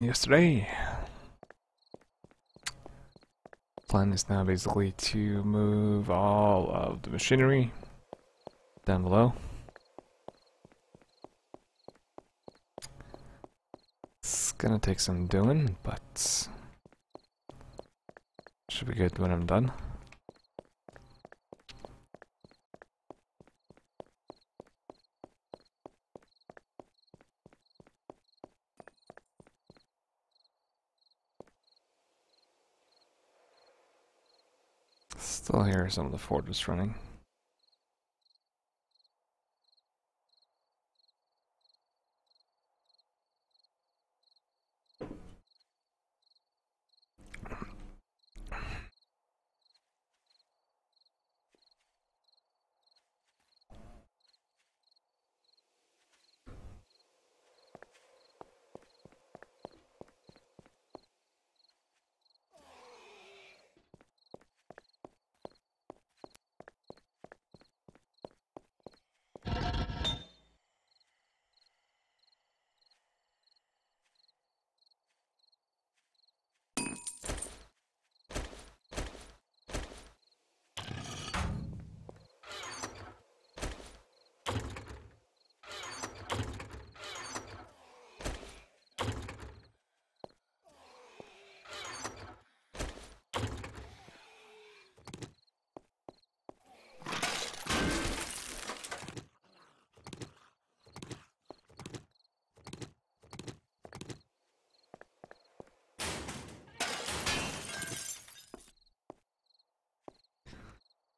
yesterday. Plan is now basically to move all of the machinery down below. It's gonna take some doing, but should be good when I'm done. Still hear some of the forges running.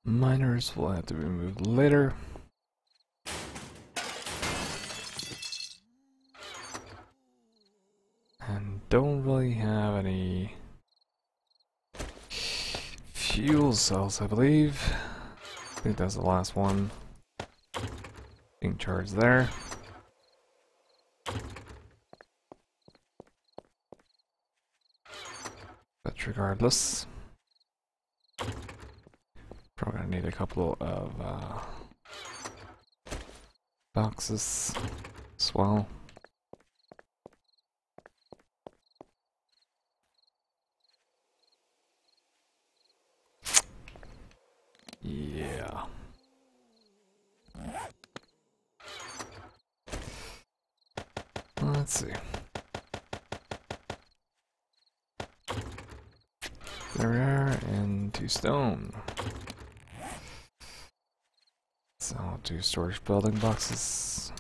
Miners will have to be removed later. And don't really have any fuel cells, I believe. I think that's the last one being charged there. But regardless, probably gonna need a couple of boxes as well. Yeah. Let's see. There we are, and 2 stone. So I'll do storage building boxes.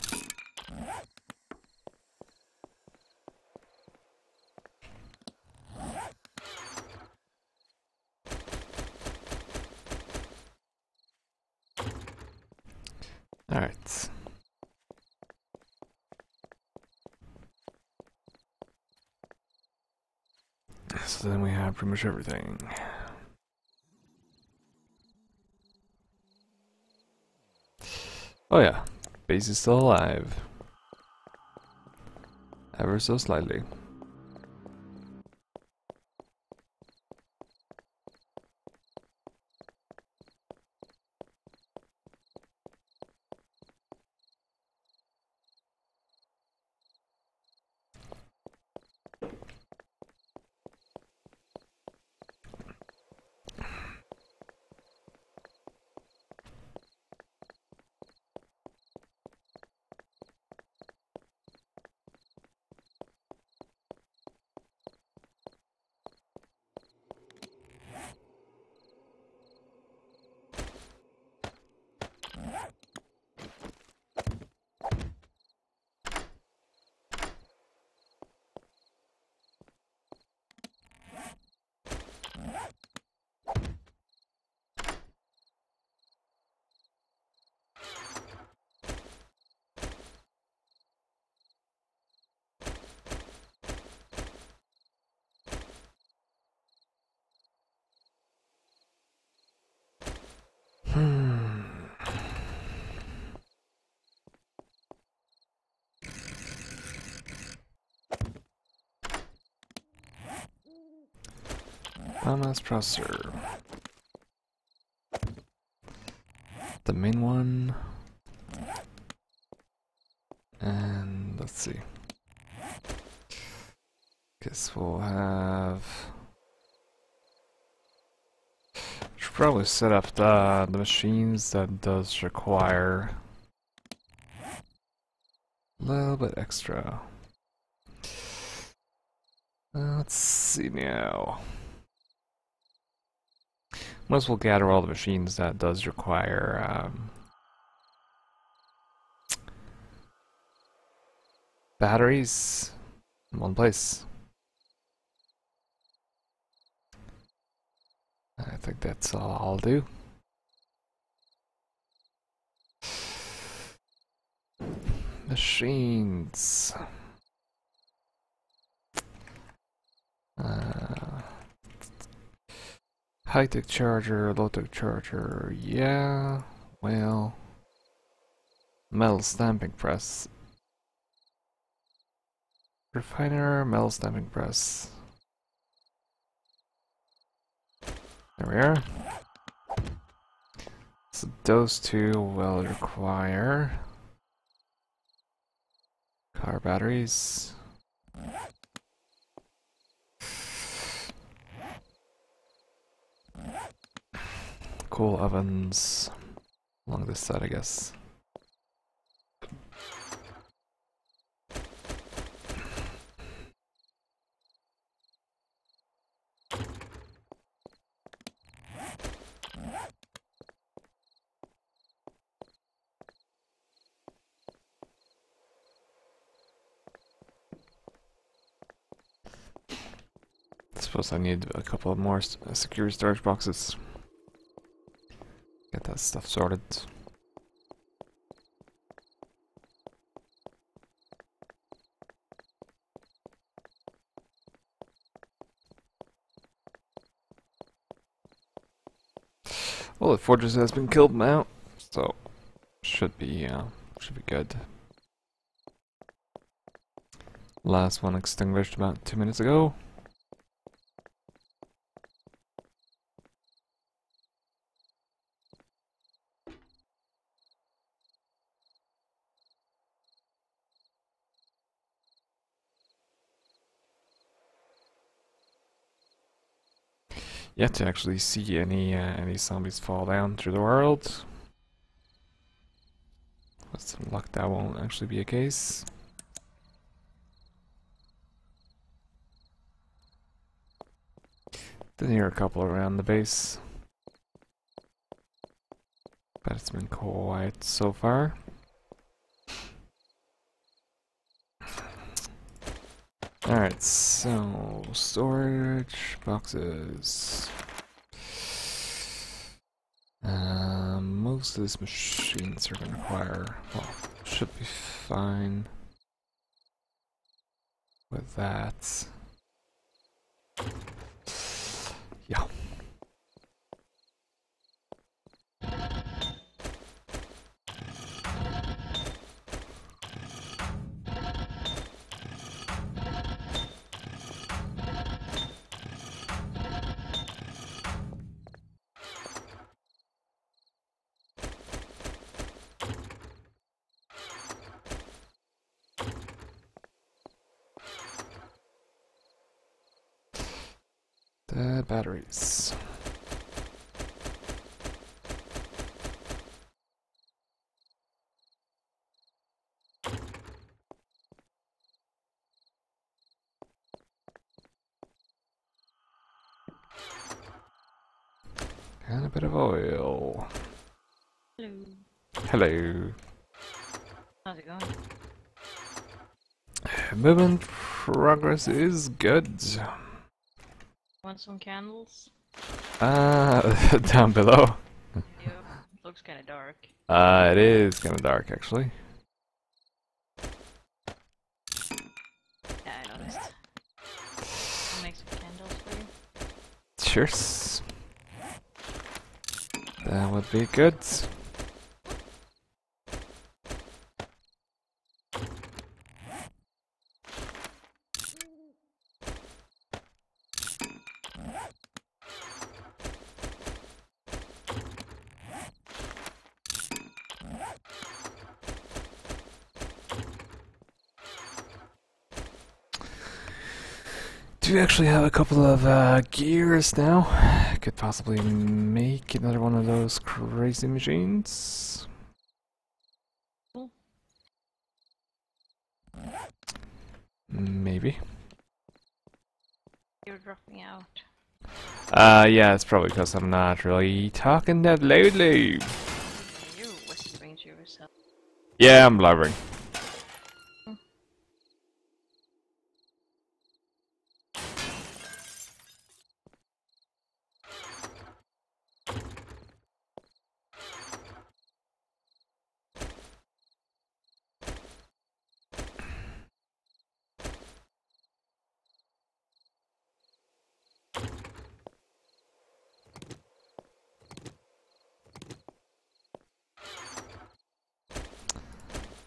Alright. So then we have pretty much everything. Oh yeah, base is still alive. Ever so slightly. Biomass processor. The main one. And let's see. Guess we'll have. Should probably set up the machines that does require a little bit extra. Let's see now. Might as well gather all the machines that does require batteries in one place. I think that's all I'll do. Machines. High-tech charger, low-tech charger, yeah, well, metal stamping press. Refiner, metal stamping press. There we are. So those two will require car batteries. Cool ovens along this side, I guess. I suppose I need a couple of more secure storage boxes. Get that stuff sorted. Well, the fortress has been killed now, so should be good. Last one extinguished about 2 minutes ago. Yet to actually see any zombies fall down through the world. With some luck, that won't actually be a case. Didn't hear a couple around the base, but it's been quiet so far. Alright, so storage boxes. Most of these machines are going to require, well, should be fine with that. Yeah. The batteries. And a bit of oil. Hello. Hello. How's it going? Movement progress is good. Want some candles? Down below. Yep. Looks kind of dark. It is kind of dark, actually. Yeah, I noticed. I'll make some candles for you. Cheers. That would be good. do actually have a couple of gears now. Could possibly make another one of those crazy machines. Cool. Maybe. You're dropping out. Yeah, it's probably because I'm not really talking that loudly. Yeah, you're whispering to yourself. Yeah, I'm blubbering.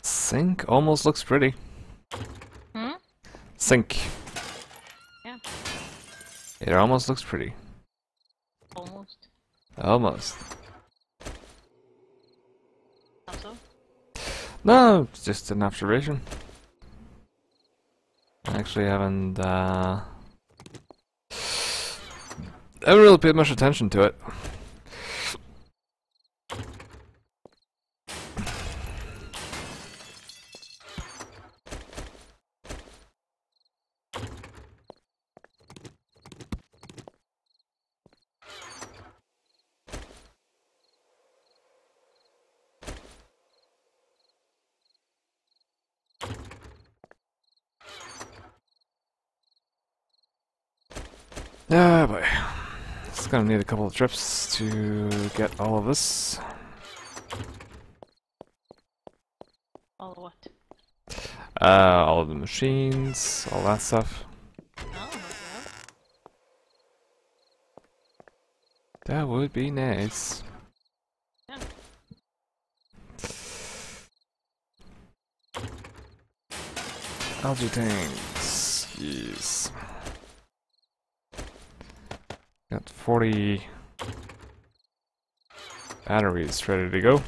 Sink almost looks pretty. Hmm? Sink. Yeah. It almost looks pretty. Almost. Almost. How so? No, it's just an observation. I actually haven't really paid much attention to it. Ah, boy. It's gonna need a couple of trips to get all of this. All what? All of the machines, all that stuff. Oh, okay. That would be nice. Yeah. Algae tanks, yes. Got 40 batteries ready to go.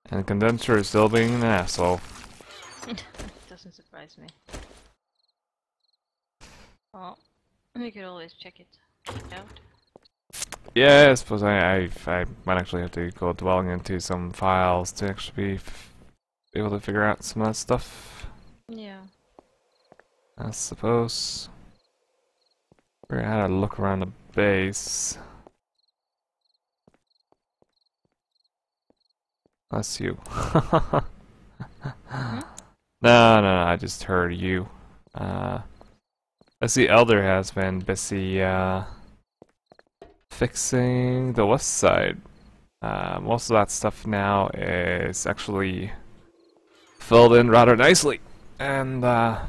And condenser is still being an asshole. Doesn't surprise me. Well, we could always check it out. Yeah, I suppose I might actually have to go dwelling into some files to actually be able to figure out some of that stuff. Yeah. I suppose. We're had a look around the base. That's you. Hmm? No, I just heard you. I see Elder has been busy fixing the west side. Most of that stuff now is actually filled in rather nicely. And yeah,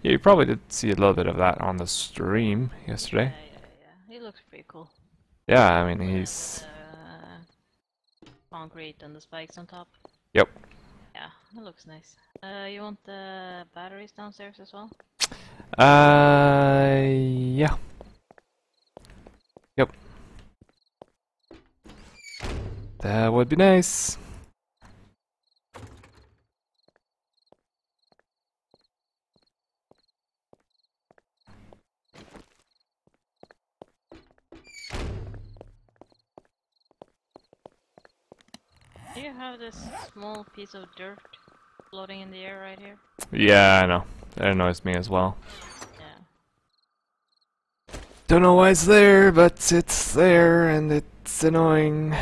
you probably did see a little bit of that on the stream yesterday. Yeah. He looks pretty cool. Yeah, I mean he's... Concrete and the spikes on top. Yep. Yeah, it looks nice. You want the batteries downstairs as well? Yeah. Yep. That would be nice. Do you have this small piece of dirt floating in the air right here? Yeah, I know. That annoys me as well. Yeah. Don't know why it's there, but it's there and it's annoying.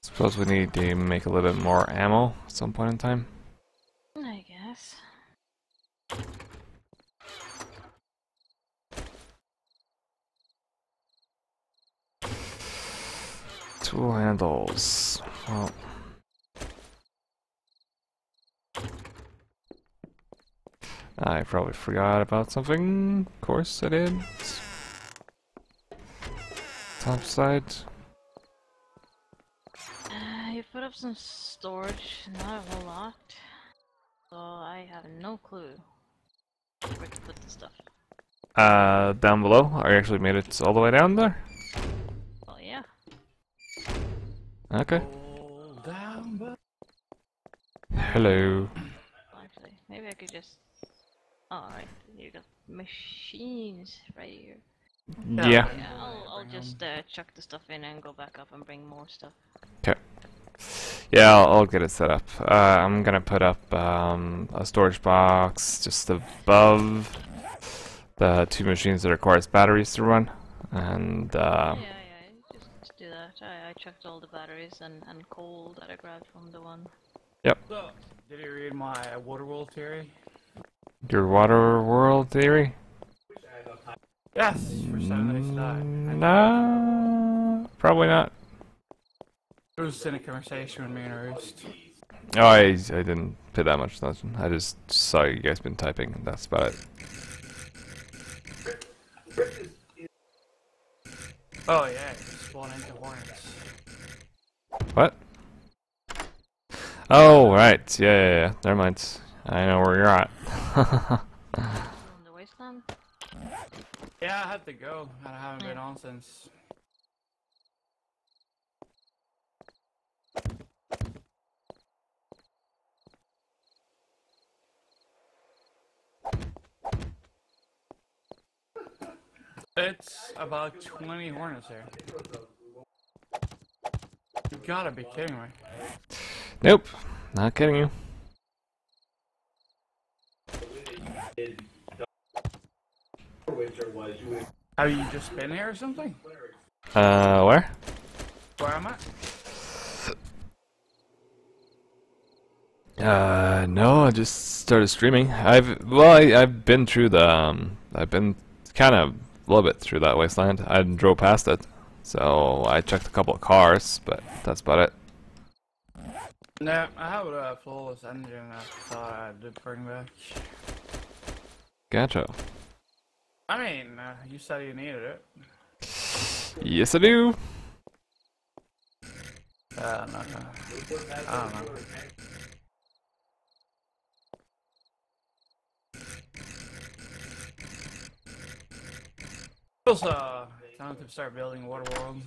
Suppose we need to make a little bit more ammo at some point in time. I guess. Tool handles. Well, I probably forgot about something. Of course I did. Top side. You put up some storage, not a whole lot. have no clue where to put the stuff. Down below. I actually made it all the way down there. Well, yeah. Okay. Down, but Hello. Well, actually, maybe I could just. Oh, alright. You got machines right here. Yeah. Yeah, I'll just chuck the stuff in and go back up and bring more stuff. Okay. Yeah, I'll get it set up. I'm gonna put up a storage box just above the two machines that requires batteries to run, and Yeah, just do that. I chucked all the batteries and coal that I grabbed from the one. so, did you read my water world theory? your water world theory. Yes, for 7 days to die. No, probably not. It was in a conversation with me and Roost. Oh, I didn't pay that much attention. I just saw you guys been typing, and that's about it. Oh yeah, you spawn into hornets. What? Oh, right. Yeah. Never mind. I know where you're at. On the wasteland? Yeah, I had to go, and I haven't been on since. It's about 20 hornets here. You gotta be kidding me. Nope. Not kidding you. Have you just been here or something? Where? Where am I? No, I just started streaming. I've been through the, I've been kind of a little bit through that wasteland. I drove past it, so I checked a couple of cars, but that's about it. No, I have a flawless engine I thought I did bring back. Gotcha. I mean, you said you needed it. Yes, I do. No. I don't know. Also, time to start building water world.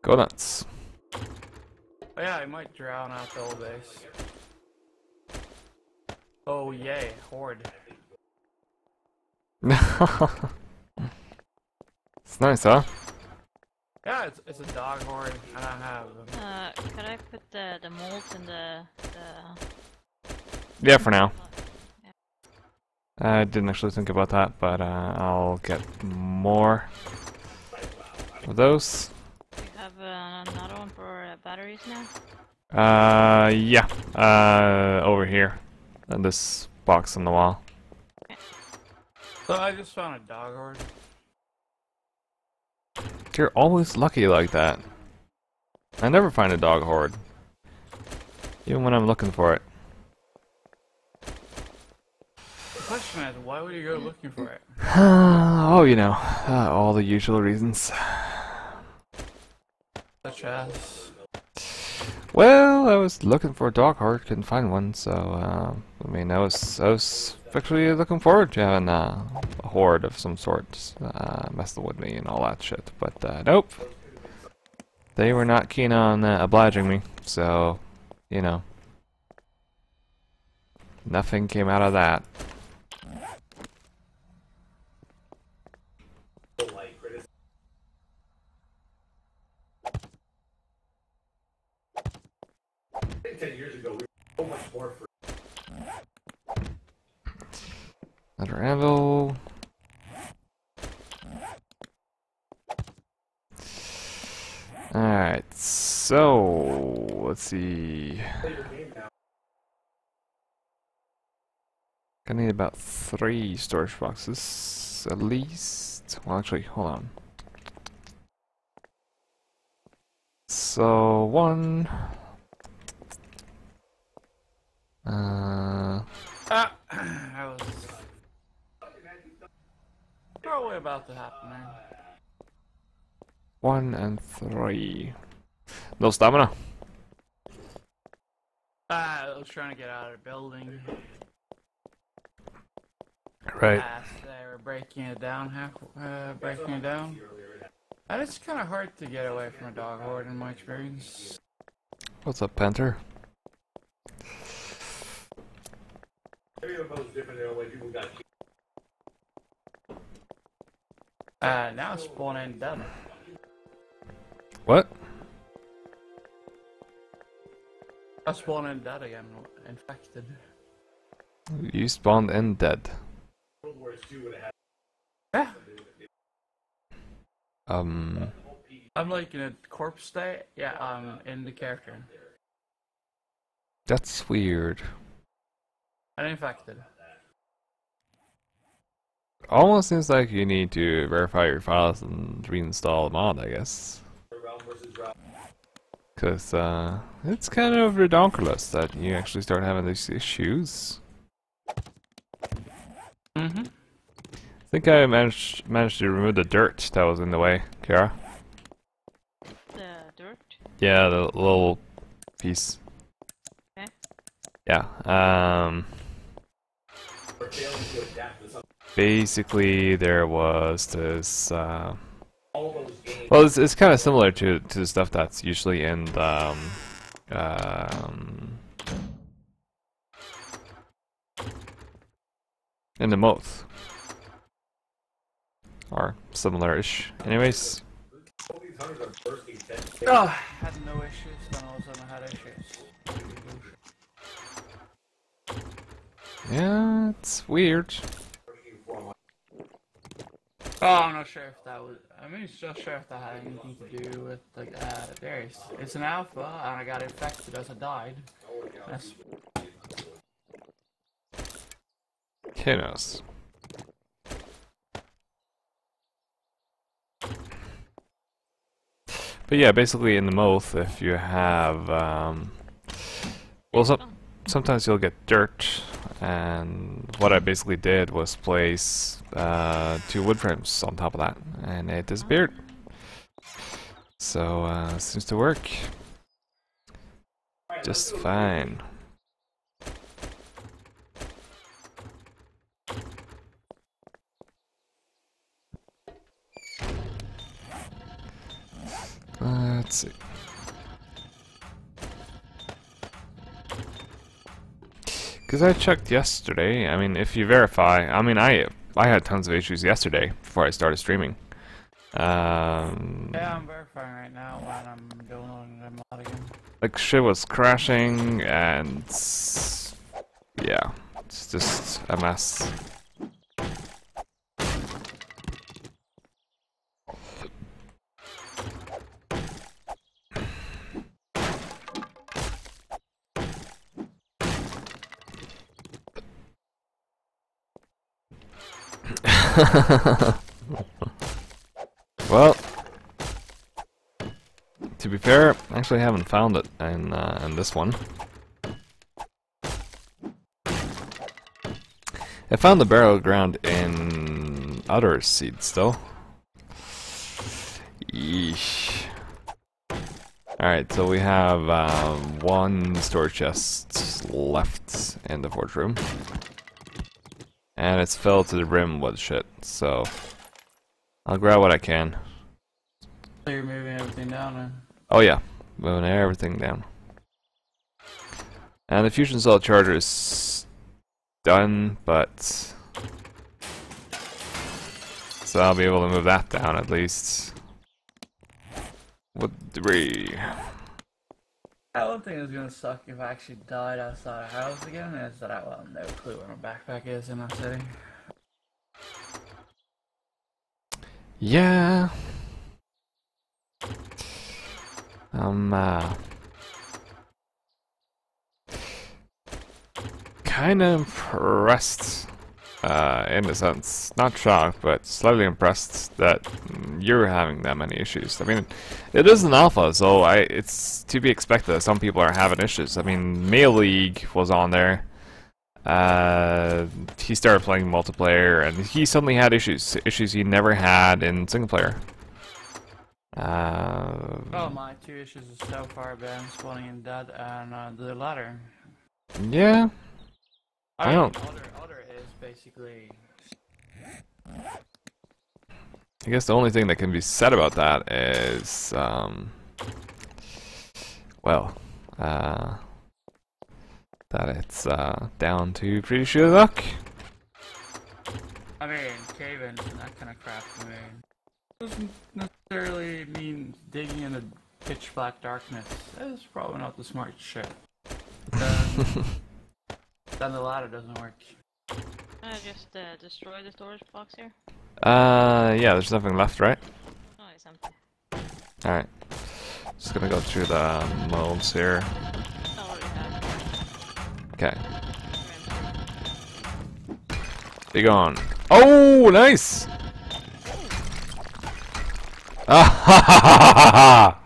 Go nuts. Oh yeah, I might drown out the old base. Oh yay, horde. It's nice, huh? Yeah, it's a dog horde, and I have them. Could I put the molds in the Yeah, for now. I didn't actually think about that, but I'll get more of those. Do you have another one for batteries now? Yeah. Over here. In this box on the wall. So I just found a dog horde. You're always lucky like that. I never find a dog horde. Even when I'm looking for it. The question is, why would you go looking for it? Oh, you know, all the usual reasons. Such as... Well, I was looking for a dog horde, couldn't find one, so I mean, I was actually looking forward to having a horde of some sort messing with me and all that shit, but nope. They were not keen on obliging me, so, you know, nothing came out of that. Another anvil. Alright, so let's see. Gonna need about 3 storage boxes at least. Well, actually, hold on. So 1. I was probably about to happen there. 1 and 3. No stamina. I was trying to get out of the building. Right. As they were breaking it down, breaking it down. And it's kind of hard to get away from a dog horde in my experience. What's up, Panther? Now it's spawning dead. What? I'm spawning dead again, infected. You spawned in dead. Yeah. Um. I'm like in a corpse state. Yeah, I'm in the character. That's weird. I'm infected. Almost seems like you need to verify your files and reinstall the mod, I guess. Because, it's kind of redonkulous that you actually start having these issues. Mm-hmm. I think I managed to remove the dirt that was in the way, Kara. The dirt? Yeah, the little piece. Okay. Yeah, basically there was this, well, it's kind of similar to the stuff that's usually in the, in the moth. Or similar-ish. Anyways. Oh, had no issues, then all of a sudden I had issues. Yeah, it's weird. Oh, I'm not sure if that was. I mean, it's just sure if that had anything to do with like it's an alpha, and I got infected as I died. That's Who knows? But yeah, basically in the moth, if you have, well, sometimes you'll get dirt, and what I basically did was place 2 wood frames on top of that, and it disappeared. So, seems to work just fine. Let's see. Because I checked yesterday. I mean, if you verify, I mean, I had tons of issues yesterday before I started streaming. yeah, I'm verifying right now when I'm downloading them out again. Like shit was crashing, and yeah, it's just a mess. Well, to be fair, I actually haven't found it in this one. I found the barrel ground in other seeds though. Yeesh. Alright, so we have 1 storage chest left in the forge room. And it's filled to the rim with shit, so I'll grab what I can. So you're moving everything down then? Oh yeah, moving everything down. And the fusion cell charger is done, but so I'll be able to move that down at least. With debris. One thing that's gonna suck if I actually died outside the house again is that I will have no clue where my backpack is in that city. Yeah. Kinda impressed, in a sense. Not shocked, but slightly impressed that you're having that many issues. I mean, it is an alpha, so it's to be expected that some people are having issues. I mean, Mail League was on there. He started playing multiplayer, and he suddenly had issues he never had in single player. Oh, my 2 issues so far been spawning in dead and the ladder. Yeah. I mean, don't. Other is basically. I guess the only thing that can be said about that is, well, that it's down to pretty sheer luck. I mean, cave-ins and that kind of crap. I mean, doesn't necessarily mean digging in the pitch black darkness. That's probably not the smart shit. Then the ladder doesn't work. Just destroy the storage box here. Yeah, there's nothing left, right? Oh, it's empty. Alright. Just gonna go through the molds here. I already have. Okay. Be gone. Oh, nice! Ah ha ha ha ha ha!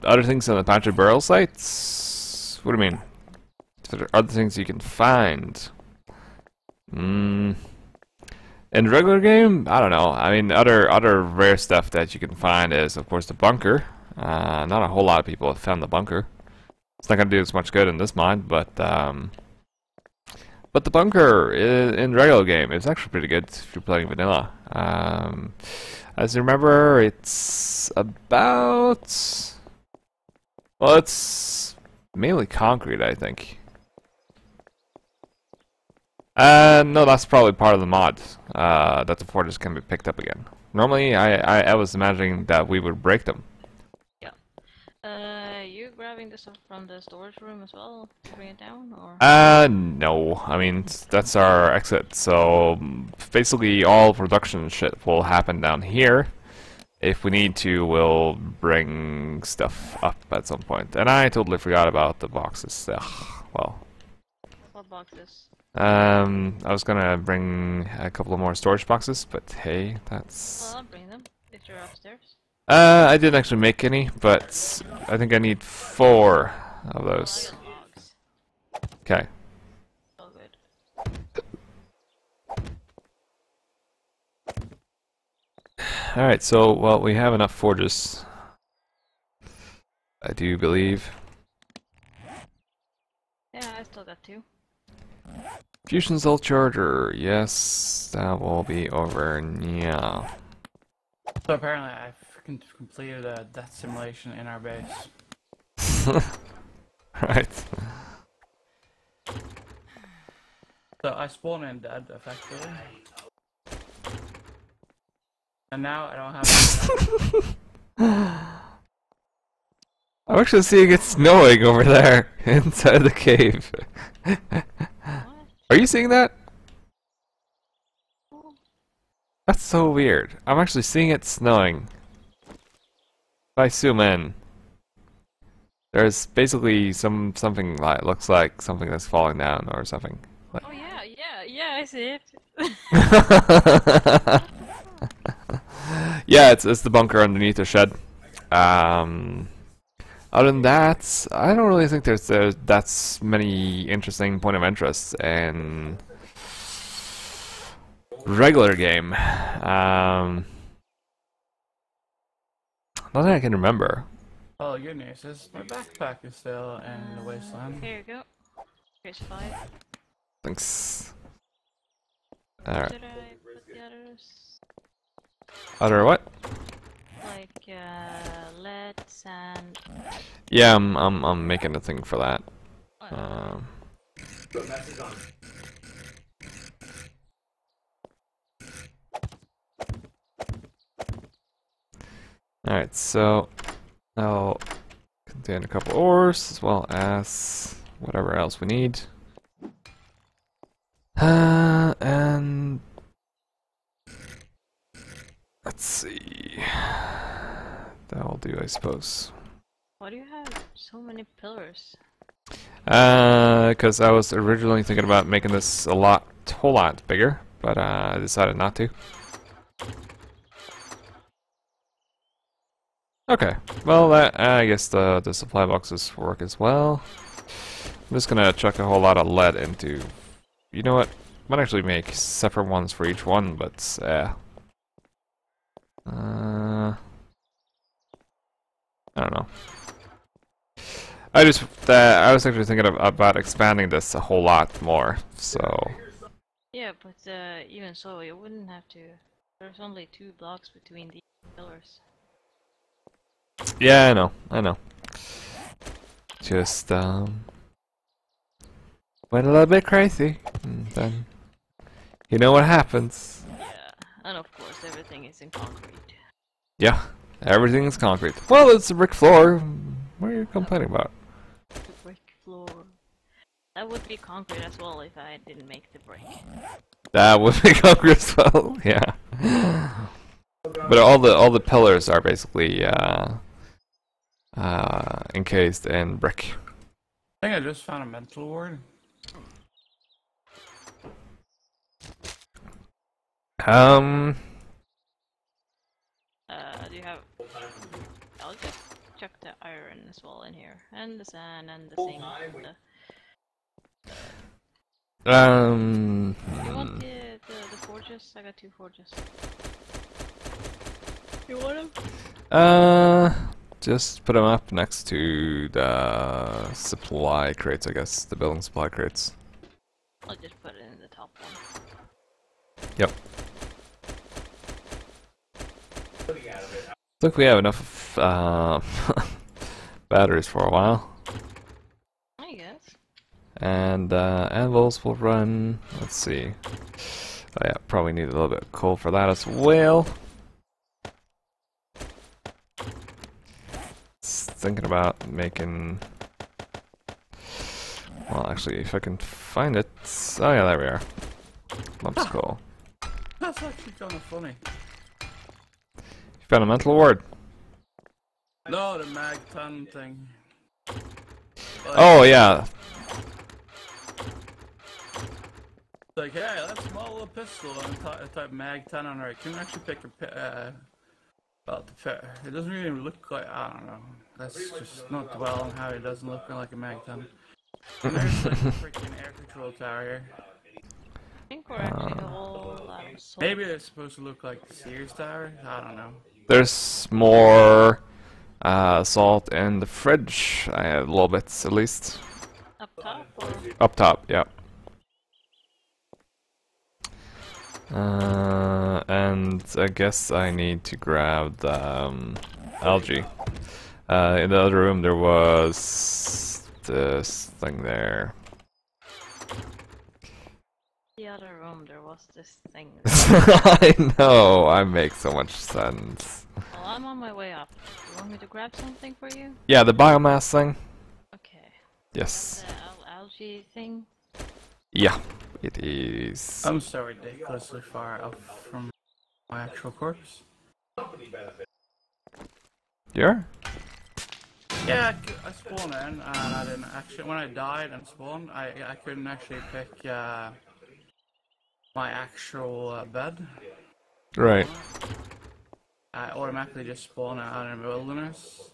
Other things on the Pantry Burrow sites? What do you mean? Are there other things you can find? In the regular game? I don't know. I mean, other rare stuff that you can find is, of course, the bunker. Not a whole lot of people have found the bunker. It's not gonna do as much good in this mod, but the bunker in the regular game is actually pretty good if you're playing vanilla. As you remember, it's about... well, it's mainly concrete, I think. No, that's probably part of the mod, that the forges can be picked up again. Normally, I was imagining that we would break them. Yeah. You grabbing the stuff from the storage room as well to bring it down, or? No. I mean, that's our exit, so basically all production shit will happen down here. If we need to, we'll bring stuff up at some point. And I totally forgot about the boxes. Ugh, well. What boxes? I was gonna bring a couple of more storage boxes, but hey, that's... Well, I'll bring them if you're upstairs. I didn't actually make any, but I think I need 4 of those. Oh, I got logs. Okay. Oh, good. Alright, so, well, we have enough forges. I do believe. Yeah, I still got 2. Fusion cell charger, yes, that will be over, yeah. So apparently I've completed a death simulation in our base. Right. So I spawn in dead, effectively. And now I don't have I'm actually seeing it snowing over there, inside the cave. What? Are you seeing that? Oh, That's so weird. I'm actually seeing it snowing. If I zoom in, there's basically something like looks like something that's falling down or something. oh yeah, I see it. Yeah, it's the bunker underneath the shed. Other than that, I don't really think there's that's many interesting point of interest in regular game. Not that I can remember. oh, good news is my backpack is still in the wasteland. Here you go. Here's 5. Thanks. Alright. Should I put the others? Other what? Like lead, sand. Yeah, I'm making a thing for that. Oh, yeah. Alright, so I'll contain a couple ores as well as whatever else we need. And let's see. That will do, I suppose. Why do you have so many pillars? Because I was originally thinking about making this a whole lot bigger, but I decided not to. Okay, well, I guess the supply boxes work as well. I'm just gonna chuck a whole lot of lead into... You know what? Might actually make separate ones for each one, but don't know. I was actually thinking about expanding this a whole lot more. So Yeah, but even so, you wouldn't have to. There's only 2 blocks between the pillars. yeah, I know. Just went a little bit crazy, and then you know what happens. Yeah, and of course everything is in concrete. Yeah, everything is concrete. Well, it's a brick floor. What are you complaining about? The brick floor. That would be concrete as well if I didn't make the brick. That would be concrete as well. Yeah. But all the pillars are basically encased in brick. I think I just found a mental ward. Do you have? I'll just chuck the iron as well in here, and the sand, and the thing. You want the forges? I got 2 forges. You want them? Just put them up next to the supply crates, I guess. The building supply crates. I'll just put it in the top one. Yep. Look, we have enough batteries for a while. I guess. And anvils will run. Let's see. Oh yeah, probably need a little bit of coal for that as well. Thinking about making. Well, actually, if I can find it. Oh yeah, there we are. Lumps coal. That's actually kind of funny. You found a mental ward. No, the mag 10 thing. Oh yeah. Like, hey, let's model a pistol and type mag 10 on it. Can you actually pick a well, it doesn't really look like, I don't know. Let's just not dwell on how it doesn't look like a mag 10. And there's like a freaking air control tower here. I think we're actually all out of salt. Maybe it's supposed to look like the Sears tower. I don't know. There's more salt in the fridge. I have little bits at least. Up top, or? Up top, yeah. And I guess I need to grab the algae. In the other room there was this thing there. The other room, there was this thing. I know, I make so much sense. Well, I'm on my way up. You want me to grab something for you? Yeah, the biomass thing. Okay. Yes. The algae thing? Yeah, it is. I'm so ridiculously far up from my actual corpse. You're? Yeah, I spawned in and I didn't actually, when I died and spawned, I couldn't actually pick my actual bed. Right. I automatically just spawned out in the wilderness,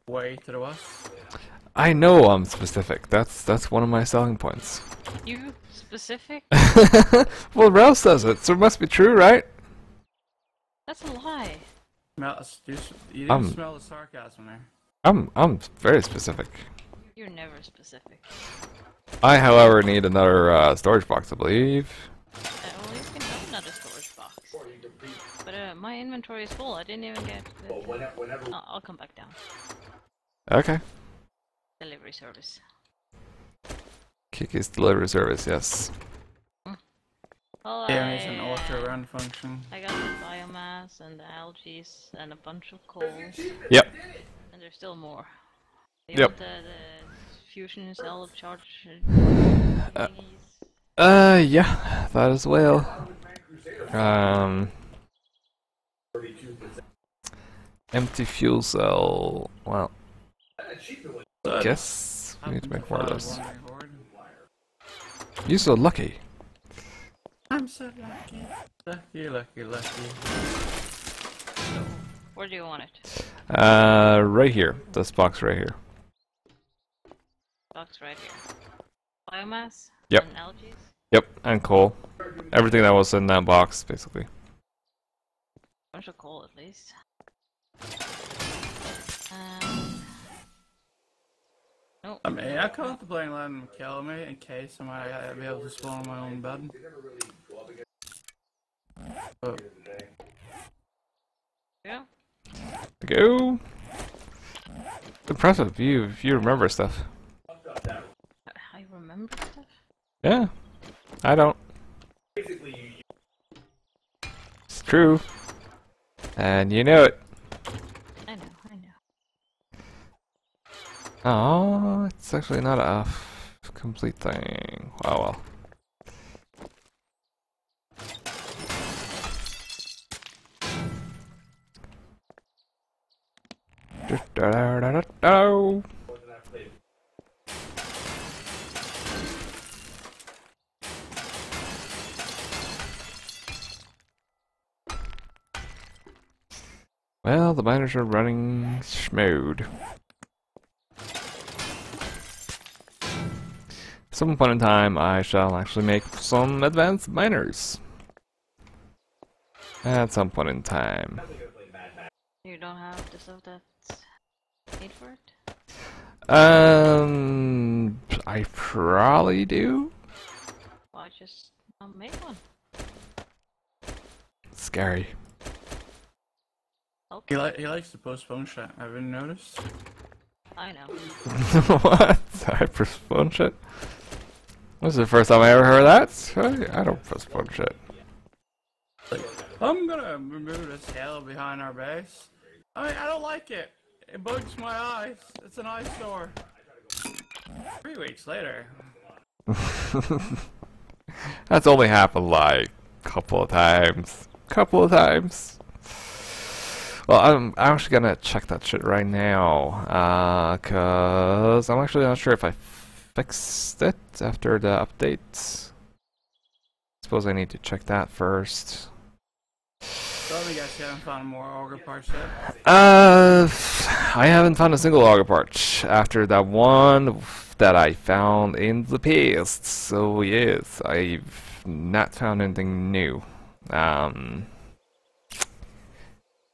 way to the west. I know I'm specific. That's one of my selling points. You specific? Well, Rouse does it, so it must be true, right? That's a lie. You didn't smell the sarcasm there. I'm very specific. You're never specific. I, however, need another storage box, I believe. Well, you can have another storage box. But my inventory is full. I didn't even get. I'll come back down. Okay. Delivery service. Kiki's delivery service, yes. Well, Yeah, it's an auto run function. I got the biomass and the algae and a bunch of coal. Yep. And there's still more. You Yep. want the fusion cell charge Uh, thingies? Yeah, that as well. Empty fuel cell. Well, guess we need to make more of those. You're so lucky. I'm so lucky. Lucky. Where do you want it? Right here. This box right here. Box right here. Biomass? Yep. And algae? Yep, and coal. Everything that was in that box, basically. Bunch of coal at least. No. I mean, I'm contemplating letting him kill me in case I might be able to spawn on my own bed. But Yeah. Go. Impressive. You remember stuff. I remember stuff. Yeah. I don't. It's true. And you know it. I know. Oh, it's actually not a complete thing. Oh well. Well, the miners are running schmode. Some point in time, I shall actually make some advanced miners. At some point in time. You don't have the stuff that's made for it? I probably do. Well, just make one. Scary. Okay. he likes to postpone shit. I've been noticed. I know. What? I postpone shit? This is the first time I ever heard that. I don't postpone shit. Like, I'm gonna remove this hill behind our base. I mean, I don't like it. It bugs my eyes. It's an eyesore. 3 weeks later. That's only happened like a couple of times. Well, I'm actually gonna check that shit right now, cause I'm actually not sure if I fixed it after the update. Suppose I need to check that first. So I guess you haven't found more auger parts yet? I haven't found a single auger part after that one that I found in the past. So yes, I've not found anything new.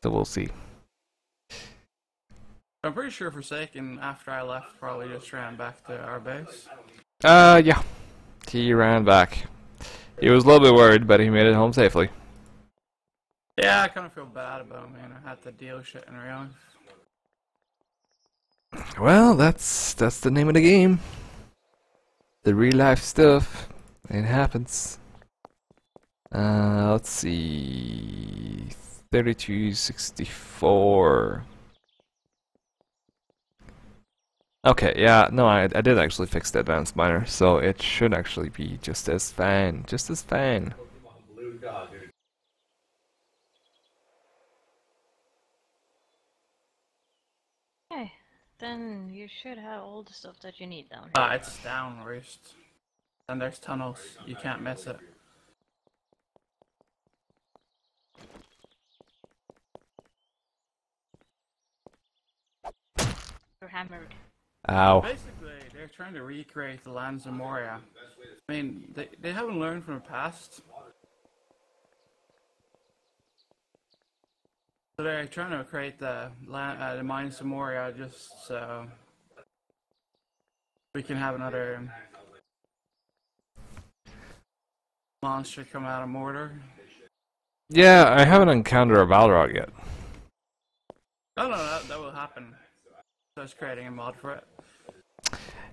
So we'll see. I'm pretty sure Forsaken, after I left, probably just ran back to our base. Yeah. He ran back. He was a little bit worried, but he made it home safely. Yeah, I kind of feel bad about him, man. I had to deal with shit in real life. Well, that's the name of the game. The real life stuff. It happens. Let's see. 3264. Okay, yeah, no, I did actually fix the advanced miner, so it should actually be just as fine. Okay. Then you should have all the stuff that you need down here. It's down, Roost. And there's tunnels. You can't miss it. You're hammered. Ow. Basically, they're trying to recreate the lands of Moria. I mean, they haven't learned from the past. So they're trying to create the mines of Moria just so we can have another monster come out of Mordor. Yeah, I haven't encountered a Balrog yet. No, that will happen. So I was creating a mod for it.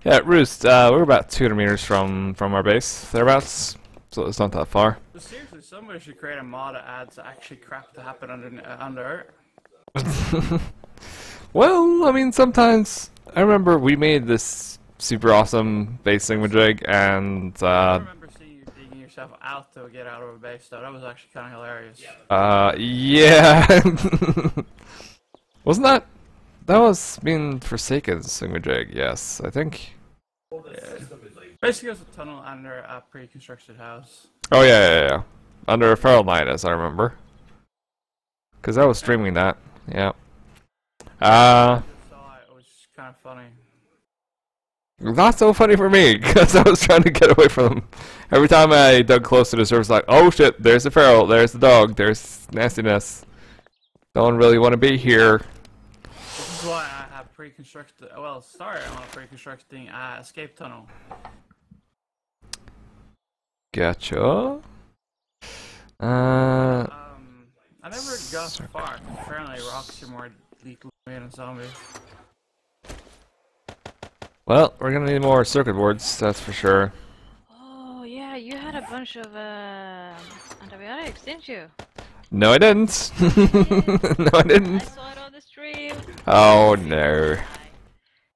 Yeah, Roost, we're about 200 meters from our base, thereabouts, so it's not that far. But seriously, somebody should create a mod that adds actually crap to happen under Earth. Well, I mean, sometimes, I remember we made this super awesome base thingamajig, and, I remember seeing you digging yourself out to get out of a base, though. That was actually kind of hilarious. yeah. Wasn't that was being Forsaken thingamajig, yes, I think. Yeah. Basically, it's a tunnel under a pre-constructed house. Oh, yeah. Under a Feral Knight, as I remember. Because I was streaming that, yeah. I saw it, it was kind of funny. Not so funny for me, because I was trying to get away from them. Every time I dug close to the surface, like, oh shit, there's the feral, there's the dog, there's nastiness. Don't really want to be here. This is why I have pre-constructed. Well, started on pre-constructing escape tunnel. Gotcha. I never got far. Apparently, rocks are more lethal than zombies. Well, we're gonna need more circuit boards, that's for sure. Oh yeah, you had a bunch of antibiotics, didn't you? No, I didn't. No, I I didn't. saw it on the stream. Oh no.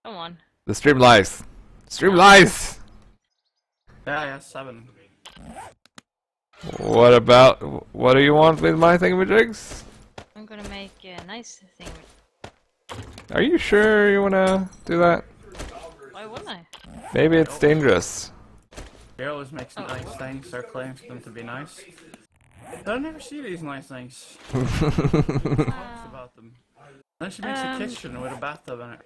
Come on. The stream lies. Stream lies. Yeah, 7. What do you want with my thingamajigs? I'm gonna make a nice thing. Are you sure you wanna do that? Why wouldn't I? Maybe it's dangerous. He always makes nice things or claims them to be nice. I never see these nice things. Talks about them. Then she makes a kitchen with a bathtub in it.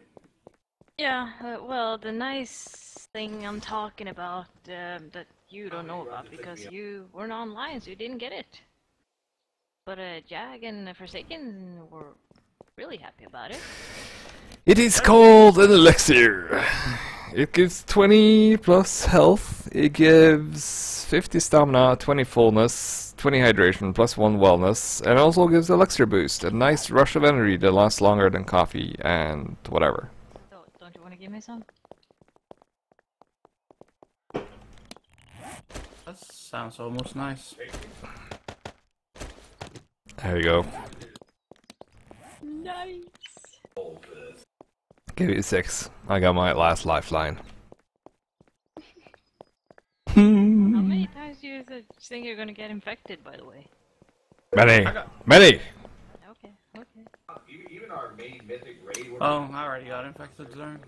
Yeah, well, the nice thing I'm talking about that you don't know about because you weren't online, so you didn't get it. But Jag and Forsaken were really happy about it. It is called an elixir. It gives 20 plus health. It gives 50 stamina, 20 fullness, 20 hydration, plus 1 wellness, and also gives elixir boost. A nice rush of energy that lasts longer than coffee and whatever. So, don't you want to give me some? That sounds almost nice. There you go. Nice. Give you 6. I got my last lifeline. How many times do you think you're gonna get infected, by the way? Many! Many! Okay, okay. Oh, I already got infected there.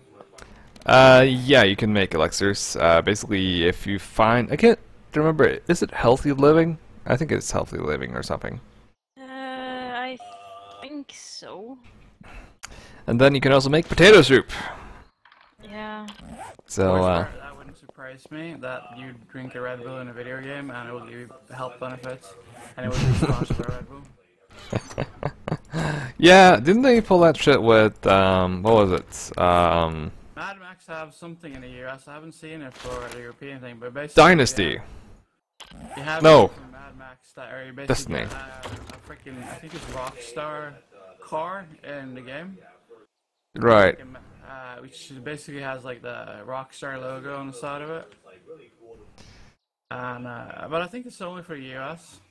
Yeah, you can make elixirs. Basically, if you find... I can't remember, is it healthy living? I think it's healthy living or something. I think so. And then you can also make potato soup. Yeah. So, that wouldn't surprise me that you drink a Red Bull in a video game and it will give you health benefits and it will be sponsored by Red Bull. yeah, didn't they pull that shit with, what was it? Mad Max have something in the US. I haven't seen it for the European thing, but basically... Dynasty. You have No. Mad Max that are basically Destiny. a freaking, I think it's Rockstar car in the game. Right. Which basically has like the Rockstar logo on the side of it. And but I think it's only for the US.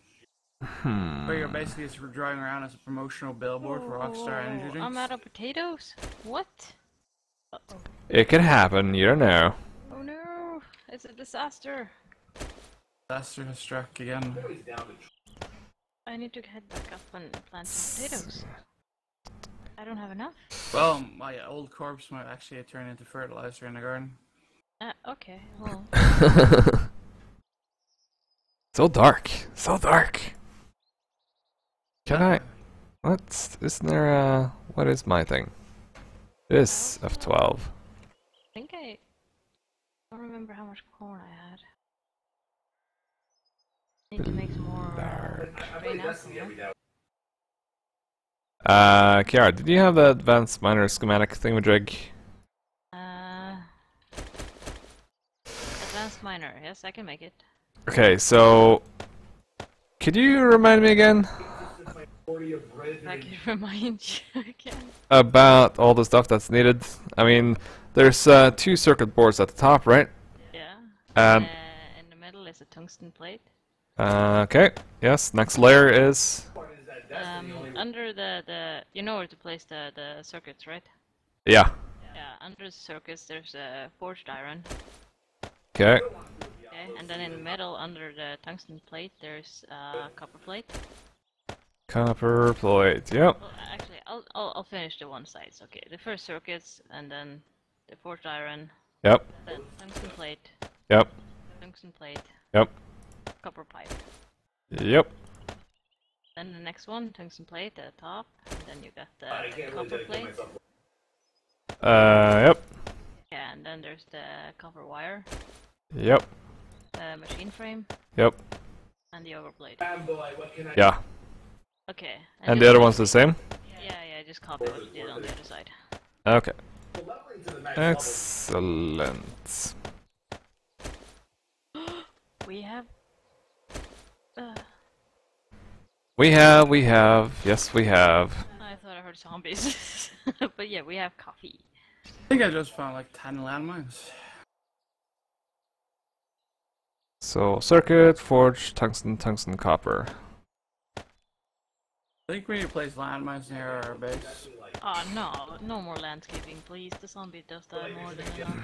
Where you're basically just driving around as a promotional billboard for Rockstar energy drinks. I'm out of potatoes? What? Uh-oh. It could happen, you don't know. Oh no! It's a disaster! Disaster has struck again. I need to head back up and plant some potatoes. I don't have enough. Well, my old corpse might actually turn into fertilizer in the garden. Okay, well... So dark. So dark. Can I... Isn't there what is my thing? This F12. I think I don't remember how much corn I had. Need to make some more grain apple, yeah? Kiara, did you have the advanced miner schematic thingamajig? Advanced miner, yes, I can make it. Okay, so... Could you remind me again? If I can remind you again. About all the stuff that's needed. I mean, there's 2 circuit boards at the top, right? Yeah. In the middle is a tungsten plate. Okay, yes, next layer is... Under the you know where to place the circuits, right? Yeah. Yeah, under the circuits there's a forged iron. Okay. Okay, and then in the middle, under the tungsten plate, there's a copper plate. Copper plate, yep. Well, actually, I'll finish the one sides. Okay, the first circuits, and then the forged iron. Yep. Then tungsten plate. Yep. Tungsten plate. Yep. Copper pipe. Yep. Then the next one, tungsten plate at the top, and then you got the copper plate. Yep. Yeah, and then there's the copper wire. Yep. The machine frame. Yep. And the overblade. Yeah. Okay. And the other one's the same? Yeah, just copy what you did on the other side. Okay. Excellent. We have. We have, yes we have. I thought I heard zombies. But yeah, we have coffee. I think I just found like 10 landmines. So, circuit, forge, tungsten, tungsten, copper. I think we need to place landmines near our base. Oh no, no more landscaping, please. The zombie does that more than enough.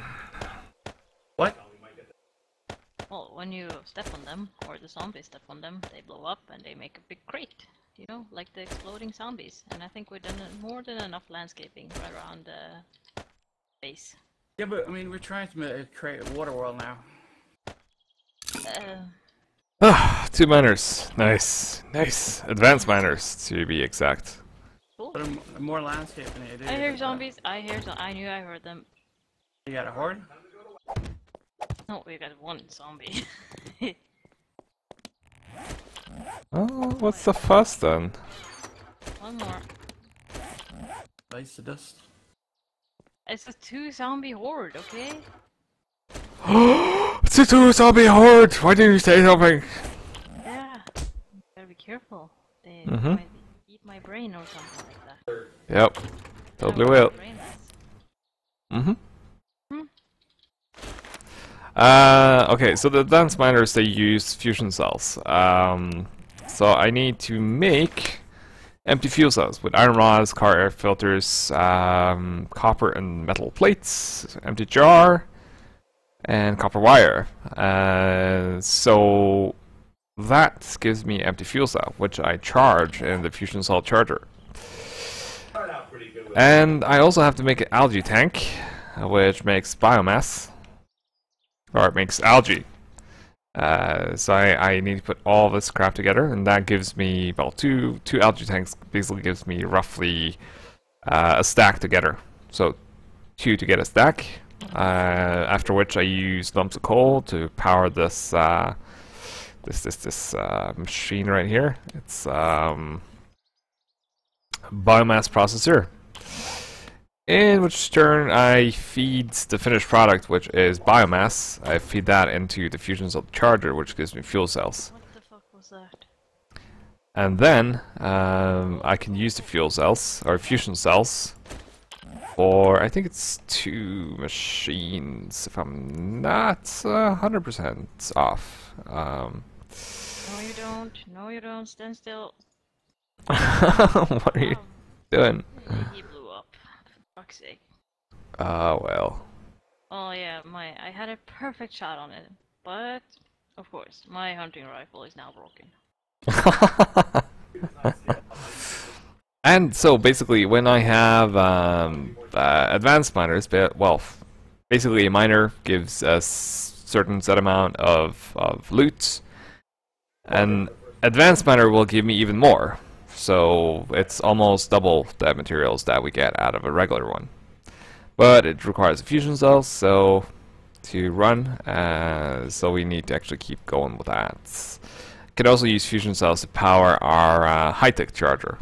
What? Well, when you step on them, or the zombies step on them, they blow up and they make a big crate. You know, like the exploding zombies. And I think we've done more than enough landscaping right around the base. Yeah, but I mean, we're trying to create a water world now. Ah, 2 miners. Nice. Nice. Advanced miners, to be exact. Cool. But more landscaping here, dude. I hear zombies. I knew I heard them. You got a horde? No, we got one zombie. Oh, what's the fuss then? One more. Place the dust. It's a 2 zombie horde, okay? It's a 2 zombie horde! Why didn't you say something? Yeah. Gotta be careful. They Mhm. might eat my brain or something like that. Yep. Totally I will. my brain has. Mm-hmm. Hmm. Okay, so the advanced miners, they use fusion cells. So I need to make empty fuel cells with iron rods, car air filters, copper and metal plates, empty jar, and copper wire. So that gives me empty fuel cell, which I charge in the fusion cell charger. And I also have to make an algae tank, which makes biomass. Or it makes algae. So I need to put all this crap together, and that gives me, well, two algae tanks basically gives me roughly a stack together. So 2 to get a stack. After which I use lumps of coal to power this this machine right here. It's biomass processor. In which turn I feed the finished product, which is biomass. I feed that into the fusion cell charger, which gives me fuel cells. What the fuck was that? And then I can use the fuel cells, or fusion cells, for I think it's 2 machines, if I'm not 100% off. No, you don't. No, you don't. Stand still. What are you doing? He blew up. For fuck's sake. Well. Oh yeah, I had a perfect shot on it, but of course, my hunting rifle is now broken. And so basically, when I have advanced miners, well, basically a miner gives a certain set amount of loot, and advanced miner will give me even more. So it's almost double the materials that we get out of a regular one. But it requires a fusion cell, so to run, so we need to actually keep going with that. Can also use fusion cells to power our high-tech charger,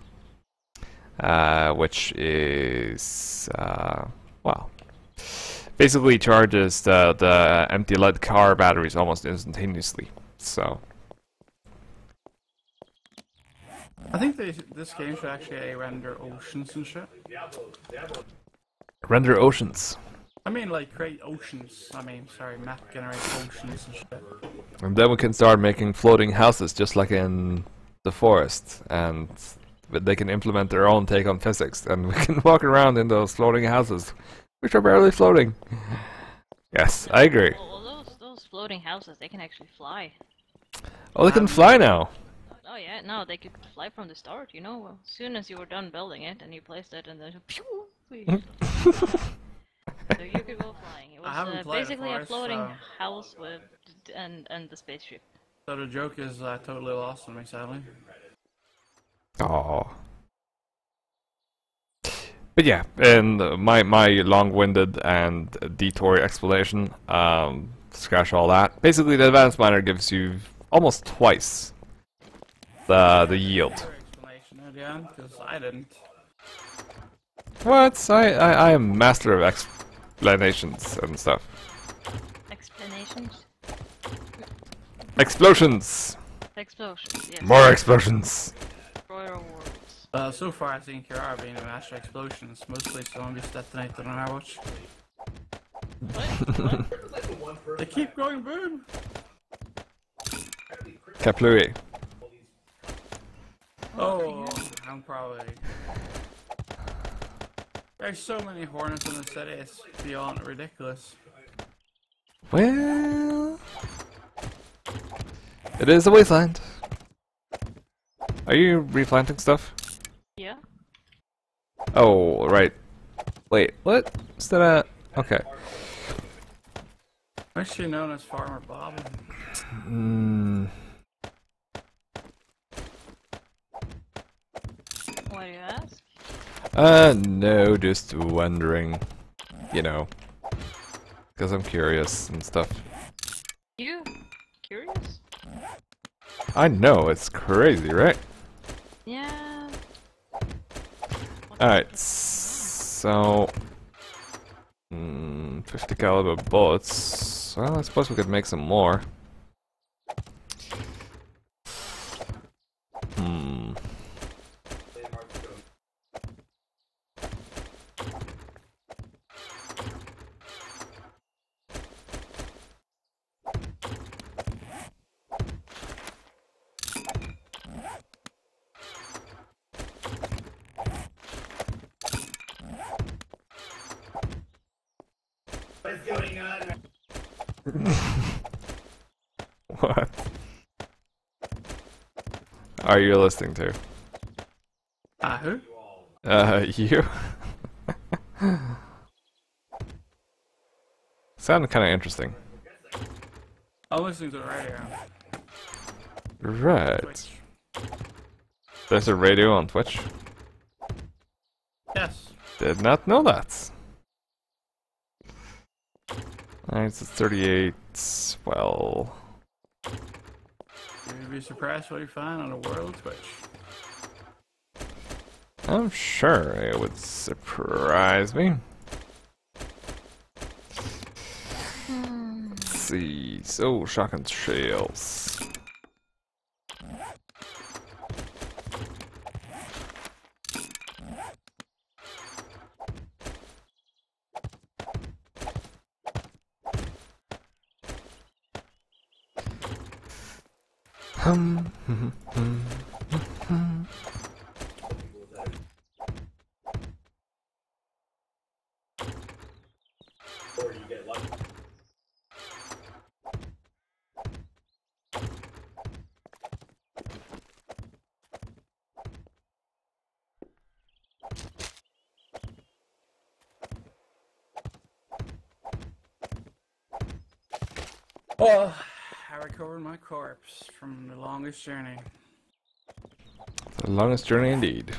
which is well, basically charges the empty lead car batteries almost instantaneously. So I think this game should actually render oceans and shit. render oceans. I mean, like, create oceans. I mean, sorry, map generate oceans and shit. And then we can start making floating houses just like in the forest, and they can implement their own take on physics, and we can walk around in those floating houses, which are barely floating. Yes, I agree. Well, those floating houses, they can actually fly. Oh, they can fly now. Oh yeah, no, they could fly from the start, you know. Well, as soon as you were done building it and you placed it, and then pew, so you could go flying. It I haven't was played it basically for a us, floating so- house with and the spaceship. So the joke is totally lost on me, sadly. Oh. But yeah, and my long-winded and detour explanation, scratch all that. Basically, the advanced miner gives you almost twice the yield. Your explanation at the end, because I didn't. What? I am master of explanations and stuff. Explanations? Explosions! Explosions, yes. More explosions! Destroyer worlds. So far I think you are being a master of explosions, mostly zombies detonated on our watch. What? They keep going boom! Kaplui. Oh, I'm probably... There's so many hornets in the city, it's beyond ridiculous. Well... It is a wasteland. Are you replanting stuff? Yeah. Oh, right. Wait, what? Is that a... Okay. Actually known as Farmer Bob. Hmm... Why do you ask? No, just wondering. You know. Because I'm curious and stuff. You? Curious? I know, it's crazy, right? Yeah. Alright, so... 50 caliber bullets. Well, I suppose we could make some more. Hmm... What are you listening to? Who? You? Sounded kind of interesting. I'm listening to the radio. Right. Twitch. There's a radio on Twitch. Yes. Did not know that. Alright, so it's 38. Well... You'd be surprised what you find on the world Twitch. I'm sure it would surprise me. Let's see. So, shotgun shells. Oh, I recovered my corpse from the longest journey. The longest journey indeed.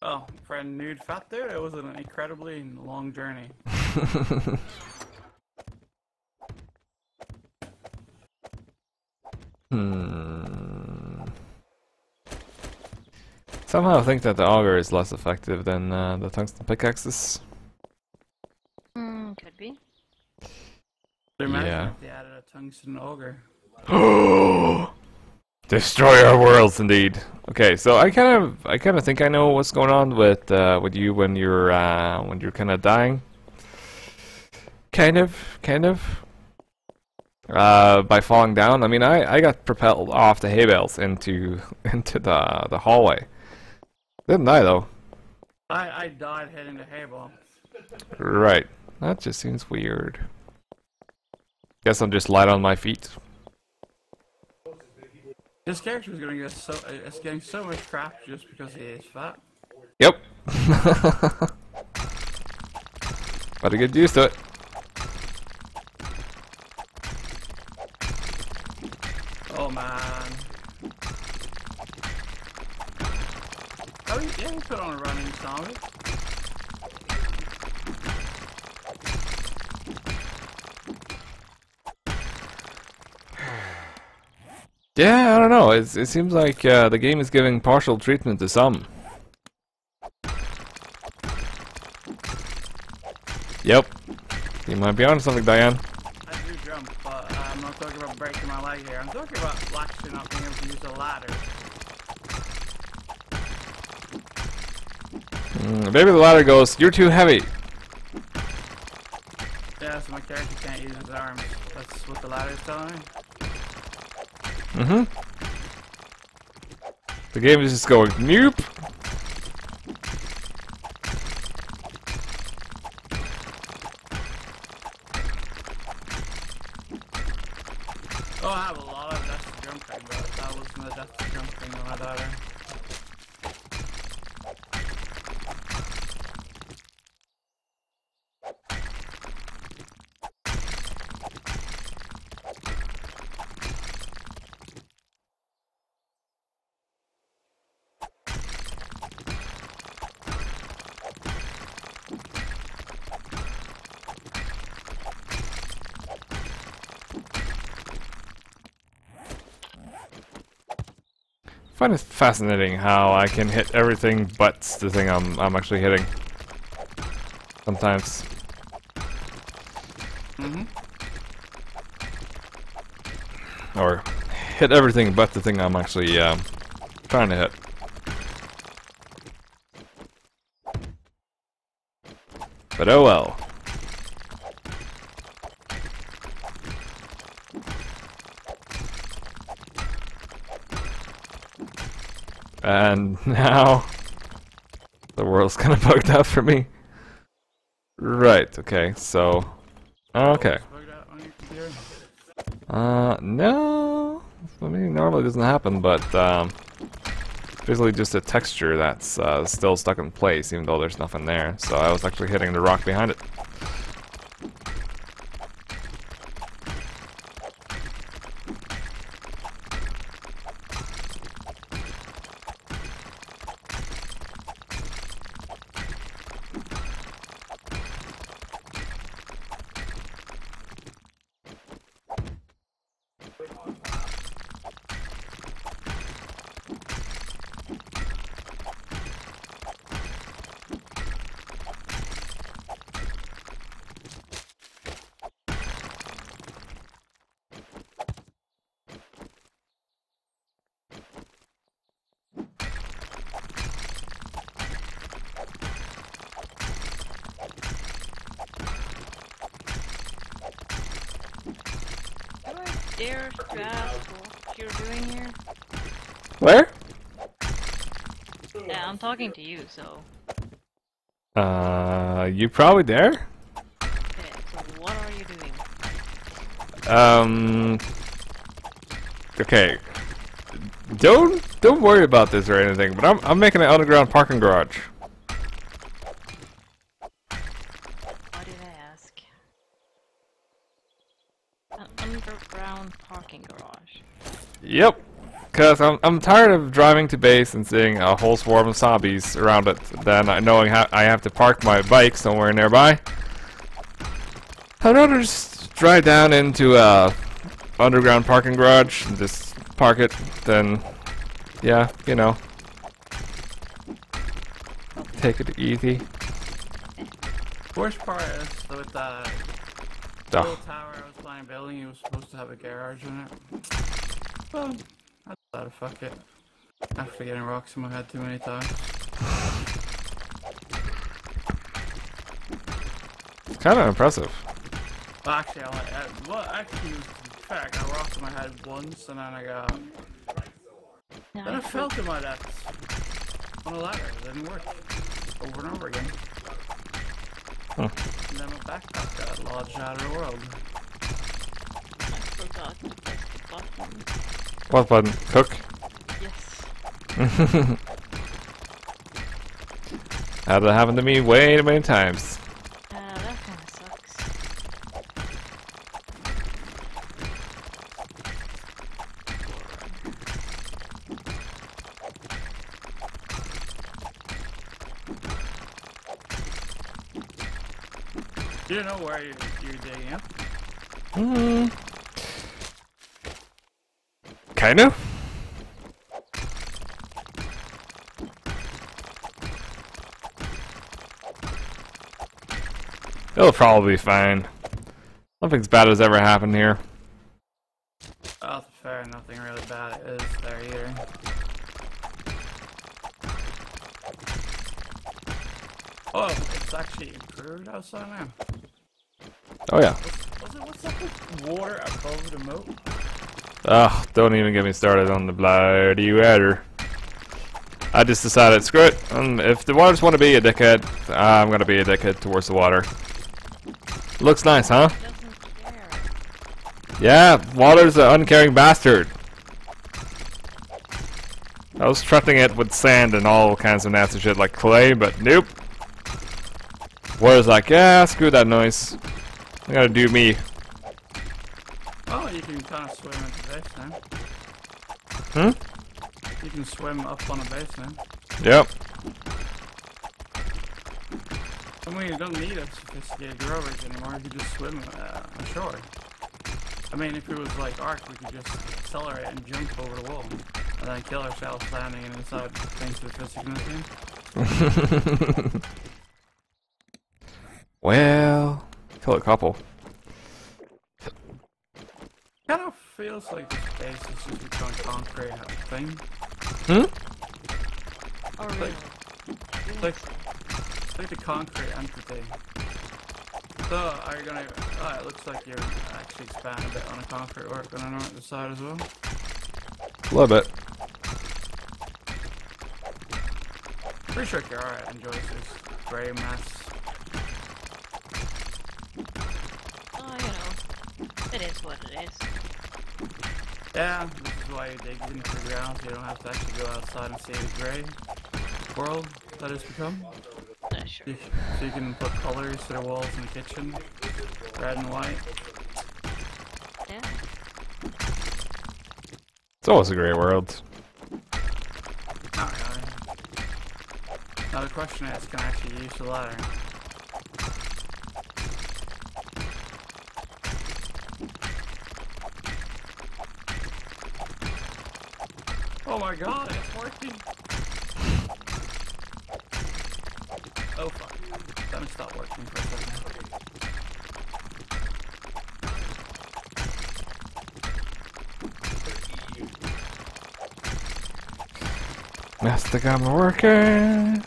Oh, for a nude fat dude, it was an incredibly long journey. Somehow I think that the auger is less effective than the tungsten pickaxes. Could be. Imagine if they added a tungsten auger. Destroy our worlds, indeed. Okay, so I kind of think I know what's going on with you when you're kind of dying. Kind of. By falling down. I mean, I got propelled off the hay bales into the hallway. Didn't I though? I died hitting the hay ball. Right. That just seems weird. Guess I'm just light on my feet. This character is gonna get it's getting so much crap just because he is fat. Yep. Gotta get used to it. Oh man. Oh yeah, you put on a running zombie. Yeah, I don't know. It seems like the game is giving partial treatment to some. Yep. You might be on something, Diane. I do jump, but I'm not talking about breaking my leg here. I'm talking about actually not being able to use a ladder. Maybe the ladder goes, you're too heavy. Yeah, so my character can't use his arms. That's what the ladder's telling me. The game is just going, nope. Oh, I have a lot of death to jumping, but that wasn't the death to jumping on my ladder. I find it fascinating how I can hit everything but the thing I'm actually hitting. Sometimes. Or hit everything but the thing I'm actually trying to hit. But oh well. And now the world's kind of bugged out for me. Right, okay, so okay. No, I mean normally it doesn't happen, but basically just a texture that's still stuck in place even though there's nothing there. So I was actually hitting the rock behind it. Dare to ask what you're doing here? Where? Yeah, I'm talking to you, so. You probably there? Okay, so what are you doing? Okay. Don't worry about this or anything, but I'm making an underground parking garage. Why did I ask? An underground parking garage. Yep. Cause I'm tired of driving to base and seeing a whole swarm of zombies around it, then knowing how I have to park my bike somewhere nearby. I'd rather just drive down into a underground parking garage and just park it, then yeah, you know, take it easy. Worst part is with the little tower I was planning building, it was supposed to have a garage in it. Well, I decided fuck it. After getting rocks in my head too many times. It's kind of impressive. Well, actually, actually, in fact, I got rocks in my head once, and then I got. No, Then I fell to my death on a ladder. It didn't work. Over and over again. Huh. And then my backpack got lodged out of the world. I forgot to press the button. What button? Cook? Yes. That happened to me way too many times. That kinda sucks. You don't know where you're digging up? Kind of. It'll probably be fine. Nothing's bad has ever happened here. Oh, fair, nothing really bad is there either. Oh, it's actually improved outside now. Oh yeah. What's up with water above the moat? Ugh, don't even get me started on the bloody water. I just decided, screw it. If the waters want to be a dickhead, I'm gonna be a dickhead towards the water. Looks nice, huh? Doesn't care. Yeah, water's an uncaring bastard. I was threatening it with sand and all kinds of nasty shit like clay, but nope. Water's like, yeah, screw that noise. I gotta do me. Oh, you can kind of swim into base now. Hmm? You can swim up on a base now. Yep. I mean, you don't need a sophisticated rovers anymore. You can just swim ashore. I mean, if it was like Ark, we could just accelerate and jump over the wall, and then kill ourselves landing inside thanks to the physics machine. Well, kill a couple. Kind of feels like this base is just becoming a concrete thing. Hmm? Oh, really? It's like the concrete entity. So, are you gonna... Oh, it looks like you're actually expanding a bit on the concrete work on the north side as well. A little bit. Pretty sure Kiara enjoys this grey mess. Oh, you know, it is what it is. Yeah, this is why you dig into the ground, so you don't have to actually go outside and see the grey world that it's become. Yeah, sure. So you can put colors to the walls in the kitchen, red and white. Yeah. It's always a great world. Not really. Now the question is, can I actually use the ladder? Oh my god, it's working! Oh fuck. Let me stop working for a second. Master got me working.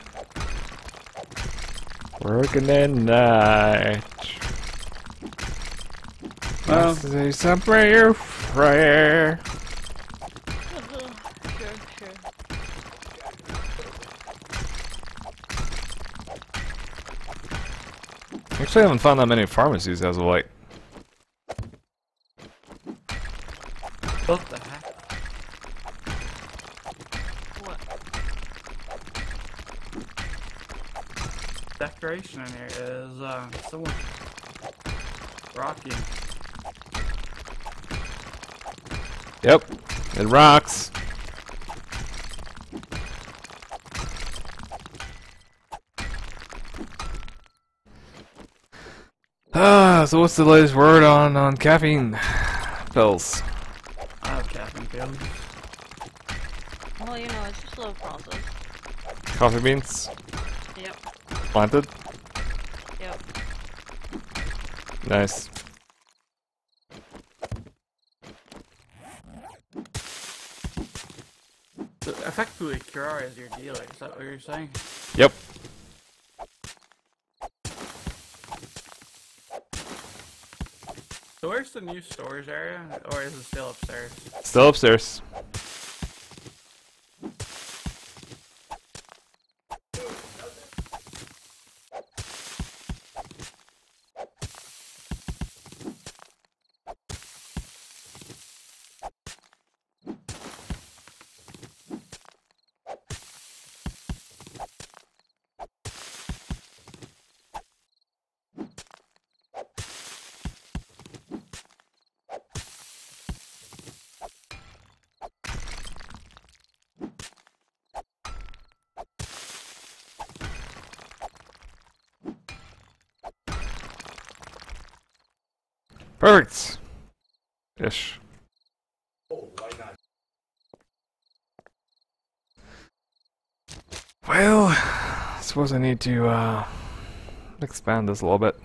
Working at night. Well, Say some prayer. Sure, sure. Actually, I haven't found that many pharmacies as of late. what the heck? What? Decoration in here is somewhat rocky. Yep, it rocks. So what's the latest word on caffeine pills? I have caffeine pills. Well, you know, it's a slow process. Coffee beans Yep. planted. Yep. Nice. So effectively, Kiara is your dealer, is that what you're saying? Yep. So where's the new storage area, or is it still upstairs? Still upstairs. Perfect. Ish. Well, I suppose I need to expand this a little bit.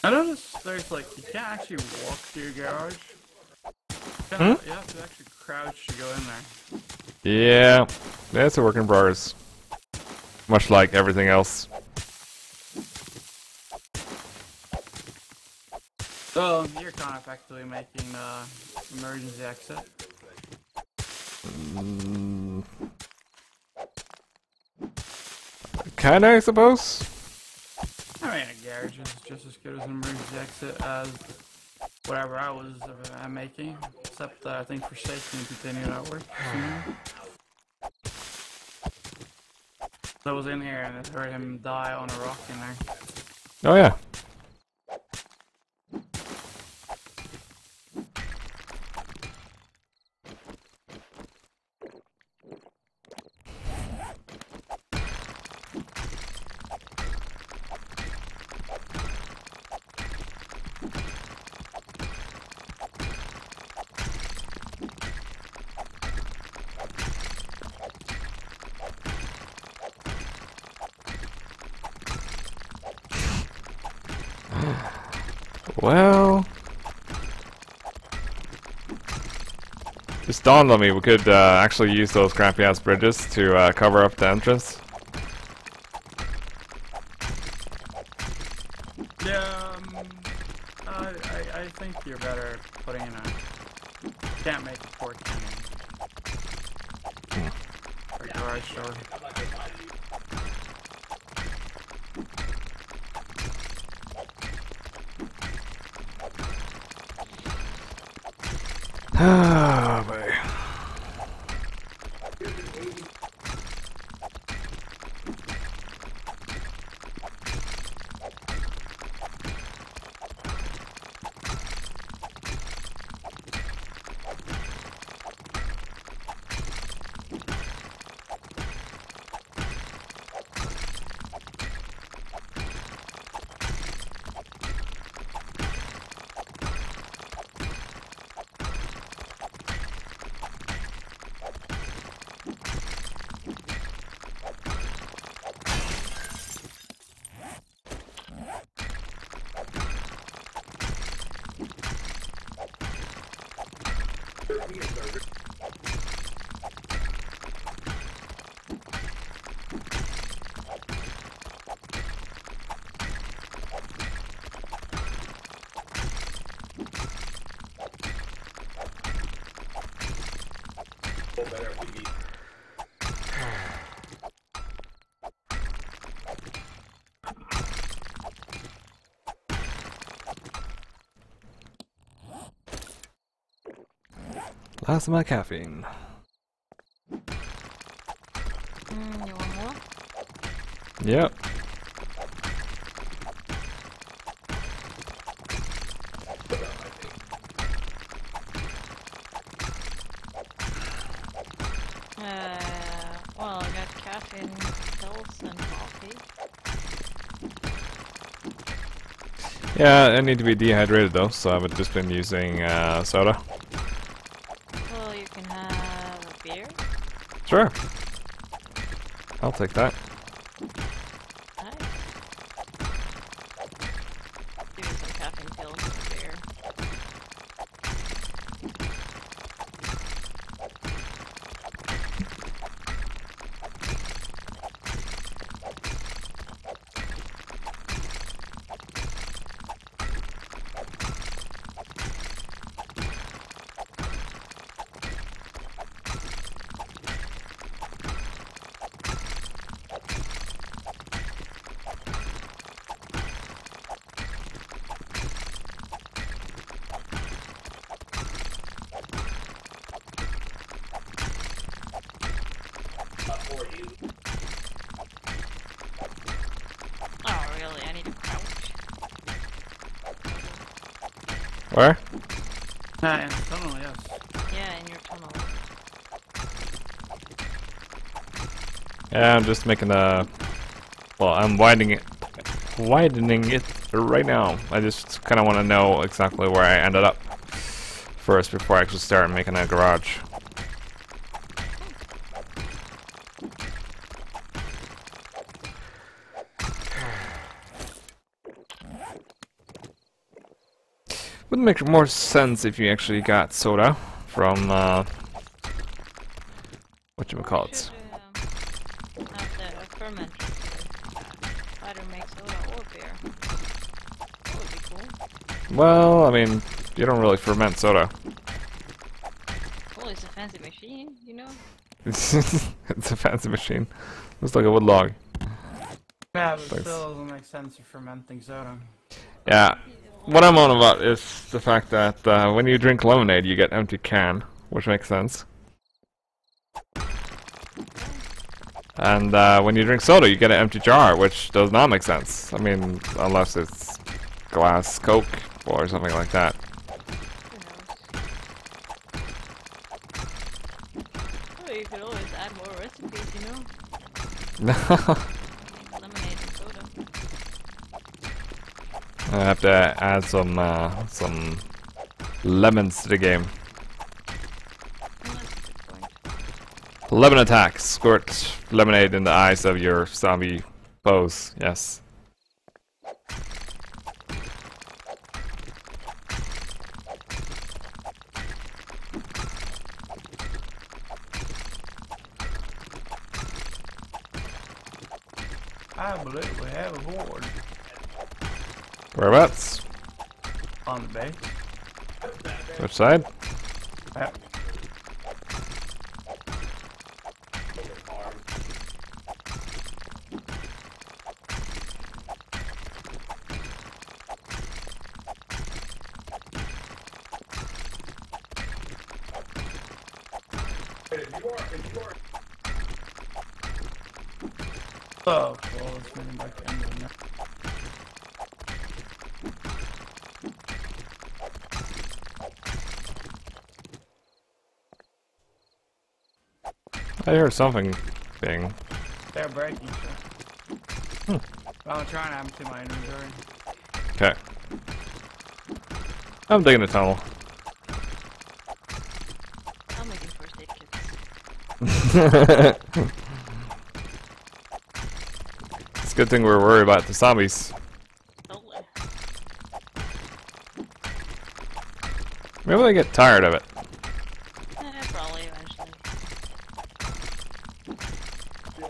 I noticed there's like, you can't actually walk to your garage. You have to actually crouch to go in there. Yeah, it's a work in progress. Much like everything else. So, you're kind of effectively making the emergency exit. Kinda, I suppose. I mean, a garage is just as good as an emergency exit as whatever I was making, except I think for safety and continue that work. So I was in here and I heard him die on a rock in there. Oh yeah. Well, just dawned on me we could actually use those crappy ass bridges to cover up the entrance. Yeah, I think you're better putting in a... Can't make a port cannon. Or garage door. Ah, boy. Last of my caffeine. You want more? Yep. Well, I got caffeine pills and coffee. Yeah, I need to be dehydrated though, so I've just been using soda. Well, you can have a beer. Sure. I'll take that. Nice. Give me some caffeine pills and a beer. Oh, really? I need to crouch. Where? In the tunnel, yes. Yeah, in your tunnel. Yeah, I'm just making a... Well, I'm widening it right now. I just kind of want to know exactly where I ended up first before I actually start making a garage. Would make more sense if you actually got soda from whatchamacallit. Have the ferment either make soda or beer. That would be cool. Well, I mean, you don't really ferment soda. Well, it's a fancy machine, you know? It's a fancy machine. Looks like a wood log. Yeah, but Thanks. still doesn't make sense for fermenting soda. Yeah. What I'm on about is the fact that when you drink lemonade, you get empty can, which makes sense. And when you drink soda, you get an empty jar, which does not make sense. I mean, unless it's glass Coke or something like that. Who knows? Well, you could always add more recipes, you know? Lemonade and soda. I have to add some lemons to the game. Well, that's a good point. Lemon attack. Squirt lemonade in the eyes of your zombie foes. Yes. I believe we have a board Whereabouts? on the base. Which side? Yep. Oh, well, it's moving back in now. I hear something being. They're breaking shit. Hmm. Well, I'm trying to empty my inventory. Okay. I'm digging the tunnel. I'm making first aid kits. It's a good thing we're worried about the zombies. Totally. Maybe they get tired of it. Probably eventually.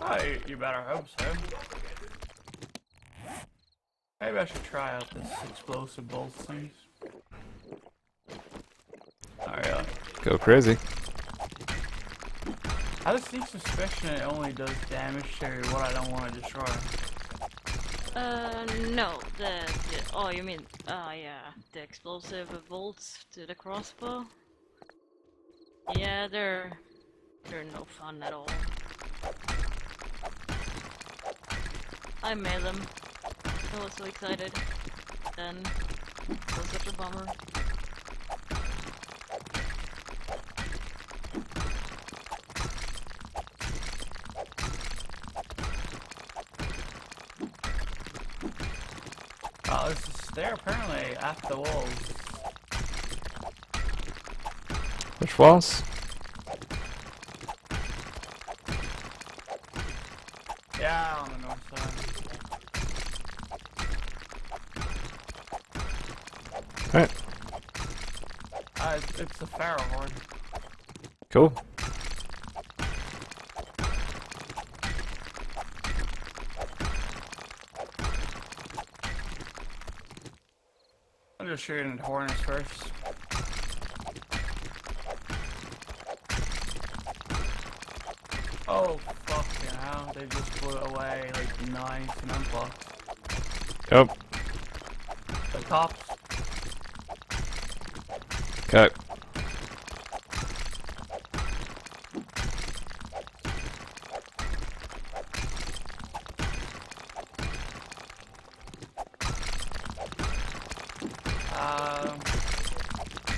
Oh, you better hope so. Maybe I should try out this explosive bolt things. Oh, really? Go crazy. I have a sneak suspicion it only does damage to what I don't want to destroy. No, oh, you mean, yeah, the explosive bolts to the crossbow? Yeah, they're no fun at all. I made them. I was so excited. Then, it was such a bummer. Oh, they're apparently at the walls. Which walls? Yeah, on the north side. Alright. It's the Pharaoh horde. Cool. I'm just shooting at hornets first. Oh, fucking hell. They just put away, like, knives and unblocked. Yep. The cops. Okay.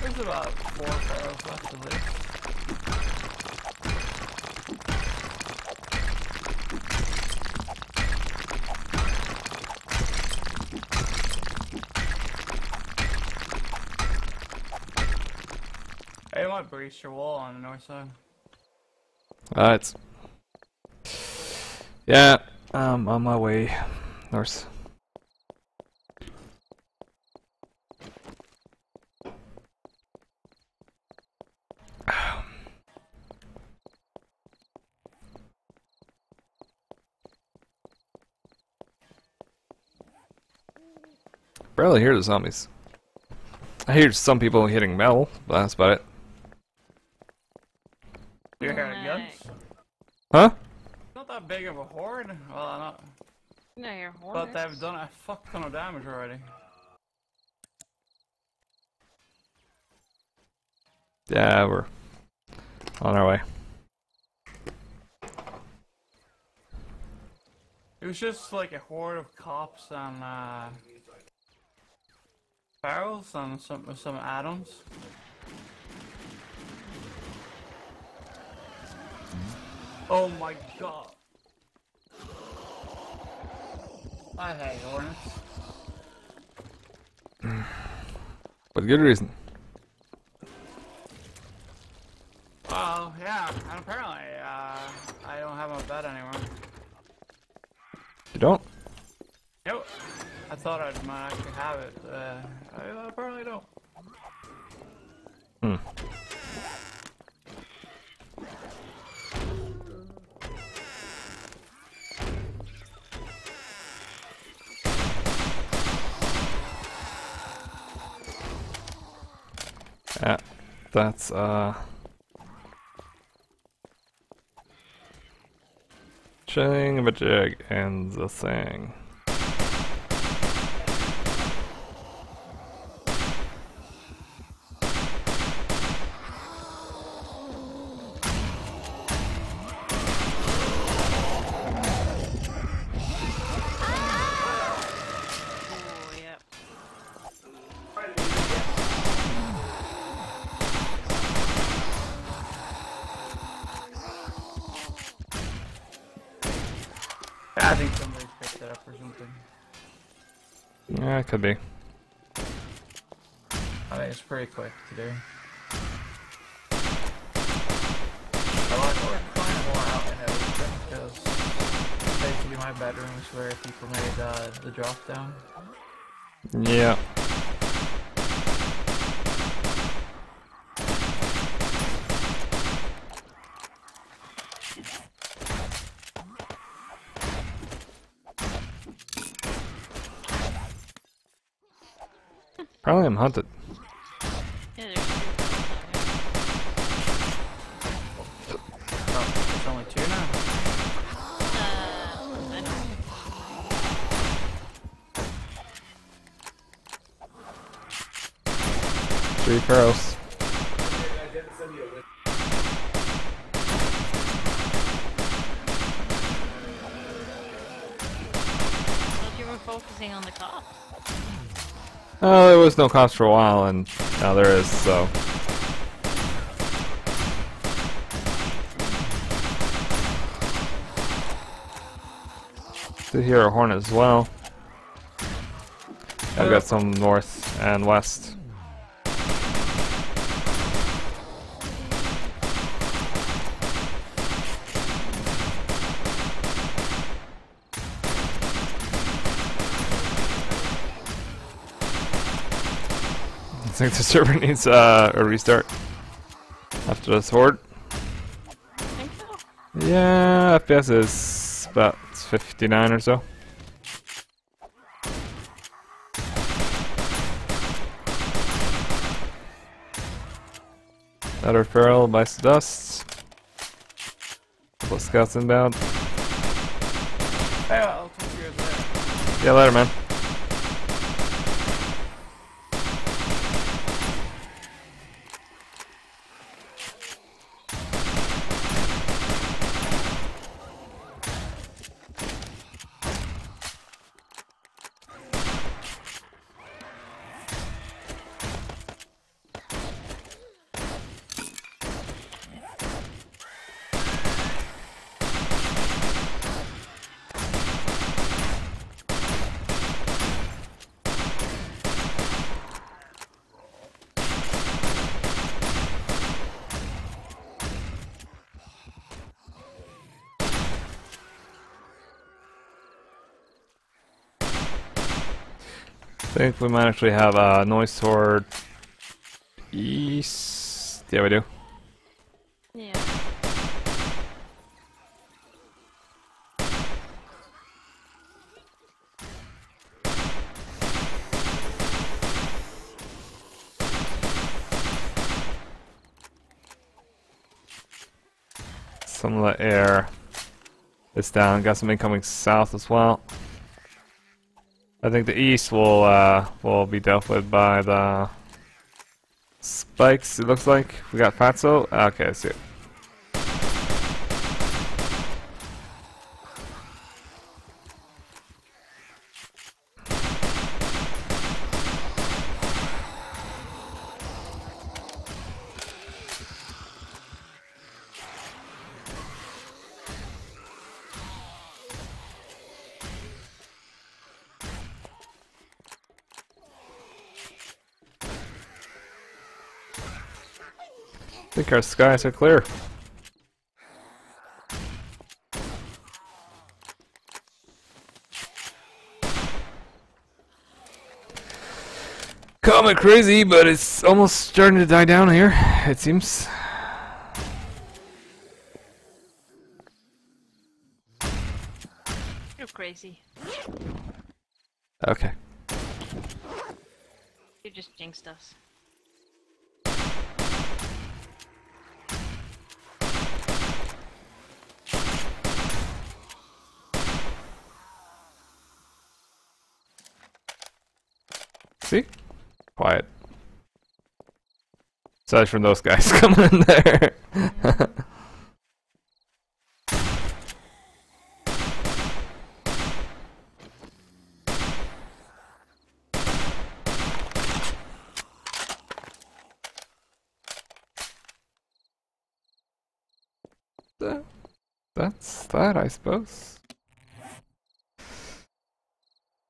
There's about 4 pharaohs left at least. Hey, you might breach your wall on the north side. Alright. Yeah, on my way north. barely hear the zombies. I hear some people hitting metal, but that's about it. You're hearing guns? Huh? Not that big of a horde. Well, not. No, you're But they've done a fuck ton of damage already. Yeah, we're on our way. It was just like a horde of cops and barrels and some add-ons. Oh my god! I hate hornets. With good reason. Oh yeah, and apparently I don't have my bed anymore. You don't? Nope. I thought I might actually have it. I apparently don't. Hmm. Yeah, that's Jig and the thing. Oh, yeah. I think somebody picked it up or something. Yeah, it could be. I think it's pretty quick to do. I like kind of more out in it because basically my bedroom is where people made the drop down. Yeah. Probably I'm hunted. Yeah, there's two girls Oh, there's only two now. I know. 3 girls. Thought you were focusing on the cops. Oh, there was no cops for a while, and now there is, so. Did hear a hornet as well. I've got some north and west. I think the server needs a restart after this horde. I think so. Yeah, FPS is about 59 or so. Another feral bites the dust. Couple of scouts inbound. Hey, I'll talk to you guys later. Yeah, later, man. I think we might actually have a noise horde east. Yeah, we do. Yeah. some of the air is down. Got some incoming south as well. I think the east will be dealt with by the spikes. It looks like we got Fatso. Okay, I see it. I think our skies are clear. Comet crazy, but it's almost starting to die down here, it seems. You're crazy. Okay. You just jinxed us. See? Quiet. Aside from those guys coming in there. That's that, I suppose.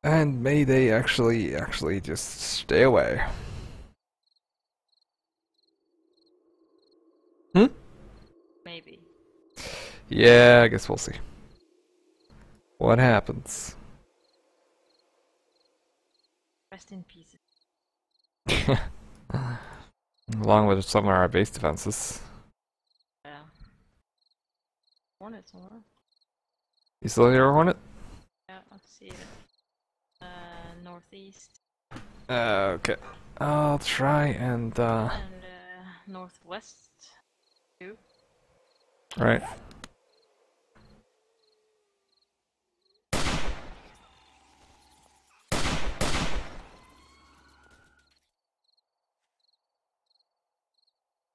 And may they actually just stay away. Hmm? Maybe. Yeah, I guess we'll see. What happens? Rest in peace. Along with some of our base defenses. Yeah. Hornet somewhere. You still here, Hornet? Yeah, I see it. Northeast. Okay. I'll try and Northwest too. right.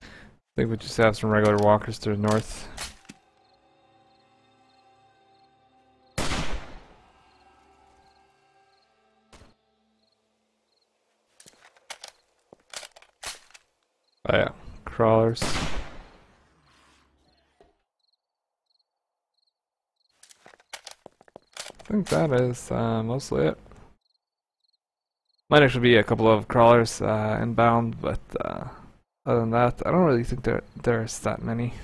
I think we just have some regular walkers to the north. Oh yeah, crawlers. I think that is mostly it. Might actually be a couple of crawlers inbound, but other than that, I don't really think there's that many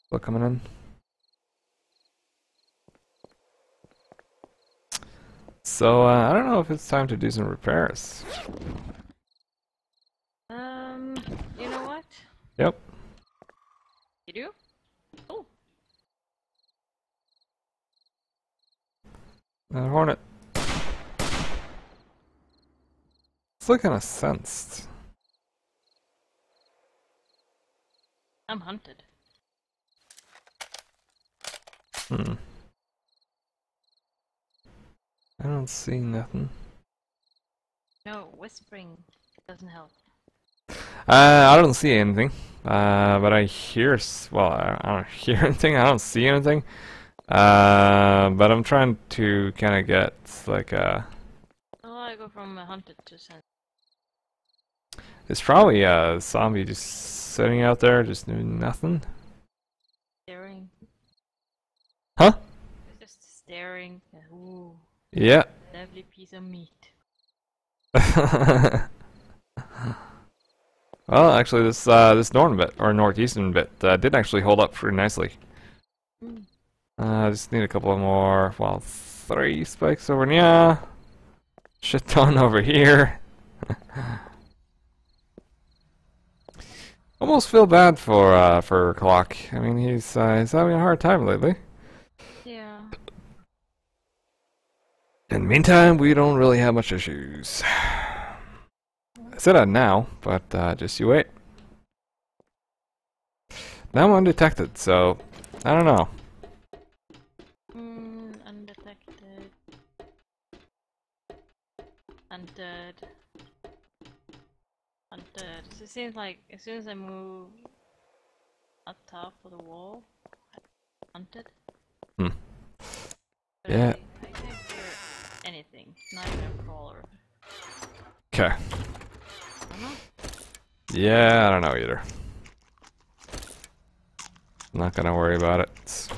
still coming in. So I don't know if it's time to do some repairs. You know what? Yep. You do? Oh. Hornet. It's like kind of sensed. I'm hunted. Hmm. I don't see nothing. No, whispering doesn't help. I don't see anything. But I hear. Well, I don't hear anything. I don't see anything. But I'm trying to kind of get like a. Oh, I go from hunted to sense. It's probably a zombie just sitting out there, just doing nothing. Staring. Huh? Just staring. Ooh. Yeah. Lovely piece of meat. Well, actually, this northern bit or northeastern bit did actually hold up pretty nicely. Mm. I just need a couple more. Well, 3 spikes over. Yeah. Shit ton over here. Almost feel bad for Clock. I mean, he's having a hard time lately. Yeah. In the meantime, we don't really have much issues. I said that now, but just you wait. Now I'm undetected, so I don't know. Undetected. Undead. Undead. So it seems like as soon as I move up top of the wall, hunted. Hmm. But Yeah. I can't hear anything. Not even a crawler. Okay. Uh-huh. Yeah, I don't know either. Not gonna worry about it.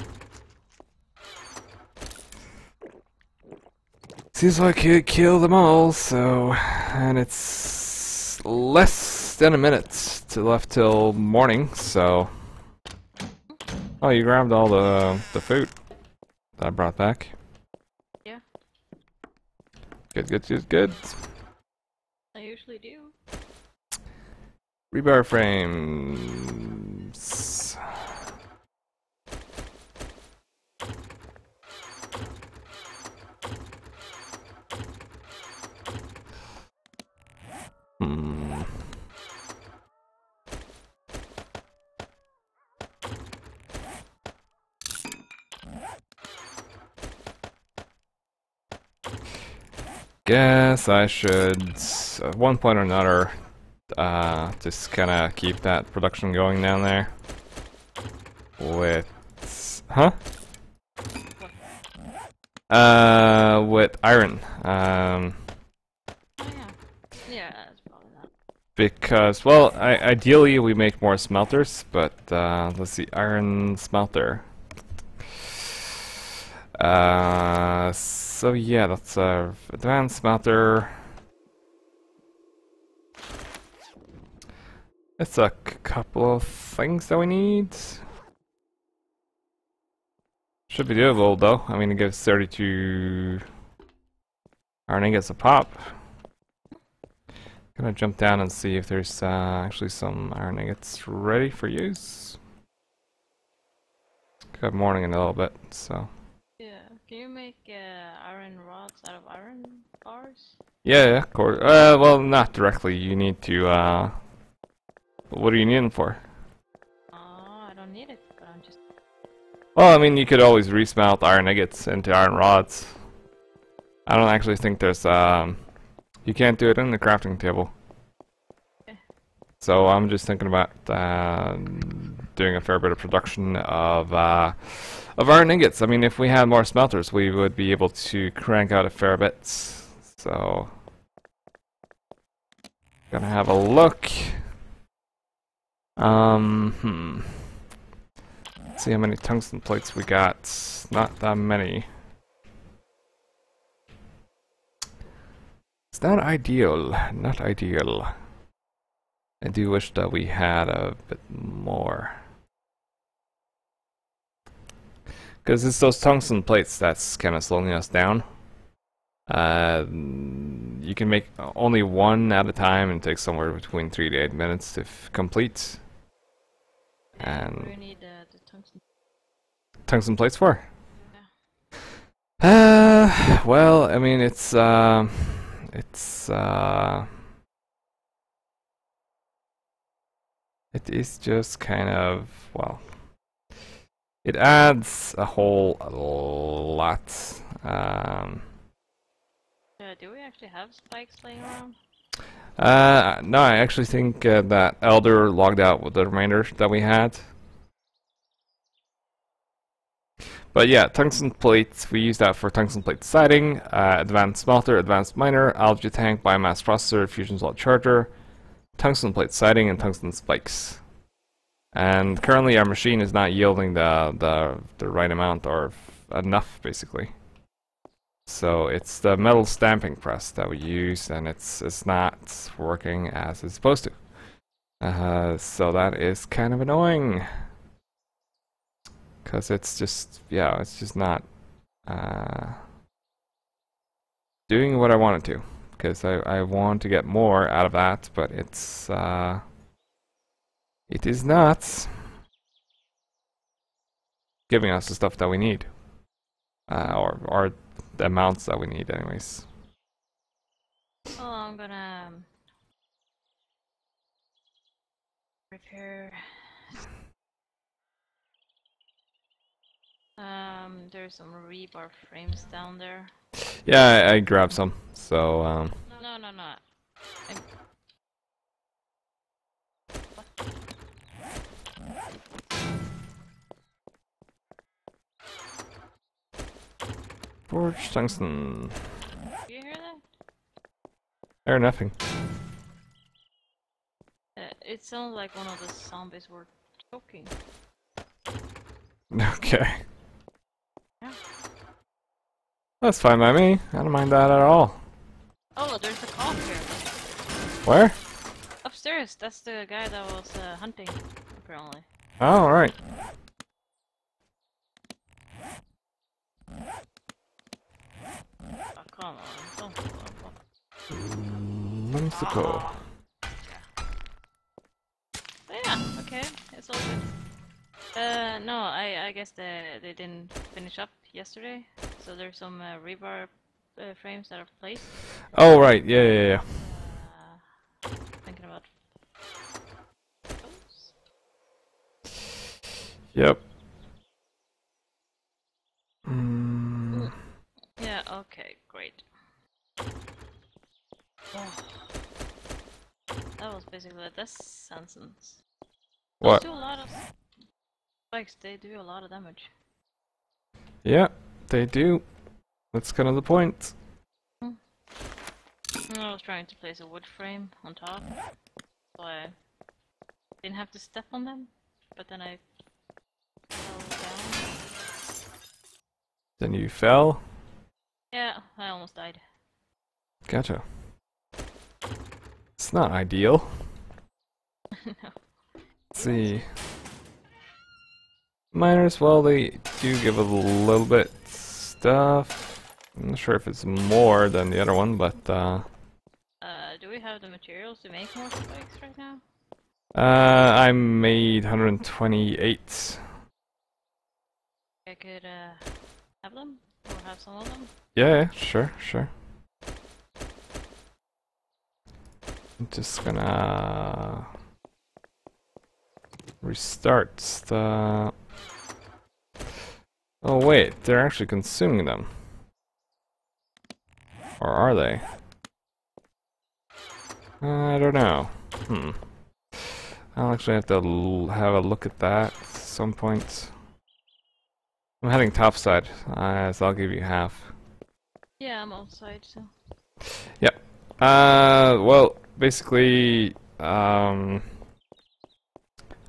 Seems like you killed them all, so... And it's less than a minute to left till morning, so... Oh, you grabbed all the food that I brought back. Yeah, Good, good, good, good. I usually do. Rebar frames. Hmm. Guess I should, at one point or another, just kind of keep that production going down there. With, huh? With iron. Oh yeah. Yeah, that's probably that. Because, well, ideally we make more smelters, but let's see, iron smelter. So yeah, that's advanced smelter. It's a couple of things that we need. Should be doable though. I mean, it gives 32 iron ingots a pop. Gonna jump down and see if there's actually some iron ingots ready for use. Got morning in a little bit, so. Yeah. Can you make iron rods out of iron bars? Yeah, of course. Well, not directly. You need to, what are you needing for? Oh, I don't need it, but I'm just. Well, I mean, you could always resmelt iron ingots into iron rods. I don't actually think there's, you can't do it in the crafting table. Okay. So I'm just thinking about, doing a fair bit of production of iron ingots. I mean, if we had more smelters, we would be able to crank out a fair bit. So, gonna have a look. Let's see how many tungsten plates we got. Not that many. It's not ideal. Not ideal. I do wish that we had a bit more. Because it's those tungsten plates that's kind of slowing us down. You can make only one at a time and it takes somewhere between 3 to 8 minutes to complete. And We need the tungsten. tungsten plates for? Yeah. Well, I mean, it is just kind of, well, it adds a whole lot. Do we actually have spikes laying around? No, I actually think that Elder logged out with the remainder that we had. But yeah, tungsten plates, we use that for tungsten plate siding, advanced smelter, advanced miner, algae tank, biomass processor, fusion slot charger, tungsten plate siding, and tungsten spikes. And currently our machine is not yielding the right amount or enough, basically. So it's the metal stamping press that we use, and it's not working as it's supposed to. So that is kind of annoying. Because it's just, yeah, it's just not doing what I want it to. Because I want to get more out of that, but it is not giving us the stuff that we need. Or the amounts that we need anyways. Well, I'm gonna repair There's some rebar frames down there. Yeah, I grabbed some. So No, no, no. I'm... forged tungsten. Do you hear that? Or nothing. It sounds like one of the zombies were choking. Okay. Yeah. That's fine by me. I don't mind that at all. Oh, there's a cop here. Where? Upstairs. That's the guy that was hunting, apparently. Oh, alright. Oh, come on. Don't pull up. Whimsical. But yeah, okay. It's all good. No, I guess they didn't finish up yesterday. So there's some rebar frames that are placed. Oh, right. Yeah, yeah, yeah. Thinking about those. Yep. Mm, Yeah, okay, great. Oh. That was basically this sentence. what? Those do a lot of spikes, they do a lot of damage. Yeah, they do. That's kind of the point. I was trying to place a wood frame on top, so I didn't have to step on them, but then I fell down. Then you fell. Yeah, I almost died. Gotcha. It's not ideal. No. Let's see. Miners, well, they do give a little bit stuff. I'm not sure if it's more than the other one, but Do we have the materials to make more spikes right now? I made 128. I could have them, or have some of them. Yeah, sure, sure. I'm just gonna restart the... Oh wait, they're actually consuming them. Or are they? I don't know. I'll actually have to have a look at that at some point. I'm heading topside, so I'll give you half. Yeah, I'm outside, so. Yep. Well, basically, I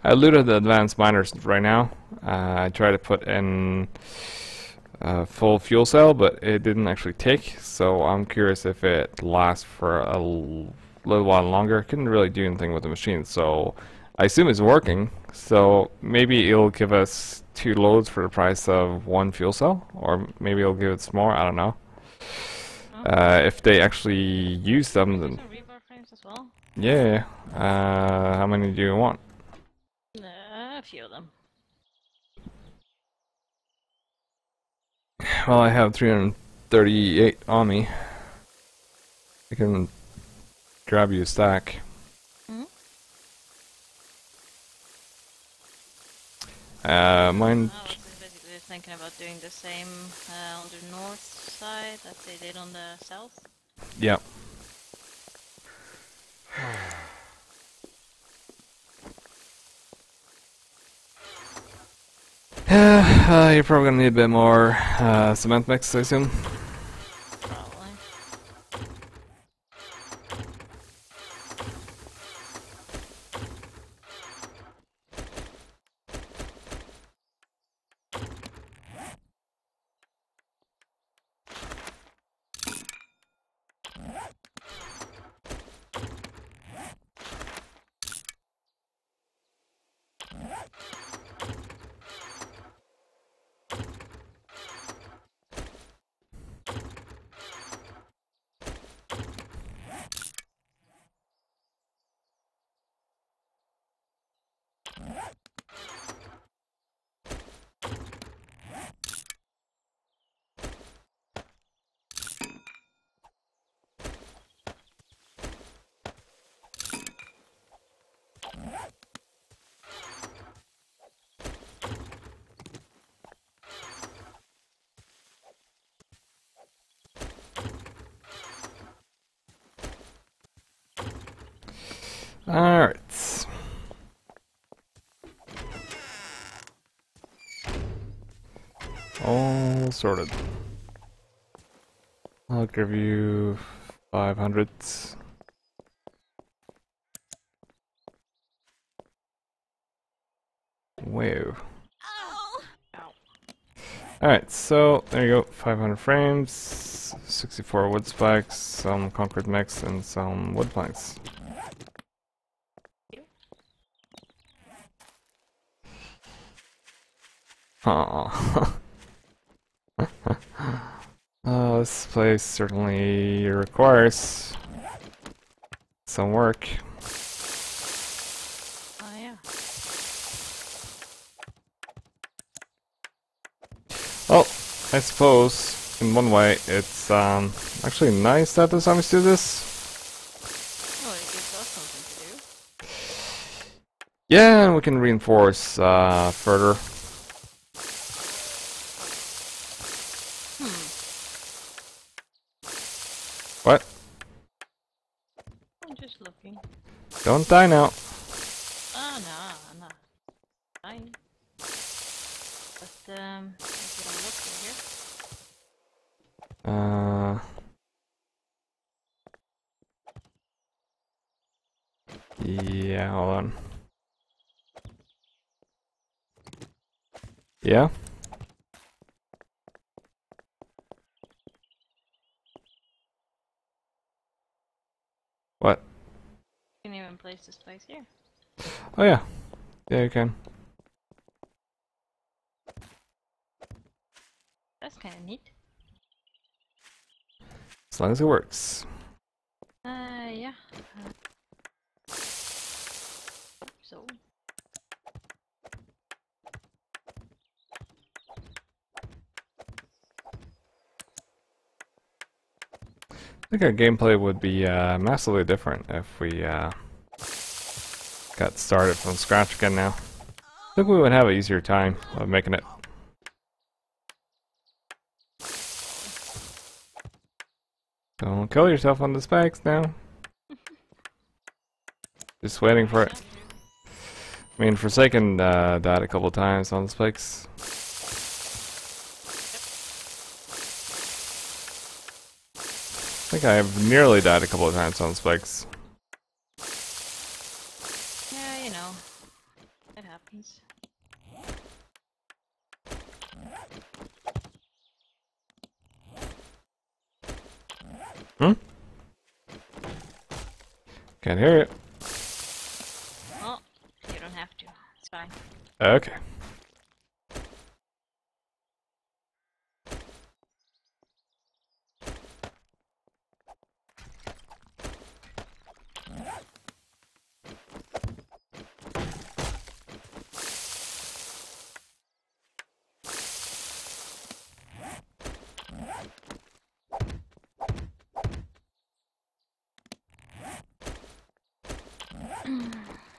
looted the advanced miners right now. I tried to put in a full fuel cell, but it didn't actually take, so I'm curious if it lasts for a little while longer. Couldn't really do anything with the machine, so I assume it's working. So maybe it'll give us 2 loads for the price of 1 fuel cell, or maybe it'll give us more, I don't know. If they actually use them, then... Some rebar frames as well? Yeah. How many do you want? A few of them. Well, I have 338 on me. I can grab you a stack. Mine... I was basically thinking about doing the same on the north side that they did on the south. Yep. You're probably gonna need a bit more cement mix, I assume. Probably. Alright. All sorted. I'll give you 500. Whoa. Alright, so there you go. 500 frames, 64 wood spikes, some concrete mix, and some wood planks. Aww. This place certainly requires some work. Oh yeah. Well, I suppose in one way it's actually nice that the zombies do this. Well, it gives us something to do. Yeah, and we can reinforce further. What? I'm just looking. Don't die now. Oh no, I'm not dying. But let's get a look here. Yeah, hold on. Yeah? What? You can even place the spikes here. Oh yeah. Yeah, you can. That's kind of neat. As long as it works. Yeah. So. I think our gameplay would be massively different if we got started from scratch again now. I think we would have an easier time of making it. Don't kill yourself on the spikes now. Just waiting for it. I mean, Forsaken died a couple times on the spikes. I think I have nearly died a couple of times on spikes. Yeah, you know, it happens. Hmm? Can't hear it. Oh, you don't have to. It's fine. Okay.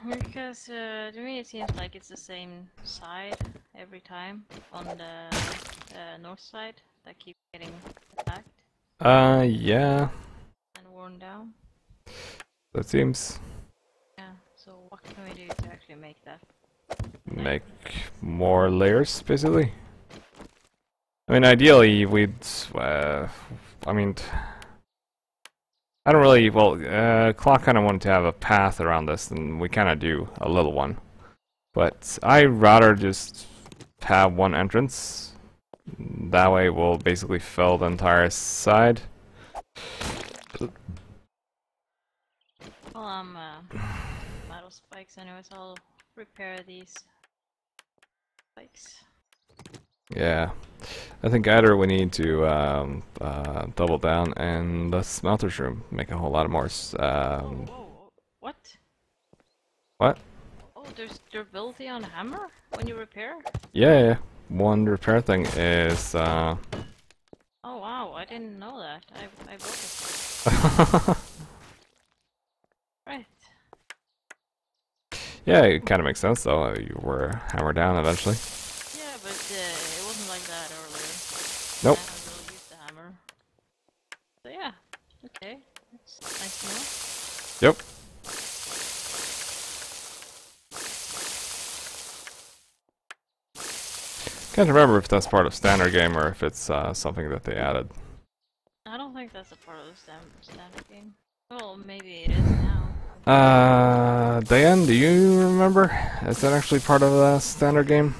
Because to me it seems like it's the same side every time on the north side that keeps getting attacked Yeah, and worn down. that seems Yeah, so what can we do to actually make that? make more layers, basically. I mean, ideally, we'd, I mean, I don't really, well, Clock kind of wanted to have a path around this, and we kind of do a little one. But I'd rather just have one entrance. That way we'll basically fill the entire side. Well, metal spikes anyways, I'll repair these spikes. Yeah, I think either we need to double down and the smelter's room make a whole lot of more. Whoa, what? What? Oh, there's durability on a hammer when you repair? Yeah, one repair thing is. Oh wow, I didn't know that. I broke it. Right. Yeah, it kind of makes sense though. You were hammered down eventually. Yeah, but it wasn't like that earlier. Nope. I haven't really used the hammer. So yeah, okay. That's nice to know. Yep. Can't remember if that's part of standard game or if it's something that they added. I don't think that's a part of the standard game. Well, maybe it is now. Diane, do you remember? Is that actually part of the standard game?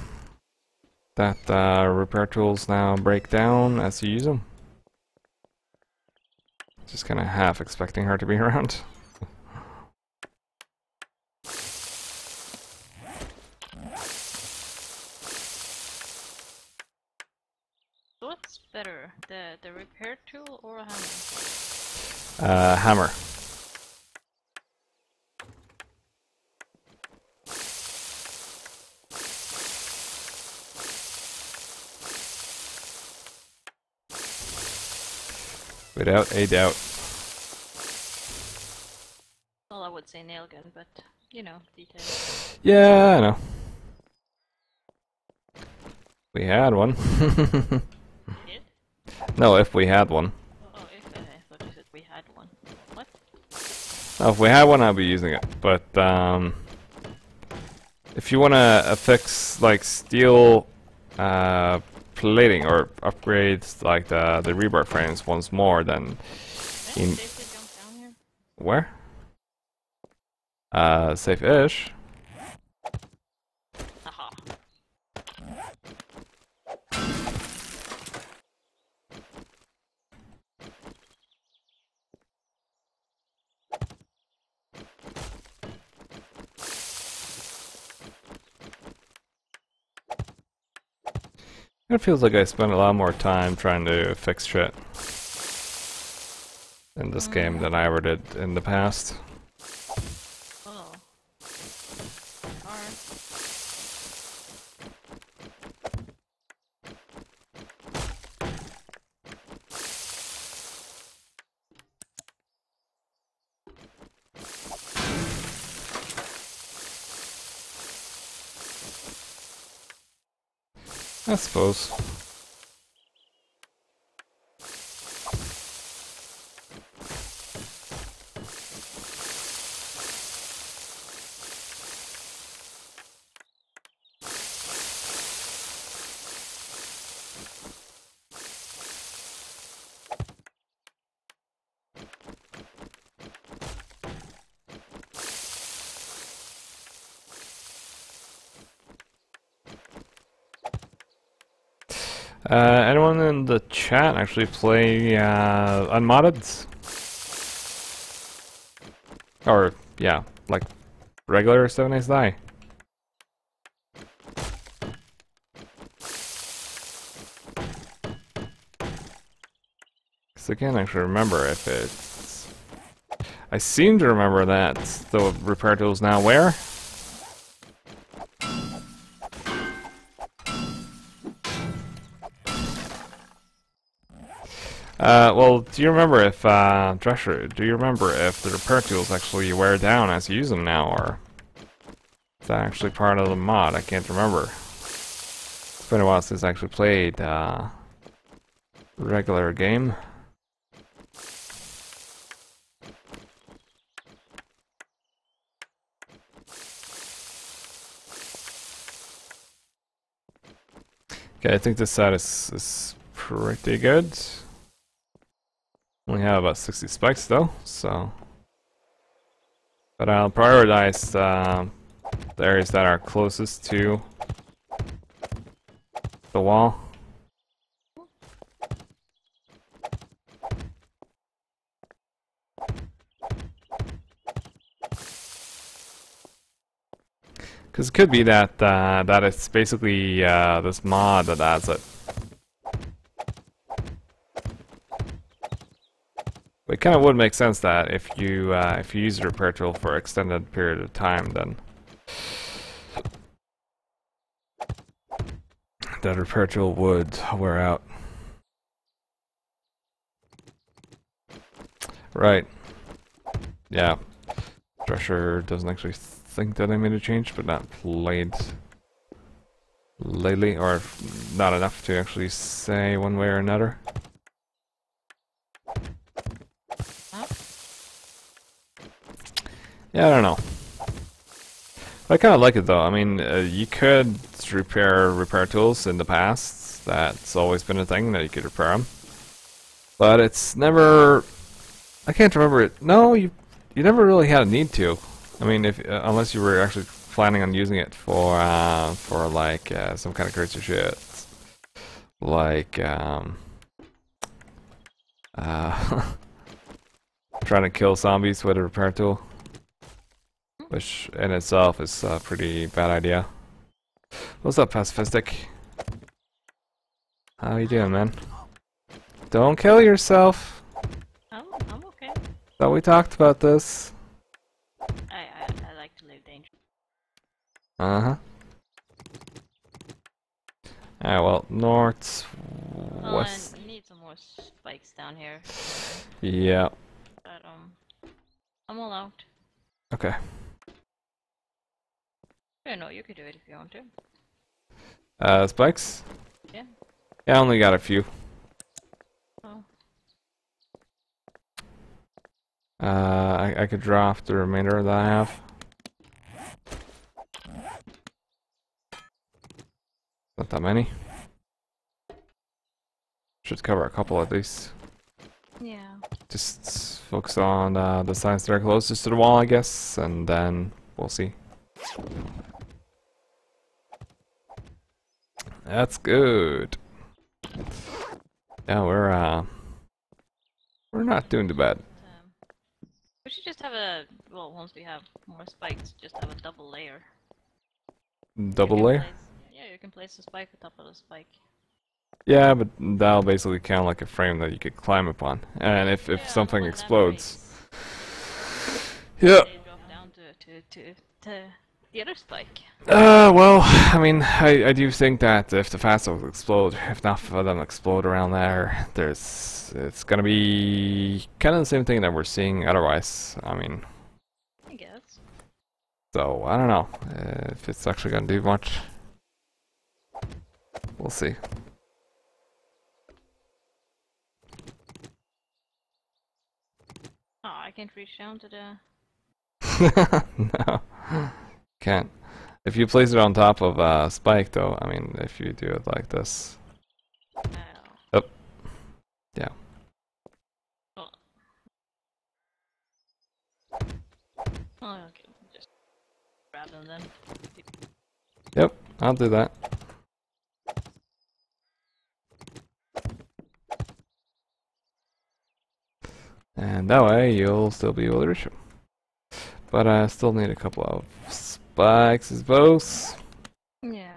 That repair tools now break down as you use them? Just kind of half expecting her to be around. What's better, the repair tool or a hammer? Hammer. Without a doubt. Well, I would say nail gun, but you know, details. Yeah, I know. We had one. You did? No, if we had one. Oh, if I thought you said we had one. What? No, if we had one, I'd be using it. But if you wanna fix like steel plating or upgrade like the rebar frames once more, then Can you safely jump down here? where? Safe-ish. Haha. It feels like I spent a lot more time trying to fix shit in this game than I ever did in the past. Oh. Alright. I suppose. Anyone in the chat actually play unmodded? Or, yeah, like regular 7 Days Die? Because I can't actually remember if it's... I seem to remember that the repair tool's now where? Well, do you remember if, Drescher, do you remember if the repair tools actually wear down as you use them now, or is that actually part of the mod? I can't remember. It's been a while since I actually played, regular game. Okay, I think this side is pretty good. Only have about 60 spikes though, so. But I'll prioritize the areas that are closest to the wall. Because it could be that that it's basically this mod that adds it. But it kind of would make sense that if you use the repair tool for an extended period of time, then that repair tool would wear out. Right. Yeah. Drescher doesn't actually think that I made a change, but not played lately, or not enough to actually say one way or another. Yeah, I don't know. I kind of like it though. I mean, you could to repair tools in the past. That's always been a thing that you could repair them. But it's never. I can't remember it. No, you never really had a need to. I mean, if unless you were actually planning on using it for like some kind of crazy shit, like trying to kill zombies with a repair tool, which in itself is a pretty bad idea. What's up, Pacifistic? How you doing, man? Don't kill yourself. I'm okay. Thought we talked about this. I like to live dangerous. Uh-huh. Alright, well, north, Well, west. and you need some more spikes down here. Yeah. But I'm all out. Okay. Yeah, no, you could do it if you want to. Spikes? Yeah. Yeah, I only got a few. Oh. I could drop the remainder that I have. Not that many. Should cover a couple at least. Yeah. Just focus on the signs that are closest to the wall, I guess, and then we'll see. That's good. Yeah, we're not doing too bad. We should just have well, once we have more spikes, just have a double layer. Double layer? Yeah, you can place a spike on top of the spike. Yeah, but that'll basically count like a frame that you could climb upon. And if Yeah, something well, that explodes, breaks. yeah. They drop down to the other spike. Well, I mean, I do think that if the fastballs explode, if enough of them explode around there, it's gonna be kind of the same thing that we're seeing otherwise. I mean, I guess. so I don't know if it's actually gonna do much. We'll see. Oh, I can't reach down to the... No, can't. If you place it on top of a spike, though, I mean, if you do it like this. Oh. Yeah. Oh. Oh, okay. Just grab them then. Yep, I'll do that. And that way, you'll still be able to reach them. But I still need a couple of spikes, I suppose. Yeah.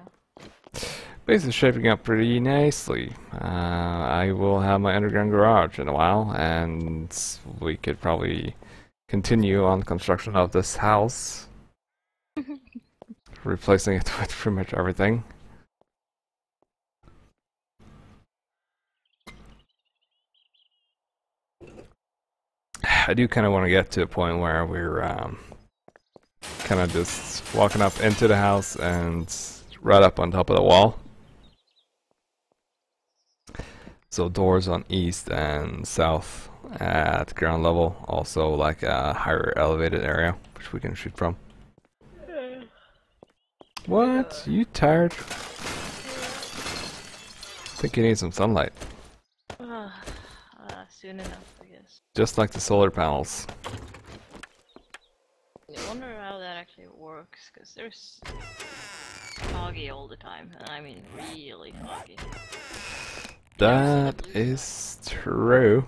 Base is shaping up pretty nicely. I will have my underground garage in a while, and we could probably continue on construction of this house. Replacing it with pretty much everything. I do kind of want to get to a point where we're kind of just walking up into the house and right up on top of the wall. So doors on east and south at ground level, also like a higher elevated area which we can shoot from. What? You tired? Think you need some sunlight. Soon enough, I guess. Just like the solar panels. I wonder how that actually works, because there's foggy all the time, and I mean really foggy. That is true.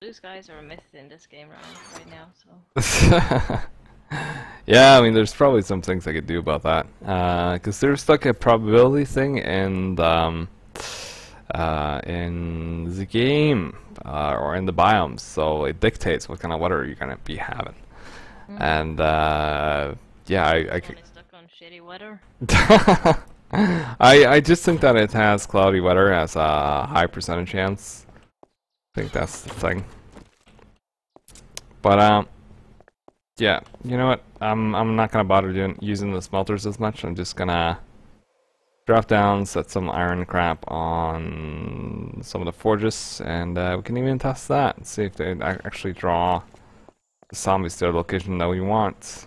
Blue skies are a myth in this game right now, so... Yeah, I mean, there's probably some things I could do about that. Because there's like a probability thing in the game, or in the biomes, so it dictates what kind of weather you're gonna be having. And yeah, I could. Stuck on shitty weather. I just think that it has cloudy weather as a high percentage chance. I think that's the thing. But yeah, you know what? I'm not gonna bother using the smelters as much. I'm just gonna drop down, set some iron crap on some of the forges, and we can even test that and see if they actually draw the zombies to the location that we want.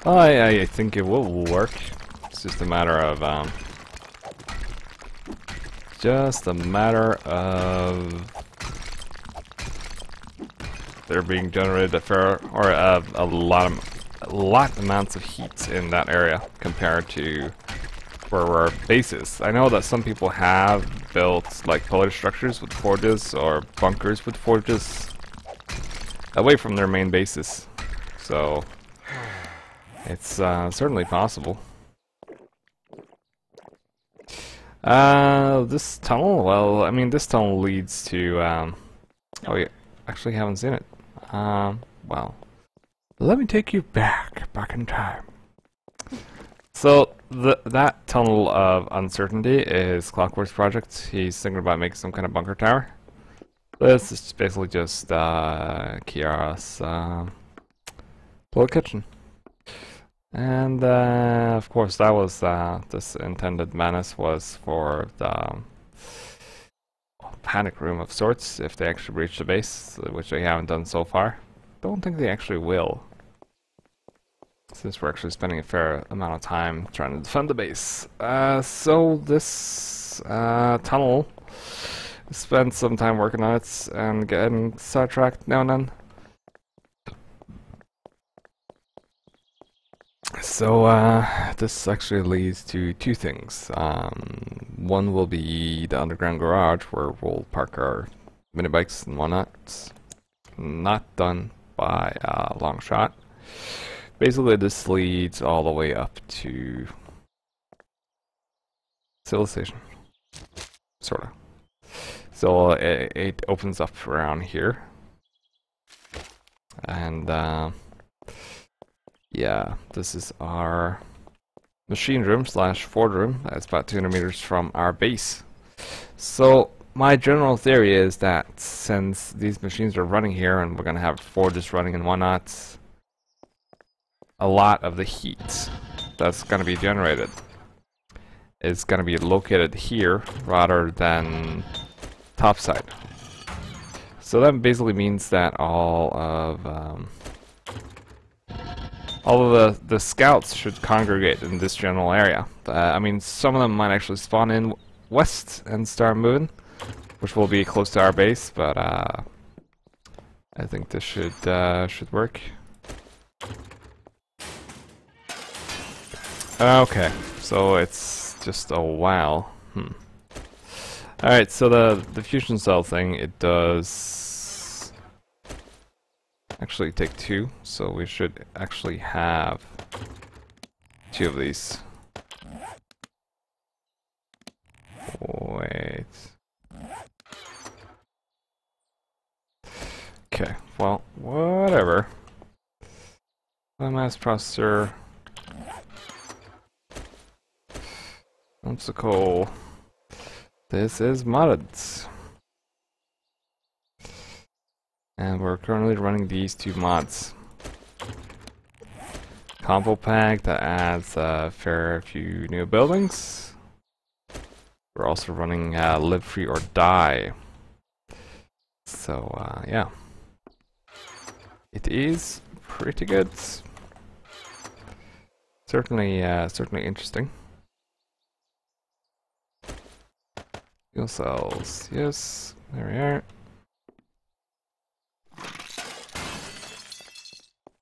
I think it will work. It's just a matter of there being generated a fair or a lot amounts of heat in that area compared to where our base is. I know that some people have built like pillar structures with forges or bunkers with forges away from their main bases, so it's certainly possible. This tunnel, well, I mean, this tunnel leads to, oh, yeah, actually haven't seen it. Well, let me take you back in time. So, that tunnel of uncertainty is Clockwork's project. He's thinking about making some kind of bunker tower. This is basically just, Kiara's, little kitchen. And of course, that was this intended menace was for the panic room of sorts if they actually breach the base, which they haven't done so far. Don't think they actually will, since we're actually spending a fair amount of time trying to defend the base. So this tunnel, spent some time working on it and getting sidetracked now and then. So, this actually leads to two things. One will be the underground garage where we'll park our mini bikes and whatnot. It's not done by a long shot. Basically, this leads all the way up to civilization, sorta. So it opens up around here, and yeah, this is our machine room slash forge room. That's about 200 meters from our base. So my general theory is that since these machines are running here and we're gonna have forges running and whatnot, a lot of the heat that's gonna be generated is gonna be located here rather than topside. So that basically means that all of the scouts should congregate in this general area. I mean, some of them might actually spawn in west and start moving, which will be close to our base, but I think this should work. Okay, so it's just a while. Alright, so the fusion cell thing, it does actually take two, so we should actually have two of these. Wait. Okay, well, whatever. Mass processor. Obstacle. This is modded. And we're currently running these two mods. Compo pack that adds a fair few new buildings. We're also running live free or die. So yeah, it is pretty good. Certainly, certainly interesting. Fuel cells, yes, there we are.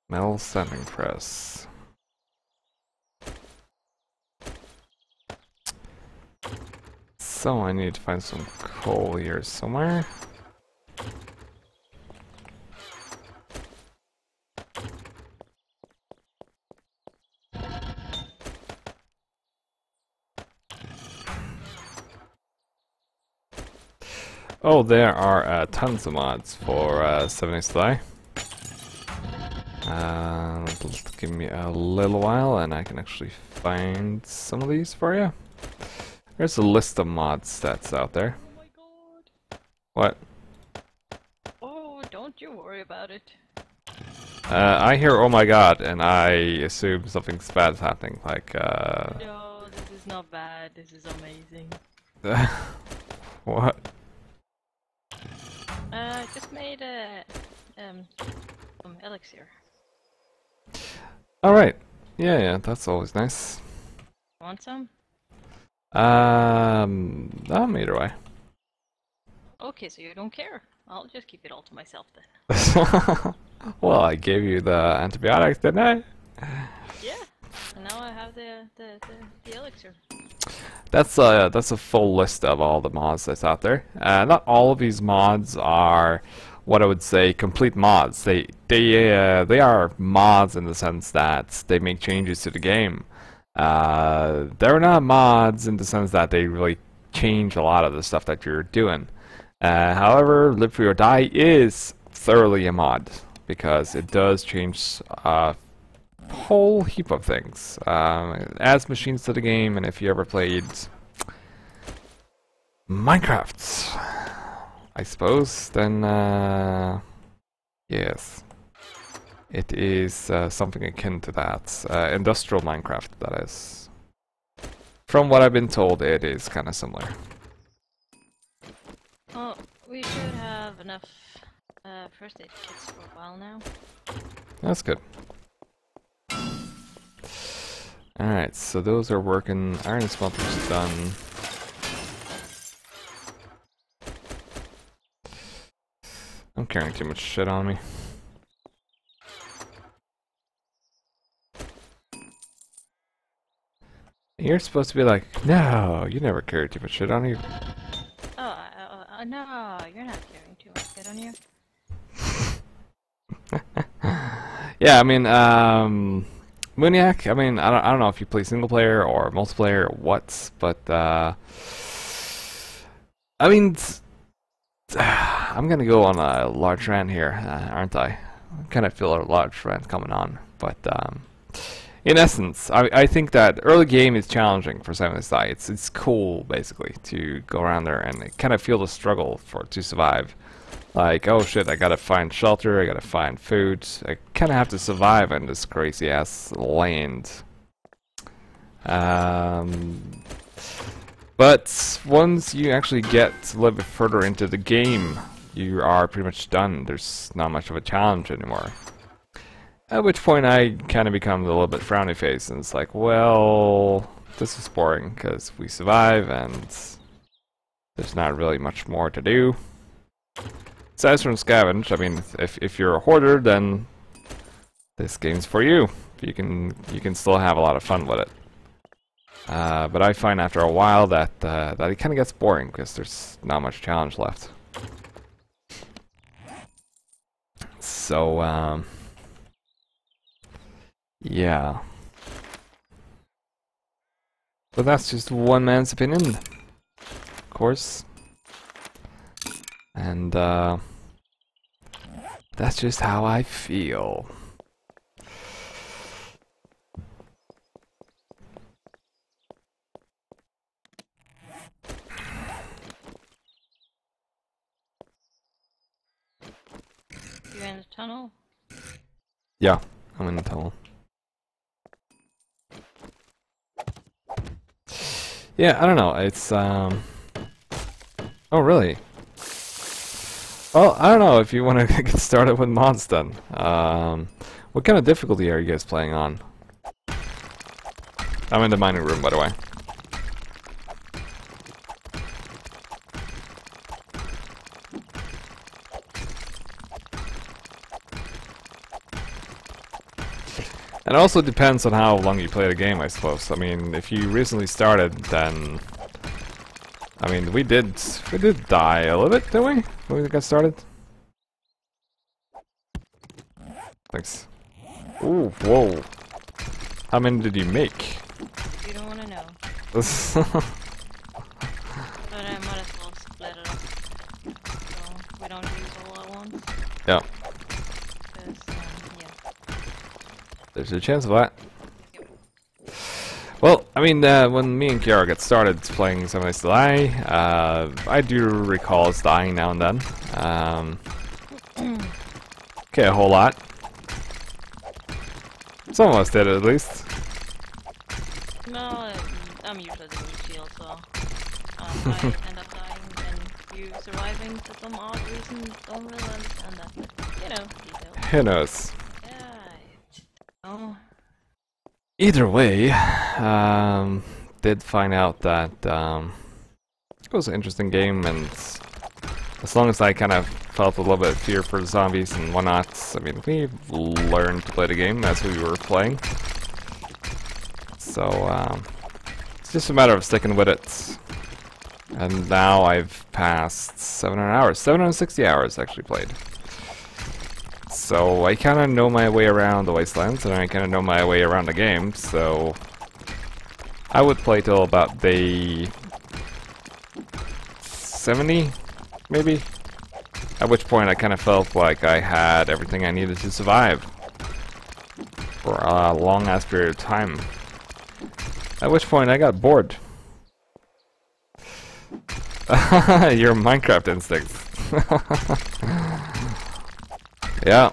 Metal sanding press. So I need to find some coal here somewhere. Oh, there are tons of mods for 7 Days to Die. Give me a little while and I can actually find some of these for you. There's a list of mods that's out there. Oh my god. What? Oh, don't you worry about it. I hear oh my god and I assume something bad is happening, like No, this is not bad, this is amazing. What? I just made some elixir. Alright. Yeah, that's always nice. Want some? Either way. Okay, so you don't care. I'll just keep it all to myself then. Well, I gave you the antibiotics, didn't I? Yeah, and now I have the elixir. That's a full list of all the mods that's out there. Not all of these mods are what I would say complete mods. They are mods in the sense that they make changes to the game. They're not mods in the sense that they really change a lot of the stuff that you're doing. However, Live Free or Die is thoroughly a mod because it does change a whole heap of things. Adds machines to the game, and if you ever played Minecraft, I suppose, then yes, it is something akin to that. Industrial Minecraft, that is. From what I've been told, it is kind of similar. Well, we should have enough first aid kits for a while now. That's good. Alright, so those are working. Iron smelter's done. I'm carrying too much shit on me. You're supposed to be like, no, you never carry too much shit on you. Oh, no, you're not carrying too much shit on you. Yeah, I mean, Mooniac, I mean, I don't know if you play single player or multiplayer or what, but, I mean, I'm gonna go on a large rant here, aren't I? I kind of feel a large rant coming on, but, in essence, I think that early game is challenging for some of this die. It's cool, basically, to go around there and kind of feel the struggle to survive. Like, oh shit, I gotta find shelter, I gotta find food. I kinda have to survive in this crazy ass land. But once you actually get a little bit further into the game, you are pretty much done. There's not much of a challenge anymore. At which point I kinda become a little bit frowny face and it's like, well, this is boring because we survive and there's not really much more to do. Aside from scavenge, I mean, if you're a hoarder, then this game's for you. You can still have a lot of fun with it. But I find after a while that it kind of gets boring because there's not much challenge left. So yeah. But that's just one man's opinion, of course. And that's just how I feel. You in the tunnel? Yeah, I'm in the tunnel. Yeah, I don't know. It's oh really? Well, I don't know if you want to get started with mods then. What kind of difficulty are you guys playing on? I'm in the mining room, by the way. It also depends on how long you play the game, I suppose. I mean, if you recently started, then I mean, we did die a little bit, didn't we? When we got started? Thanks. Ooh, whoa. How many did you make? You don't want to know. Yeah. But I might as well split it up. So we don't use all at once. Yeah. Because, yeah. There's a chance of that. Well, I mean, when me and Kiara got started playing Seven Days to Die, I do recall us dying now and then. Okay, a whole lot. Some of us did at least. No, I'm usually the weak shield, so I end up dying and you surviving for some odd reason. Don't really understand that, but you know, details. Who knows? Yeah. Oh. Either way, did find out that it was an interesting game, and as long as I kind of felt a little bit of fear for the zombies and whatnot, I mean, we learned to play the game as we were playing. So, it's just a matter of sticking with it. And now I've passed 700 hours, 760 hours actually played. So I kind of know my way around the Wastelands, and I kind of know my way around the game, so I would play till about day 70, maybe? At which point I kind of felt like I had everything I needed to survive for a long-ass period of time. At which point I got bored. Your Minecraft instincts. Yeah.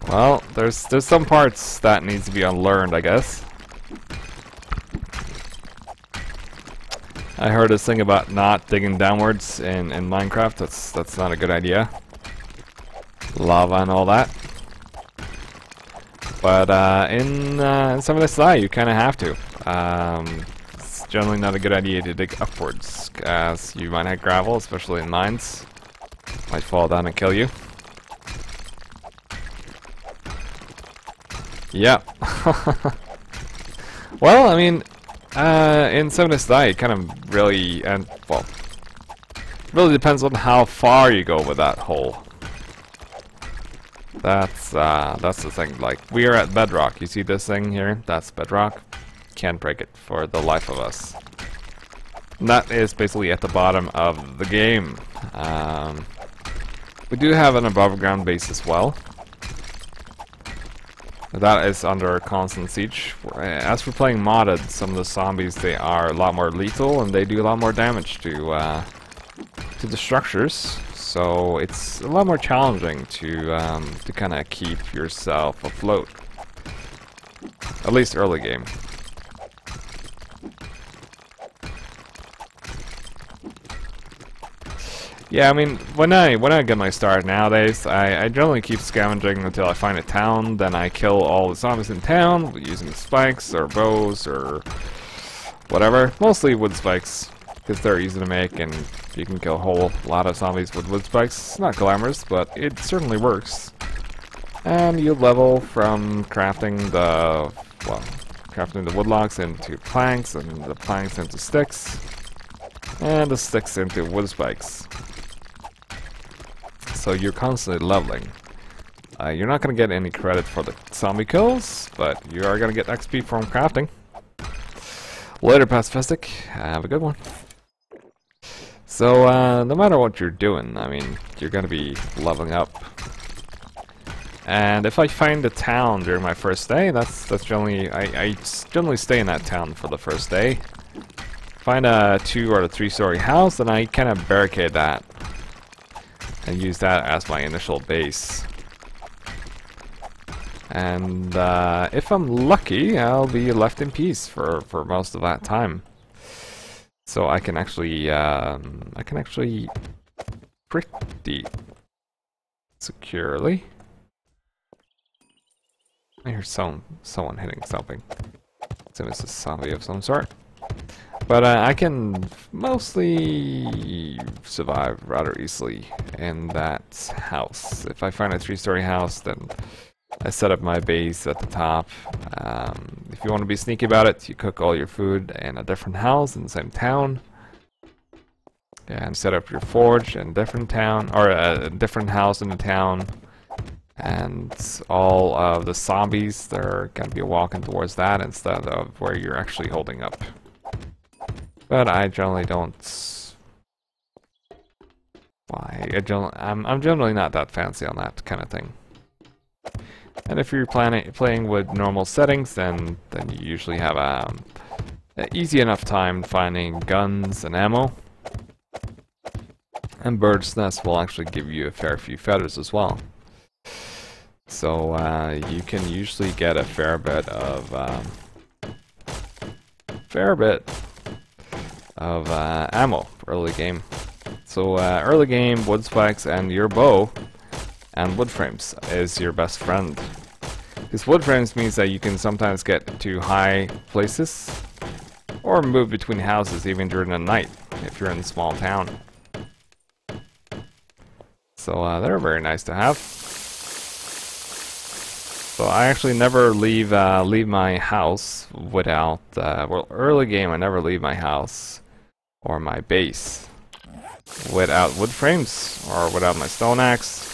Well, there's some parts that needs to be unlearned, I guess. I heard this thing about not digging downwards in Minecraft. That's not a good idea. Lava and all that. But in some of this you kind of have to. It's generally not a good idea to dig upwards, as you might have gravel, especially in mines. Might fall down and kill you. Yeah. Well, I mean, in some of this it kind of really, and well, really depends on how far you go with that hole. That's the thing. Like, we are at bedrock. You see this thing here? That's bedrock. Can't break it for the life of us. And that is basically at the bottom of the game. We do have an above ground base as well. That is under constant siege. As for playing modded, some of the zombies, they are a lot more lethal and they do a lot more damage to the structures. So it's a lot more challenging to kind of keep yourself afloat. At least early game. Yeah, I mean, when I get my start nowadays, I generally keep scavenging until I find a town, then I kill all the zombies in town using spikes or bows or whatever. Mostly wood spikes, because they're easy to make and you can kill a whole lot of zombies with wood spikes. It's not glamorous, but it certainly works. And you level from crafting the wood logs into planks, and the planks into sticks, and the sticks into wood spikes. So you're constantly leveling. You're not going to get any credit for the zombie kills, but you are going to get XP from crafting. Later, Pacifistic. Have a good one. So, no matter what you're doing, I mean, you're going to be leveling up. And if I find a town during my first day, that's generally, I generally stay in that town for the first day. Find a 2 or a 3-story house, and I kind of barricade that. And use that as my initial base. And if I'm lucky, I'll be left in peace for most of that time. So I can actually pretty securely. I hear someone hitting something. So it's a zombie of some sort. But I can mostly survive rather easily in that house. If I find a 3-story house, then I set up my base at the top. If you want to be sneaky about it, you cook all your food in a different house in the same town. And set up your forge in a different town, or a different house in the town. And all of the zombies, they're going to be walking towards that instead of where you're actually holding up. But I generally don't. I'm generally not that fancy on that kind of thing. And if you're playing with normal settings, then you usually have an easy enough time finding guns and ammo. And bird's nest will actually give you a fair few feathers as well. So you can usually get a fair bit of ammo early game. So early game, wood spikes and your bow and wood frames is your best friend. Because wood frames means that you can sometimes get to high places or move between houses even during the night if you're in a small town. So they're very nice to have. So I actually never leave my house without well, early game I never leave my house or my base without wood frames or without my stone axe.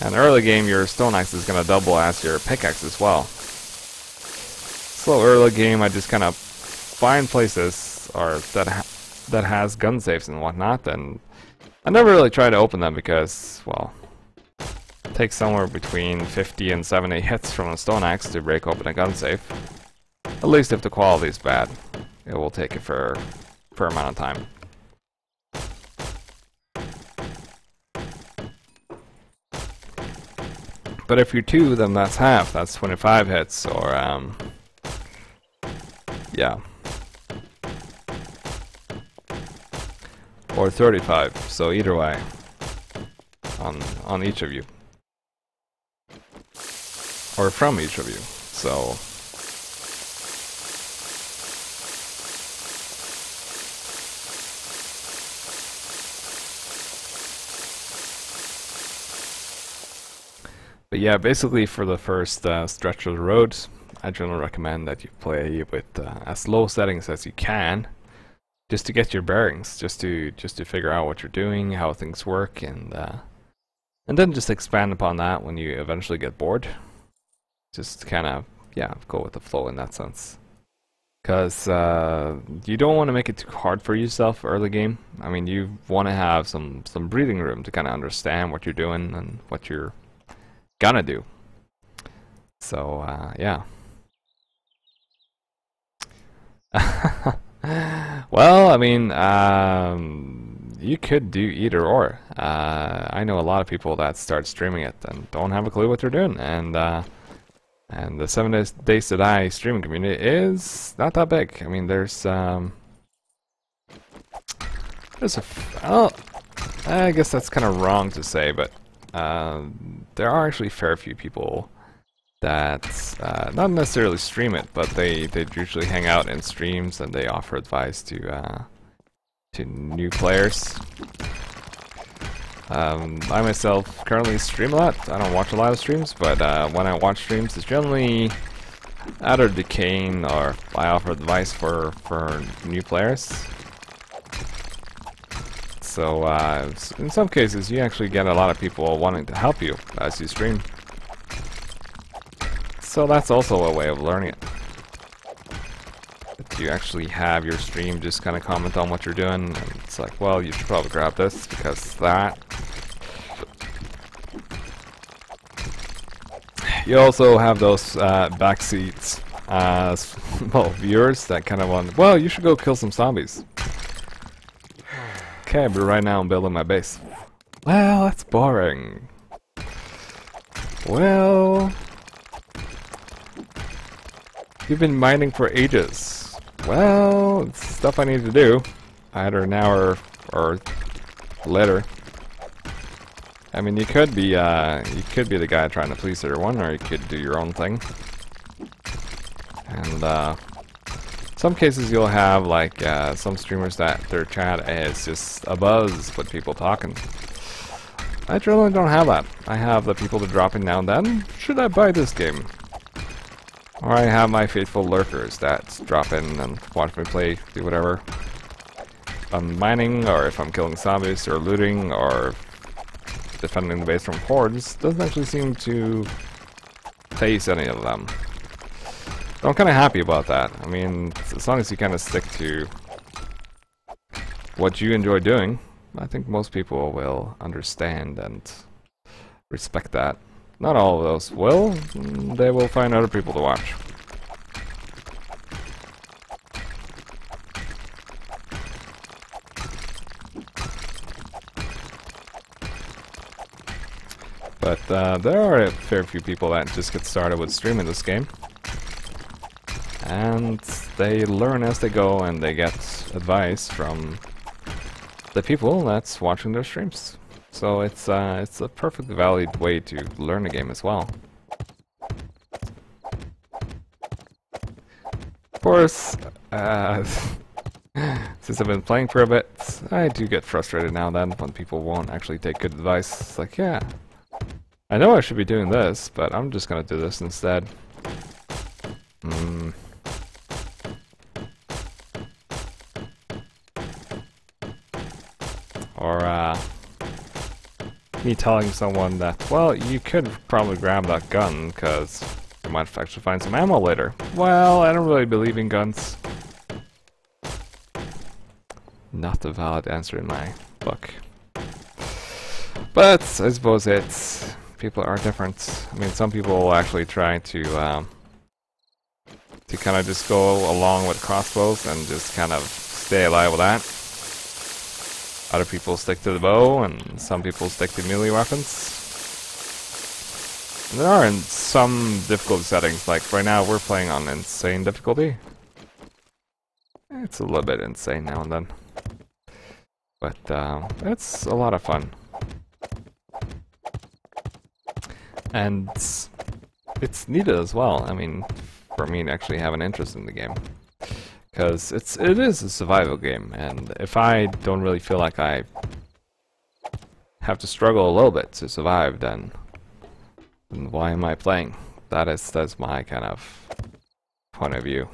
And early game, your stone axe is gonna double as your pickaxe as well. So early game, I just kind of find places or that has gun safes and whatnot, and I never really try to open them because, well, it takes somewhere between 50 and 70 hits from a stone axe to break open a gun safe. At least if the quality is bad, it will take it for a amount of time. But if you're 2, then that's half. That's 25 hits, or yeah, or 35. So either way, on each of you, or from each of you. So. But yeah, basically for the first stretch of the road, I generally recommend that you play with as low settings as you can, just to get your bearings, just to figure out what you're doing, how things work, and then just expand upon that when you eventually get bored. Just kind of, yeah, go with the flow in that sense. Because you don't want to make it too hard for yourself early game. I mean, you want to have some breathing room to kind of understand what you're doing and what you're gonna do. So yeah. Well, I mean, you could do either or. I know a lot of people that start streaming it and don't have a clue what they're doing, and the 7 Days to Die streaming community is not that big. I mean, there's I guess that's kind of wrong to say, but there are actually a fair few people that not necessarily stream it, but they usually hang out in streams and they offer advice to new players. I myself currently stream a lot. I don't watch a lot of streams, but when I watch streams, it's generally either decaying or I offer advice for new players. So in some cases, you actually get a lot of people wanting to help you as you stream. So that's also a way of learning it. That you actually have your stream just kind of comment on what you're doing, and it's like, well, you should probably grab this because that. You also have those backseats, well, viewers that kind of want, well, you should go kill some zombies. Okay, but right now I'm building my base. Well, that's boring. Well, you've been mining for ages. Well, it's stuff I need to do, either now or later. I mean, you could be the guy trying to please everyone, or you could do your own thing. And some cases you'll have like some streamers that their chat is just a buzz with people talking. I generally don't have that. I have the people that drop in now and then. Should I buy this game? Or I have my faithful lurkers that drop in and watch me play, do whatever. If I'm mining, or if I'm killing zombies, or looting, or defending the base from hordes, doesn't actually seem to phase any of them. So I'm kind of happy about that. I mean, as long as you kind of stick to what you enjoy doing, I think most people will understand and respect that. Not all of those will. They will find other people to watch. But there are a fair few people that just get started with streaming this game. And they learn as they go, and they get advice from the people that's watching their streams. So it's a perfect valid way to learn the game as well. course, since I've been playing for a bit, I do get frustrated now and then when people won't actually take good advice. It's like, yeah, I know I should be doing this, but I'm just gonna do this instead. Or, me telling someone that, well, you could probably grab that gun, because you might actually find some ammo later. Well, I don't really believe in guns. Not a valid answer in my book. But I suppose people are different. I mean, some people will actually try to kind of just go along with crossbows and just kind of stay alive with that. Other people stick to the bow, and some people stick to melee weapons. And there are in some difficult settings, like right now we're playing on insane difficulty. It's a little bit insane now and then. But it's a lot of fun. And it's needed as well, I mean, for me to actually have an interest in the game. Because it is a survival game, and if I don't really feel like I have to struggle a little bit to survive, then why am I playing? That's my kind of point of view.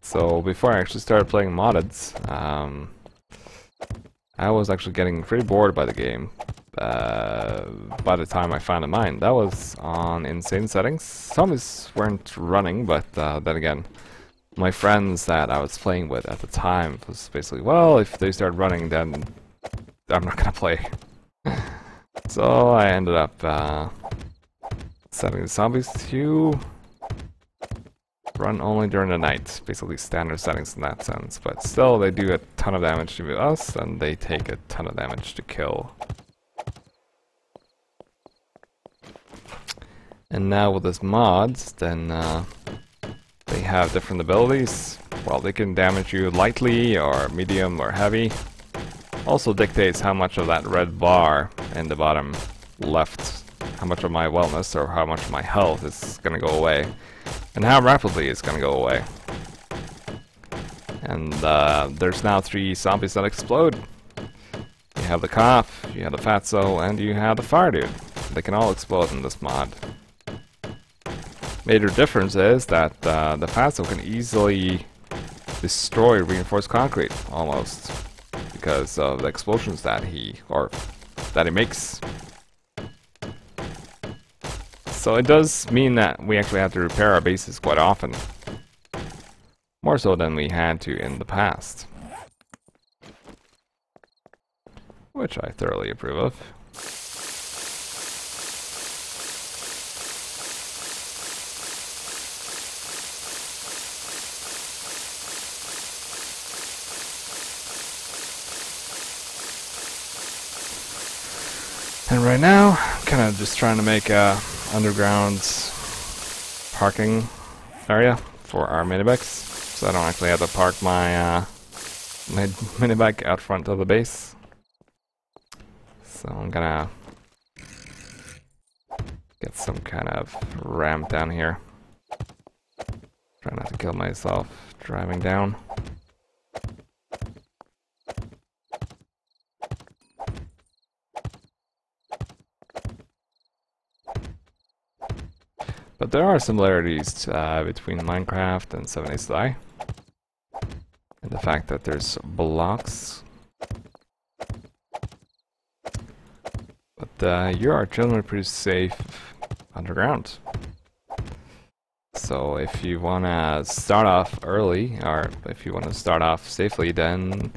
So before I actually started playing moddeds, I was actually getting pretty bored by the game. By the time I found a mine, that was on insane settings. Zombies weren't running, but then again, my friends that I was playing with at the time was basically, well, if they start running, then I'm not gonna play. So I ended up setting the zombies to run only during the night. Basically standard settings in that sense, but still they do a ton of damage to us, and they take a ton of damage to kill. And now with this mods, then they have different abilities. Well, they can damage you lightly or medium or heavy. Also dictates how much of that red bar in the bottom left, how much of my wellness or how much of my health is gonna go away, and how rapidly it's gonna go away. And there's now 3 zombies that explode. You have the cop, you have the fatso, and you have the fire dude. They can all explode in this mod. Major difference is that the fatso can easily destroy reinforced concrete, almost, because of the explosions that he makes. So it does mean that we actually have to repair our bases quite often. More so than we had to in the past. Which I thoroughly approve of. And right now, I'm kind of just trying to make a underground parking area for our minibikes, so I don't actually have to park my my minibike out front of the base. So I'm gonna get some kind of ramp down here. Try not to kill myself driving down. But there are similarities between Minecraft and 7 Days to Die. And the fact that there's blocks. But you are generally pretty safe underground. So if you want to start off early, or if you want to start off safely, then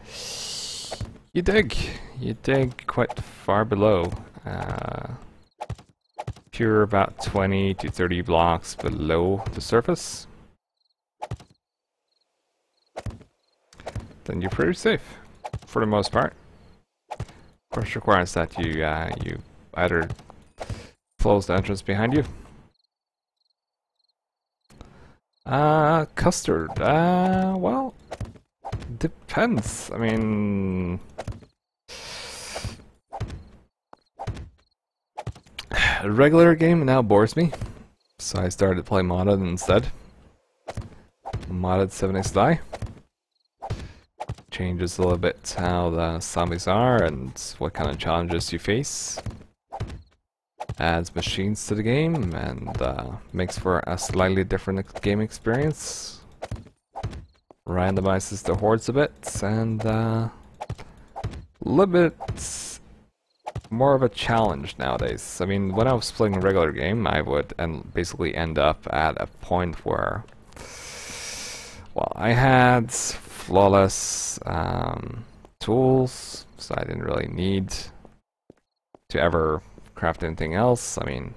you dig. You dig quite far below. If you're about 20 to 30 blocks below the surface, then you're pretty safe, for the most part. Of course, requires that you either close the entrance behind you. Custard, well, depends. I mean, a regular game now bores me, So I started playing modded instead. Modded 7 Days to Die. Changes a little bit how the zombies are and what kind of challenges you face. Adds machines to the game and makes for a slightly different game experience. Randomizes the hordes a bit and a little bit more of a challenge nowadays. I mean, when I was playing a regular game, I would basically end up at a point where, well, I had flawless tools, so I didn't really need to ever craft anything else. I mean,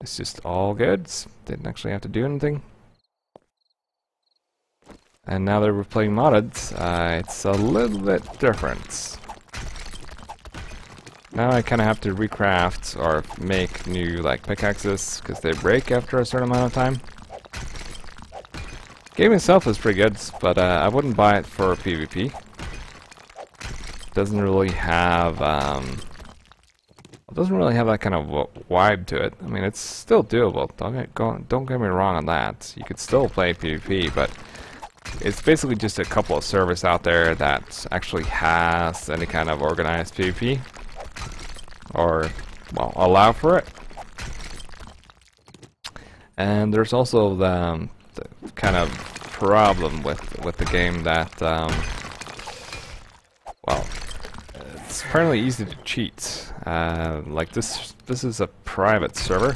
it's just all good. Didn't actually have to do anything. And now that we're playing modded, it's a little bit different. Now I kind of have to recraft or make new like pickaxes because they break after a certain amount of time. Game itself is pretty good, but I wouldn't buy it for PvP. Doesn't really have that kind of vibe to it. I mean, it's still doable. Don't get me wrong on that. You could still play PvP, but it's basically just a couple of servers out there that actually has any kind of organized PvP. Or, well, allow for it. And there's also the kind of problem with the game that, well, it's apparently easy to cheat. Like this is a private server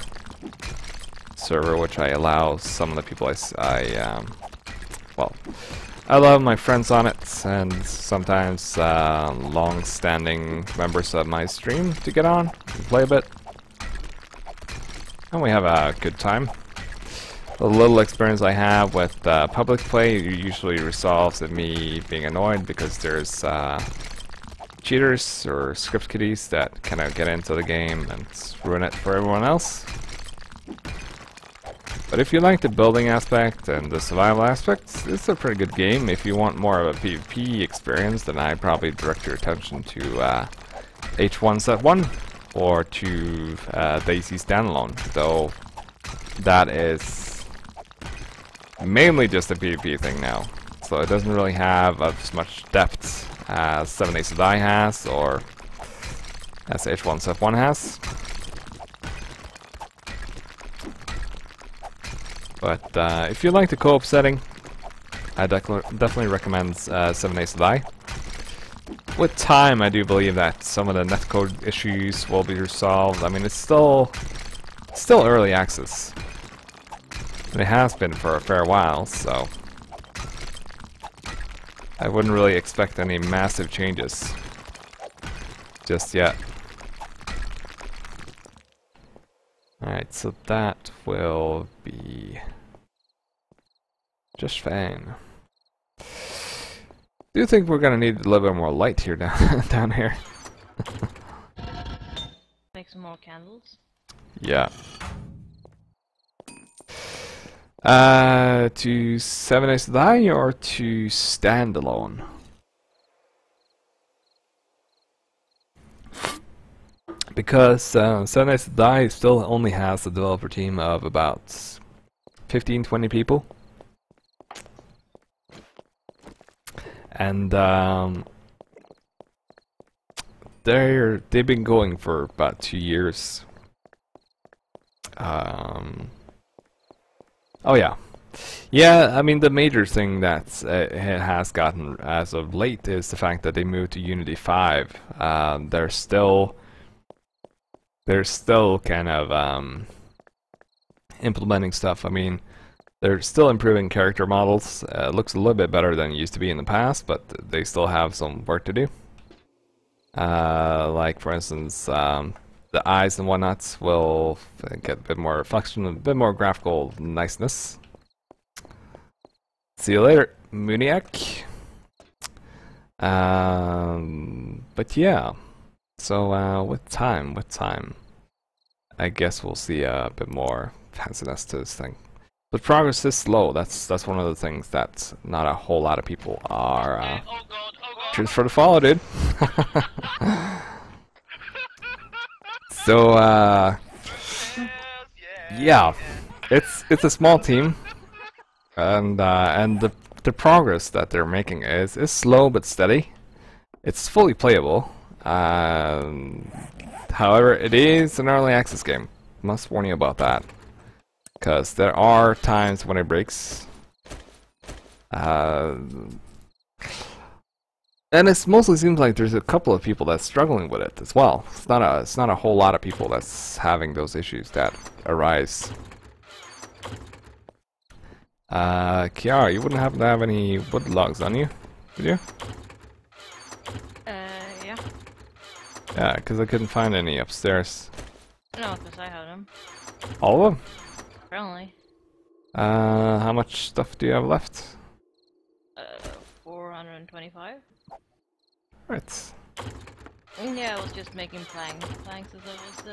which I allow some of the people I love my friends on it, and sometimes long-standing members of my stream to get on and play a bit. And we have a good time. The little experience I have with public play usually resolves in me being annoyed because there's cheaters or script kiddies that kind of get into the game and ruin it for everyone else. But if you like the building aspect and the survival aspect, it's a pretty good game. If you want more of a PvP experience, then I'd probably direct your attention to H1Z1 or to Daisy Standalone, though that is mainly just a PvP thing now. So it doesn't really have as much depth as 7 Days to Die has or as H1Z1 has. But if you like the co-op setting, I definitely recommend 7 Days to Die. With time, I do believe that some of the netcode issues will be resolved. I mean, it's still early access. And it has been for a fair while, so I wouldn't really expect any massive changes just yet. Alright, so that will be just fine. Do you think we're gonna need a little bit more light here down here? Make some more candles. Yeah. To 7 Days to Die or to Standalone? Because 7 Days to Die still only has a developer team of about 15-20 people. And they've been going for about 2 years. Oh yeah. Yeah, I mean the major thing that it has gotten as of late is the fact that they moved to Unity 5. They're still kind of implementing stuff. I mean, they're still improving character models. It looks a little bit better than it used to be in the past, but they still have some work to do. Like for instance, the eyes and whatnots will get a bit more reflection, a bit more graphical niceness. See you later, Muniac. But yeah, so with time, I guess we'll see a bit more fanciness to this thing. But progress is slow. That's one of the things that not a whole lot of people are. Cheers for the follow, dude. So yeah, it's a small team, and the progress that they're making is slow but steady. It's fully playable. However, it is an early access game. Must warn you about that, because there are times when it breaks. And it mostly seems like there's a couple of people that's struggling with it as well. It's not a whole lot of people that's having those issues that arise. Kiara, you wouldn't happen to have any wood logs on you, would you? Yeah. Yeah, because I couldn't find any upstairs. No, because I have them. All of them? Apparently. How much stuff do you have left? 425. Right. Yeah, I was just making planks as I was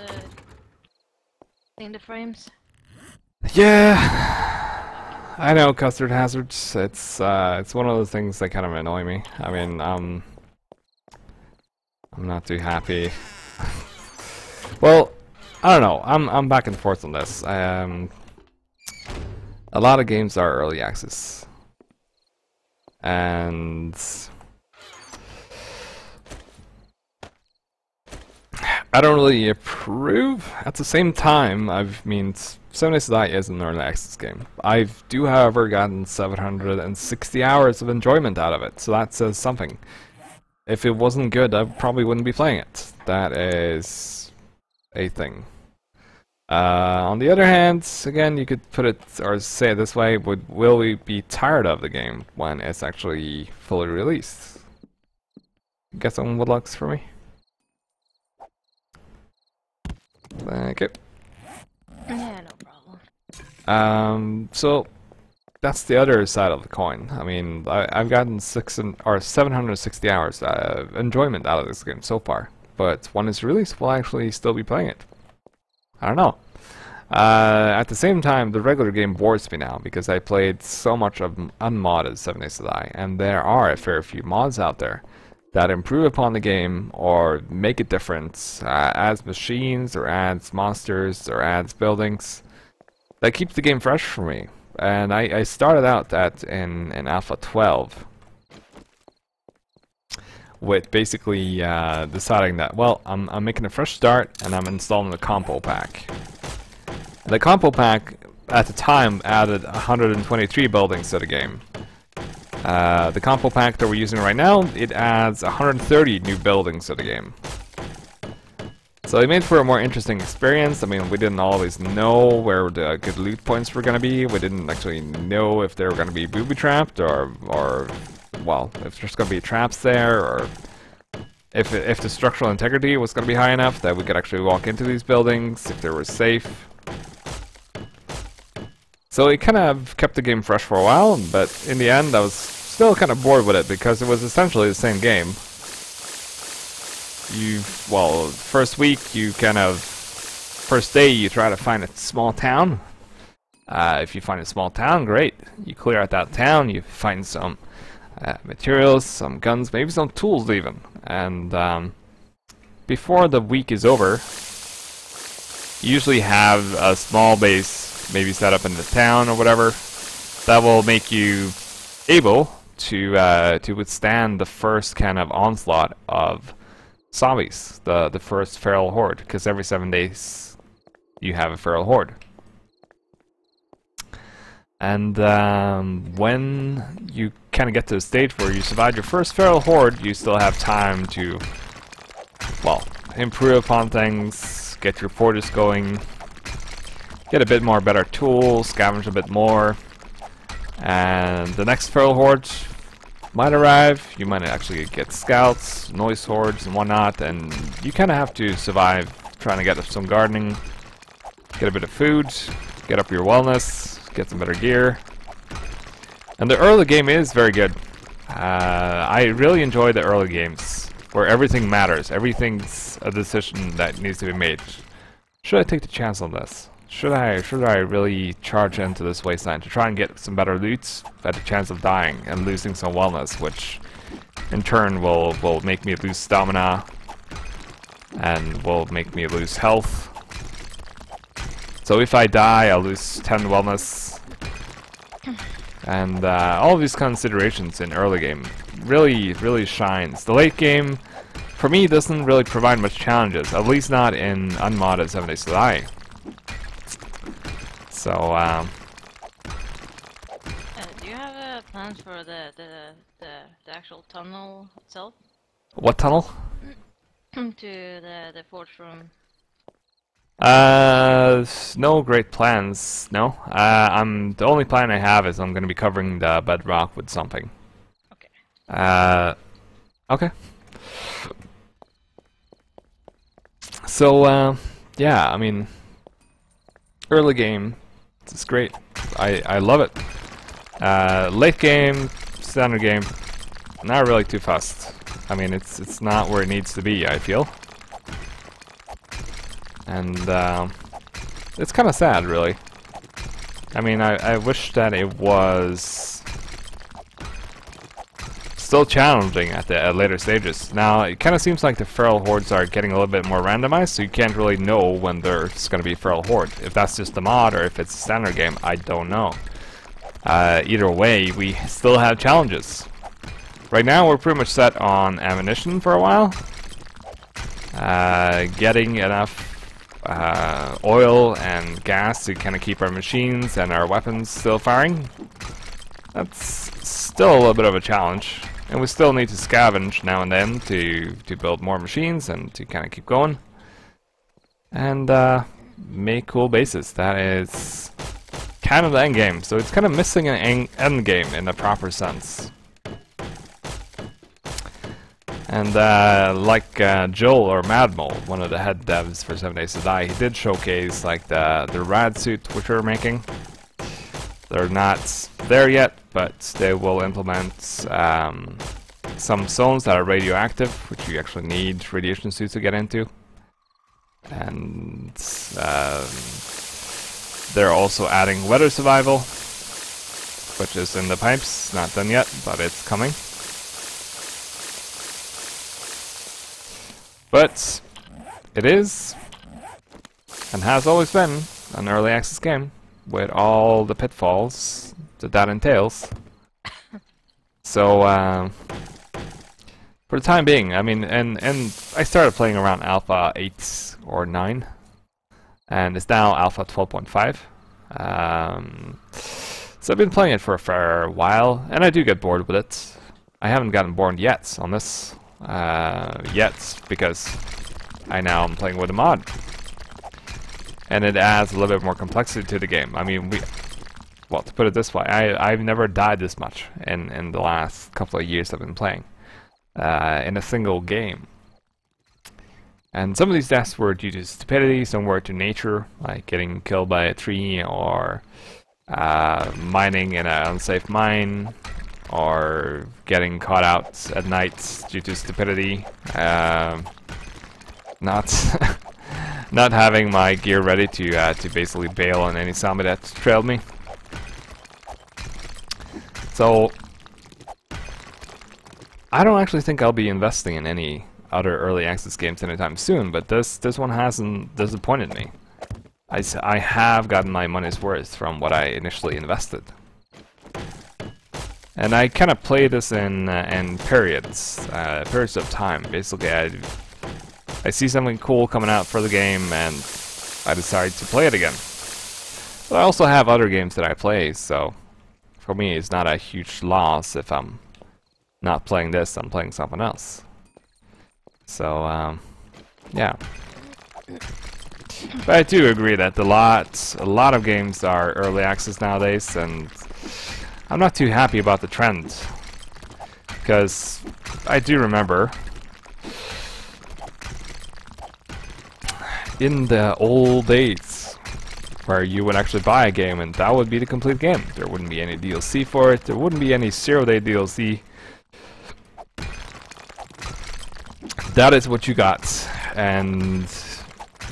in the frames. Yeah, I know custard hazards. It's one of those things that kind of annoy me. I mean, I'm not too happy. Well, I don't know. I'm back and forth on this. A lot of games are early access, and I don't really approve. At the same time, I mean, 7 Days to Die is an early access game. I do, however, gotten 760 hours of enjoyment out of it, so that says something. If it wasn't good, I probably wouldn't be playing it. That is a thing. On the other hand, again, you could put it, or say it this way, will we be tired of the game when it's actually fully released? Get some woodlogs for me? Thank you. Yeah, no problem. So that's the other side of the coin. I mean, I've gotten 760 hours of enjoyment out of this game so far, but when it's released, we'll actually still be playing it. I don't know. At the same time, the regular game bores me now because I played so much of unmodded 7 Days to Die, and there are a fair few mods out there that improve upon the game or make it different, adds machines or adds monsters or adds buildings. That keeps the game fresh for me. And I started out that in Alpha 12 with basically deciding that, well, I'm making a fresh start and I'm installing the Compo pack. The Compo pack at the time added 123 buildings to the game. The Compo pack that we're using right now, it adds 130 new buildings to the game. So it made for a more interesting experience. I mean, we didn't always know where the good loot points were going to be. We didn't actually know if they were going to be booby-trapped or well, if there's going to be traps there, or if the structural integrity was going to be high enough that we could actually walk into these buildings, if they were safe. So it kind of kept the game fresh for a while, but in the end I was still kind of bored with it because it was essentially the same game. Well, first week you first day you try to find a small town. If you find a small town, great. You clear out that town, you find some materials, some guns, maybe some tools even. And before the week is over, you usually have a small base maybe set up in the town or whatever that will make you able to withstand the first kind of onslaught of zombies, the first feral horde, because every 7 days you have a feral horde. And when you kind of get to the stage where you survive your first feral horde, you still have time to, well, improve upon things, get your fortress going, get a bit more better tools, scavenge a bit more, and the next feral horde might arrive. You might actually get scouts, noise hordes and whatnot, and you kind of have to survive trying to get up some gardening, get a bit of food, get up your wellness, get some better gear. And the early game is very good. I really enjoy the early games where everything matters, everything's a decision that needs to be made. Should I take the chance on this? Should I really charge into this wasteland to try and get some better loot at the chance of dying and losing some wellness, which in turn will make me lose stamina and will make me lose health? So if I die, I'll lose 10 wellness. And all of these considerations in early game really shines. The late game, for me, doesn't really provide much challenges, at least not in unmodded 7 Days to Die. So, do you have plans for the actual tunnel itself? what tunnel? To the forge room. No great plans, no. The only plan I have is I'm gonna be covering the bedrock with something. Okay. Okay. So, yeah, I mean, early game, it's great. I love it. Late game, standard game, not really too fast. I mean, it's not where it needs to be, I feel. And it's kind of sad, really. I mean, I wish that it was still challenging at the later stages. Now, it kind of seems like the feral hordes are getting a little bit more randomized, so you can't really know when there's going to be a feral horde. If that's just the mod or if it's a standard game, I don't know. Either way, we still have challenges. Right now, we're pretty much set on ammunition for a while. Getting enough oil and gas to kind of keep our machines and our weapons still firing. That's still a little bit of a challenge, and we still need to scavenge now and then to build more machines and to kind of keep going and make cool bases. That is kind of the end game, so it's kind of missing an end game in the proper sense. And like Joel or Madmo, one of the head devs for 7 Days to Die, he did showcase like the rad suit which we're making. They're not there yet, but they will implement some zones that are radioactive, which you actually need radiation suits to get into. And they're also adding weather survival, which is in the pipes, not done yet, but it's coming. But it is, and has always been, an early access game with all the pitfalls that entails. So, for the time being, I mean, and I started playing around Alpha 8 or 9, and it's now Alpha 12.5. So I've been playing it for a fair while, and I do get bored with it. I haven't gotten bored yet on this. Yet, because I now am playing with a mod, and it adds a little bit more complexity to the game. I mean, well, to put it this way, I've never died this much in the last couple of years I've been playing in a single game. And some of these deaths were due to stupidity, some were to nature, like getting killed by a tree or mining in an unsafe mine, or getting caught out at night due to stupidity, not not having my gear ready to basically bail on any zombie that trailed me. So I don't actually think I'll be investing in any other early access games anytime soon, but this one hasn't disappointed me. I have gotten my money's worth from what I initially invested. And I kind of play this in periods of time. Basically, I see something cool coming out for the game, and I decide to play it again. But I also have other games that I play, so for me, it's not a huge loss if I'm not playing this. I'm playing something else. So, yeah. But I do agree that a lot of games are early access nowadays, and I'm not too happy about the trend, because I do remember in the old days where you would actually buy a game and that would be the complete game. There wouldn't be any DLC for it, there wouldn't be any 0-day DLC. That is what you got, and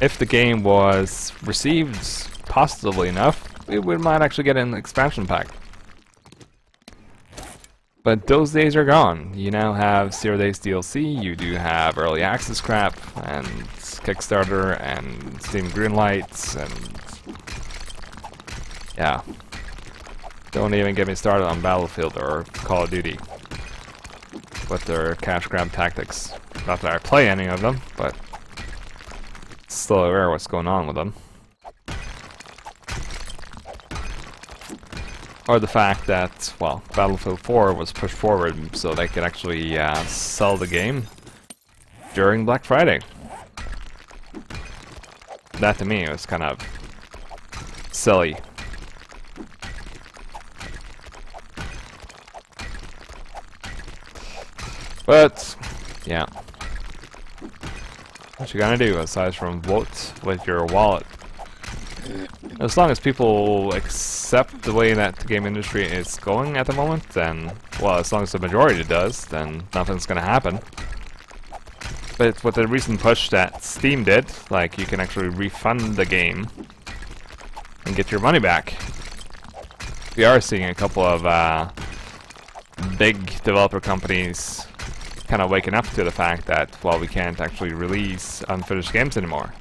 if the game was received positively enough, we might actually get an expansion pack. But those days are gone. You now have 0 days DLC, you do have early access crap, and Kickstarter, and Steam Greenlights, and Yeah. Don't even get me started on Battlefield or Call of Duty with their cash grab tactics. Not that I play any of them, but still aware what's going on with them. Or the fact that, well, Battlefield 4 was pushed forward so they could actually sell the game during Black Friday. That to me was kind of silly. But, yeah. What you gonna do aside from vote with your wallet? As long as people accept the way that the game industry is going at the moment, then, well, as long as the majority does, then nothing's gonna happen. But with the recent push that Steam did, like, you can actually refund the game and get your money back. We are seeing a couple of big developer companies kind of waking up to the fact that, well, we can't actually release unfinished games anymore.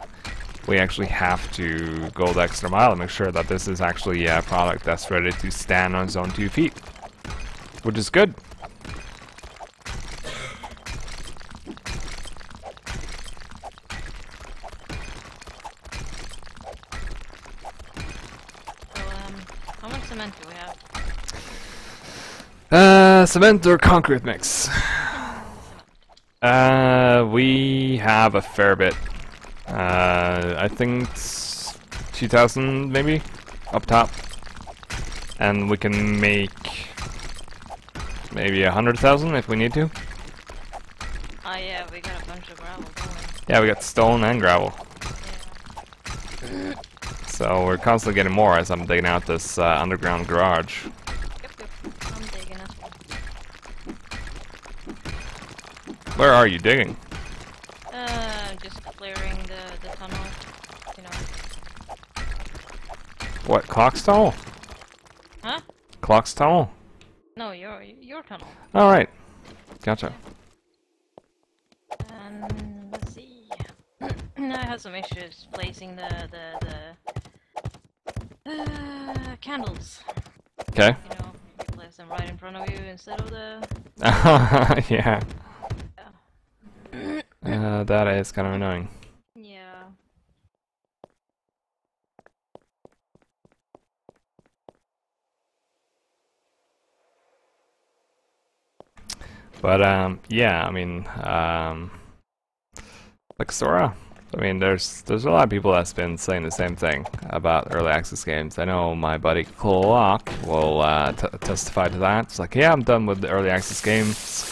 We actually have to go the extra mile and make sure that this is actually a product that's ready to stand on its own 2 feet, which is good. So, how much cement do we have? Cement or concrete mix? We have a fair bit. I think it's 2,000 maybe up top, and we can make maybe 100,000 if we need to. Oh yeah, we got a bunch of gravel going. Yeah, we got stone and gravel, Yeah. so we're constantly getting more as I'm digging out this underground garage. Yep, I'm digging it. Where are you digging? Just clearing the tunnel, you know. What, Clock's tunnel? Huh? Clock's tunnel? No, your tunnel. Alright, gotcha. And let's see. I have some issues placing the candles. Okay. You know, you place them right in front of you instead of the. Yeah. Yeah. That is kind of annoying. Yeah. But yeah, I mean, like Sora. I mean, there's a lot of people that's been saying the same thing about early access games. I know my buddy Clock will testify to that. It's like, yeah, I'm done with the early access games.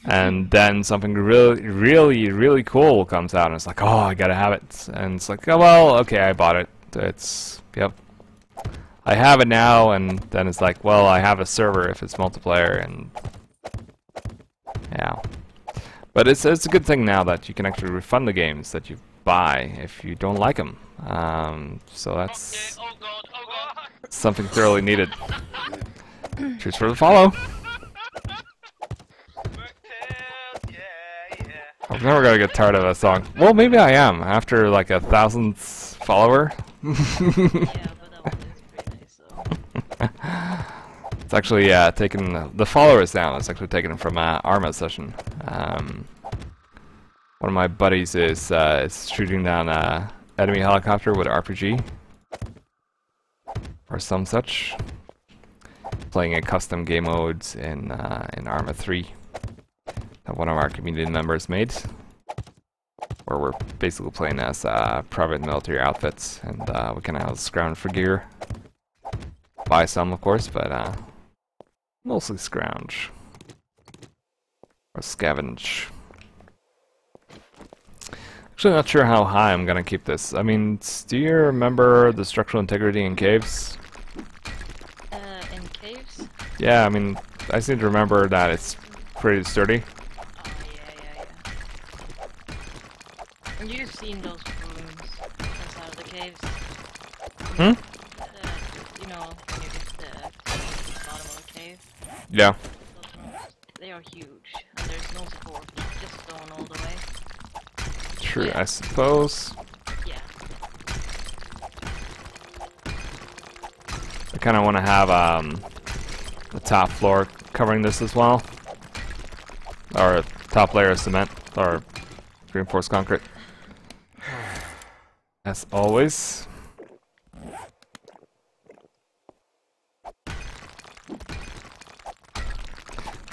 And then something really cool comes out, and it's like, oh, I gotta have it. And it's like, oh, well, okay, I bought it. It's, yep. I have it now, and then it's like, well, I have a server if it's multiplayer, and yeah. But it's a good thing now that you can actually refund the games that you buy if you don't like them. So that's something thoroughly needed. Cheers for the follow. I'm never gonna get tired of that song. Well, maybe I am after like 1,000th follower. Yeah, but that one is pretty nice. So. It's actually taken the followers down. It's actually taken from Arma session. One of my buddies is shooting down a enemy helicopter with an RPG or some such. Playing a custom game modes in Arma 3 that one of our community members made, where we're basically playing as private military outfits, and we can have scrounge for gear. Buy some, of course, but mostly scrounge or scavenge. Actually, not sure how high I'm gonna keep this. I mean, do you remember the structural integrity in caves? In caves? Yeah, I mean, I seem to remember that it's pretty sturdy. Oh yeah. And you've seen those rooms inside of the caves. Hmm? You know, when you get to the bottom of the cave. Yeah. Those rooms, they are huge, and there's no support, just stone all the way. True, Yeah. I suppose. Yeah. kind of want to have the top floor covering this as well, or top layer of cement or reinforced concrete, as always.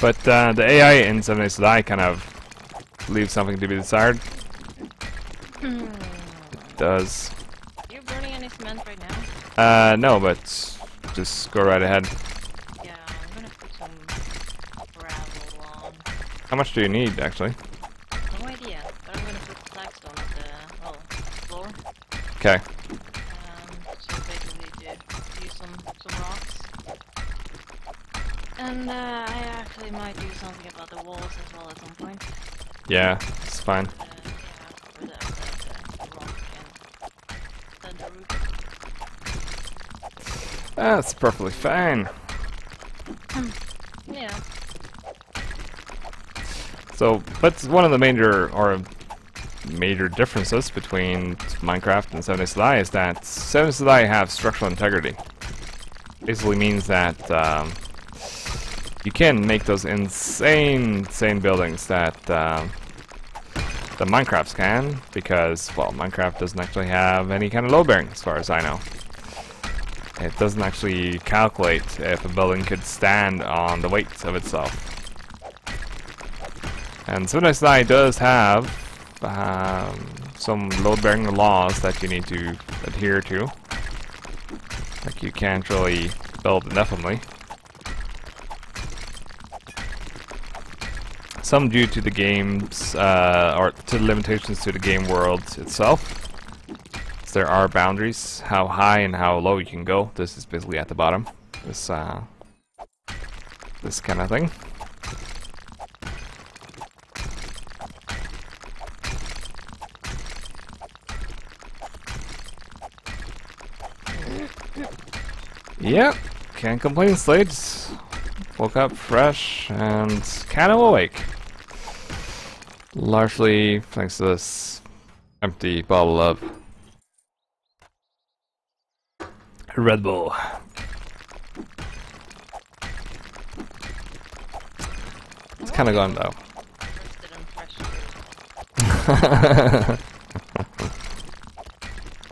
But the AI in 7 Days to Die kind of leaves something to be desired. It does. Are you burning any cement right now? No, but just go right ahead. Yeah, I'm gonna put some gravel on. How much do you need, actually? No idea, but I'm gonna put flagstone at the, well, floor. Okay. So basically to use some rocks. And I actually might do something about the walls as well at some point. Yeah, it's fine. Yeah, for the rock and the roof. That's perfectly fine. Yeah. So, but one of the major differences between Minecraft and 7 Days to Die is that 7 Days to Die have structural integrity. Basically means that you can make those insane buildings that the Minecrafts can, because, well, Minecraft doesn't actually have any kind of load bearing as far as I know. It doesn't actually calculate if a building could stand on the weight of itself. And 7 Days to Die does have some load-bearing laws that you need to adhere to. Like, you can't really build indefinitely. Some due to the game's, or to the limitations to the game world itself. So there are boundaries, how high and how low you can go. This is basically at the bottom. This kind of thing. Yep, can't complain, Slades. Woke up fresh and kind of awake. Largely thanks to this empty bottle of Red Bull. It's kind of gone though.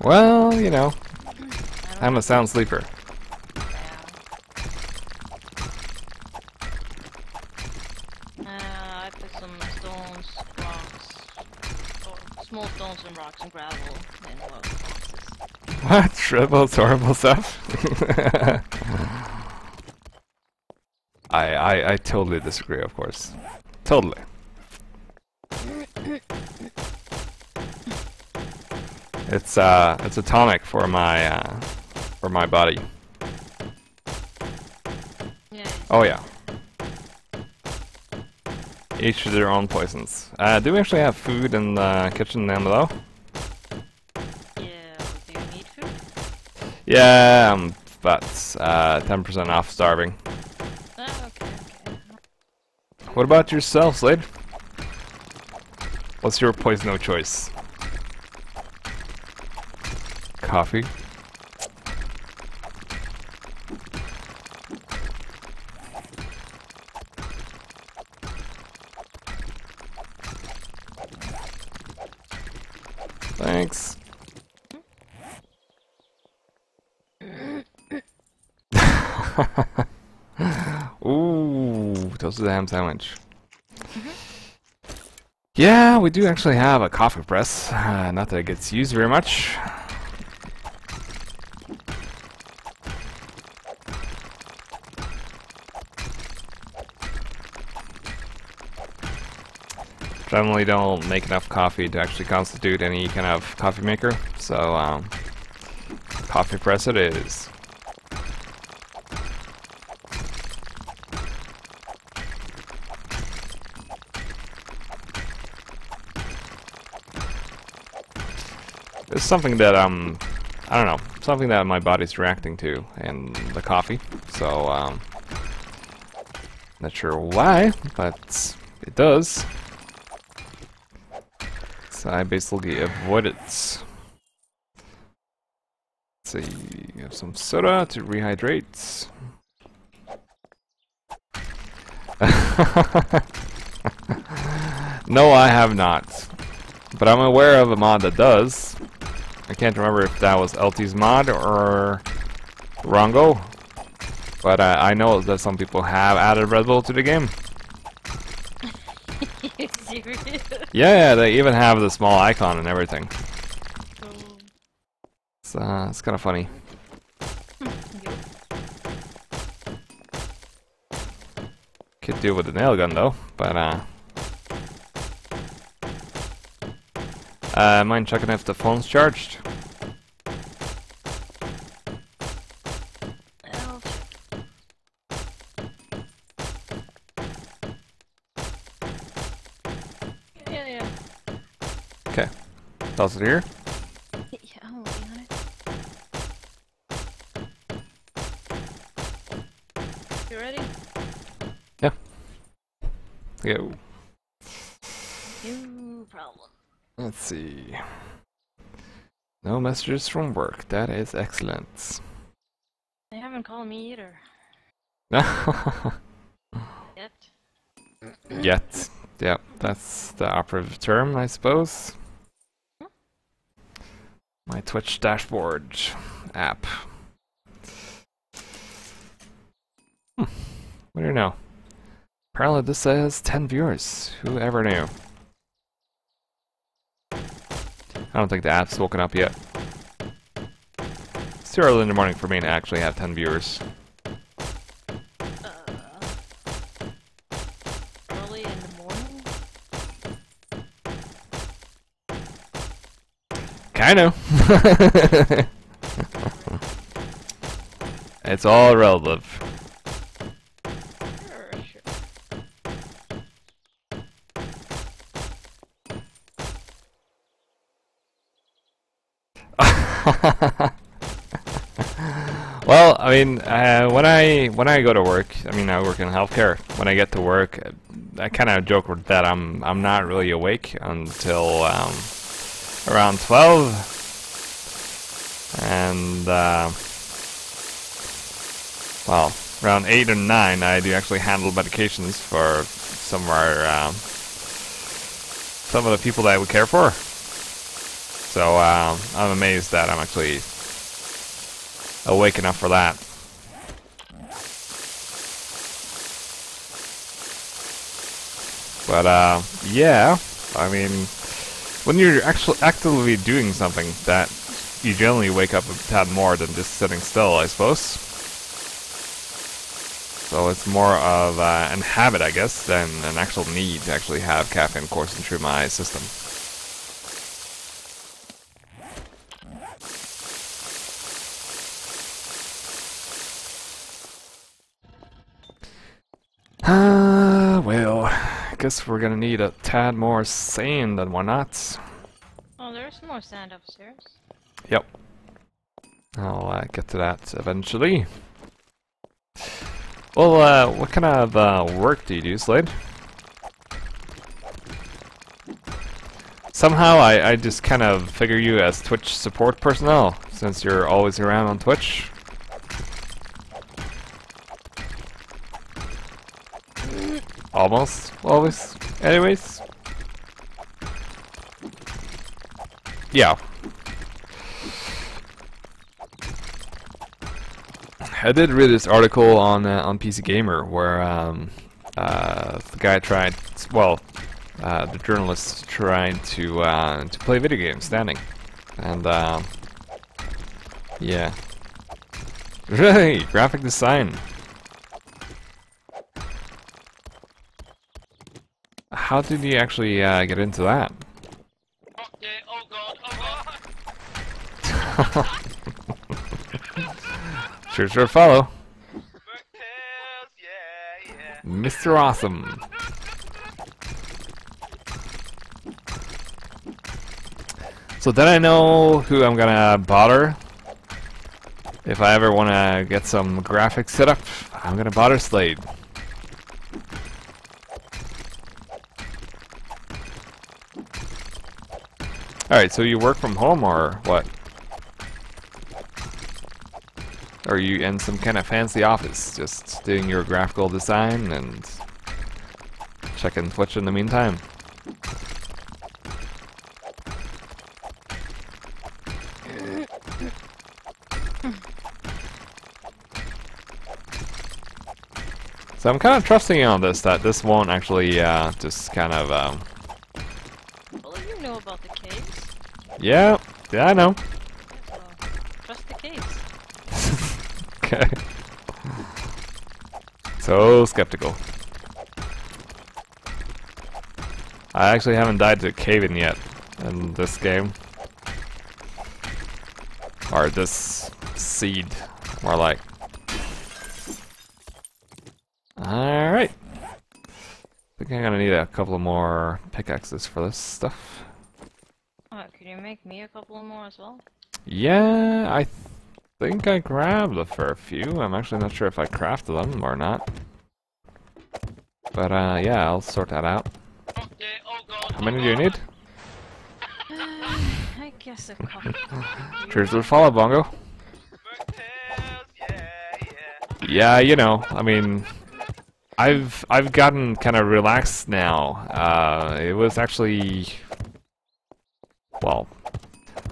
Well, you know, I'm a sound sleeper. I put some stones, rocks, or small stones and rocks and gravel in boxes. What? Shrivel's horrible stuff? I totally disagree, of course. Totally. It's a tonic for my body. Yeah. Oh yeah. Each to their own poisons. Do we actually have food in the kitchen down below? Yeah. Do you need food? Yeah, I'm about 10% off starving. Oh, okay. What about yourself, Slade? What's your poison of choice? Coffee? Thanks. Ooh, toasted ham sandwich. Yeah, we do actually have a coffee press. Not that it gets used very much. Generally don't make enough coffee to actually constitute any kind of coffee maker, so coffee press it is. It's something that I don't know, something that my body's reacting to in the coffee, so not sure why, but it does. So I basically avoid it. see, have some soda to rehydrate. No, I have not. But I'm aware of a mod that does. I can't remember if that was LT's mod or Rongo. But I know that some people have added Red Bull to the game. You serious? Yeah, they even have the small icon and everything. It's kind of funny. Could do with the nail gun though, but mind checking if the phone's charged? I'll check. Yeah. Okay. Toss it here. Yeah, I'm working on it. You ready? Go. No problem. Let's see. No messages from work. That is excellent. They haven't called me either. Yet. Yet. Yeah, that's the operative term, I suppose. My Twitch dashboard app. What do you know? Apparently this says 10 viewers. Who ever knew? I don't think the app's woken up yet. It's too early in the morning for me to actually have 10 viewers. Early in the morning? Kinda. It's all relative. Sure. Well, I mean, when I go to work, I mean, I work in healthcare. When I get to work, I kind of joke with that I'm not really awake until around 12, and well, around 8 or 9, I do actually handle medications for some of our some of the people that I would care for. So I'm amazed that I'm actually awake enough for that. But yeah, I mean, when you're actually actively doing something, that you generally wake up a tad more than just sitting still, I suppose. So it's more of an habit, I guess, than an actual need to actually have caffeine coursing through my system. Well, I guess we're gonna need a tad more sand and whatnot. Oh, there's more sand upstairs. Yep. I'll get to that eventually. Well, what kind of work do you do, Slade? Somehow I just kind of figure you as Twitch support personnel, since you're always around on Twitch. Almost, always. Anyways. Yeah. I did read this article on PC Gamer where the guy tried, well, the journalist tried to play video games standing, and yeah, really graphic design. How did you actually get into that? Okay, oh god, oh god! Sure follow. Mocktails, yeah. Mr. Awesome. So then I know who I'm gonna bother. If I ever wanna get some graphics set up, I'm gonna bother Slade. Alright, so you work from home or what? Or are you in some kind of fancy office, just doing your graphical design and checking Twitch in the meantime? So I'm kind of trusting you on this, that this won't actually just kind of Well, you know about the caves. yeah, I know. Yeah, so trust the caves. Okay. So skeptical. I actually haven't died to a cave-in yet in this game. Or this seed, more like. Alright. I think I'm gonna need a couple more pickaxes for this stuff. Oh, could you make me a couple more as well? Yeah, I think I grabbed a fair few. I'm actually not sure if I crafted them or not. But yeah, I'll sort that out. Okay, oh god. How many do you need? I guess a couple. Cheers will follow, Bongo. Mocktails, yeah, yeah. Yeah, you know, I mean, I've gotten kind of relaxed now. It was actually, well,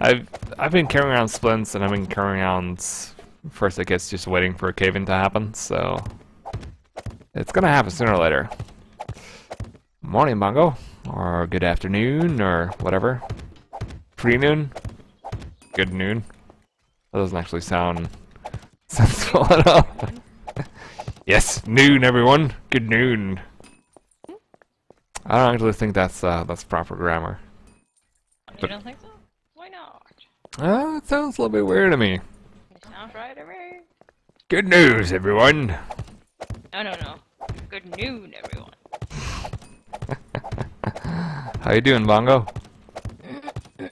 I've been carrying around splints and I've been carrying around first, I guess, just waiting for a cave-in to happen. So it's gonna happen sooner or later. Morning, Bongo, or good afternoon, or whatever. Pre-noon, good noon. That doesn't actually sound sensible at all. Yes, noon, everyone. Good noon. I don't actually think that's proper grammar. You don't think so? Why not? It sounds a little bit weird to me. It sounds right to me. Good news, everyone. No. Good noon, everyone. How you doing, Bongo?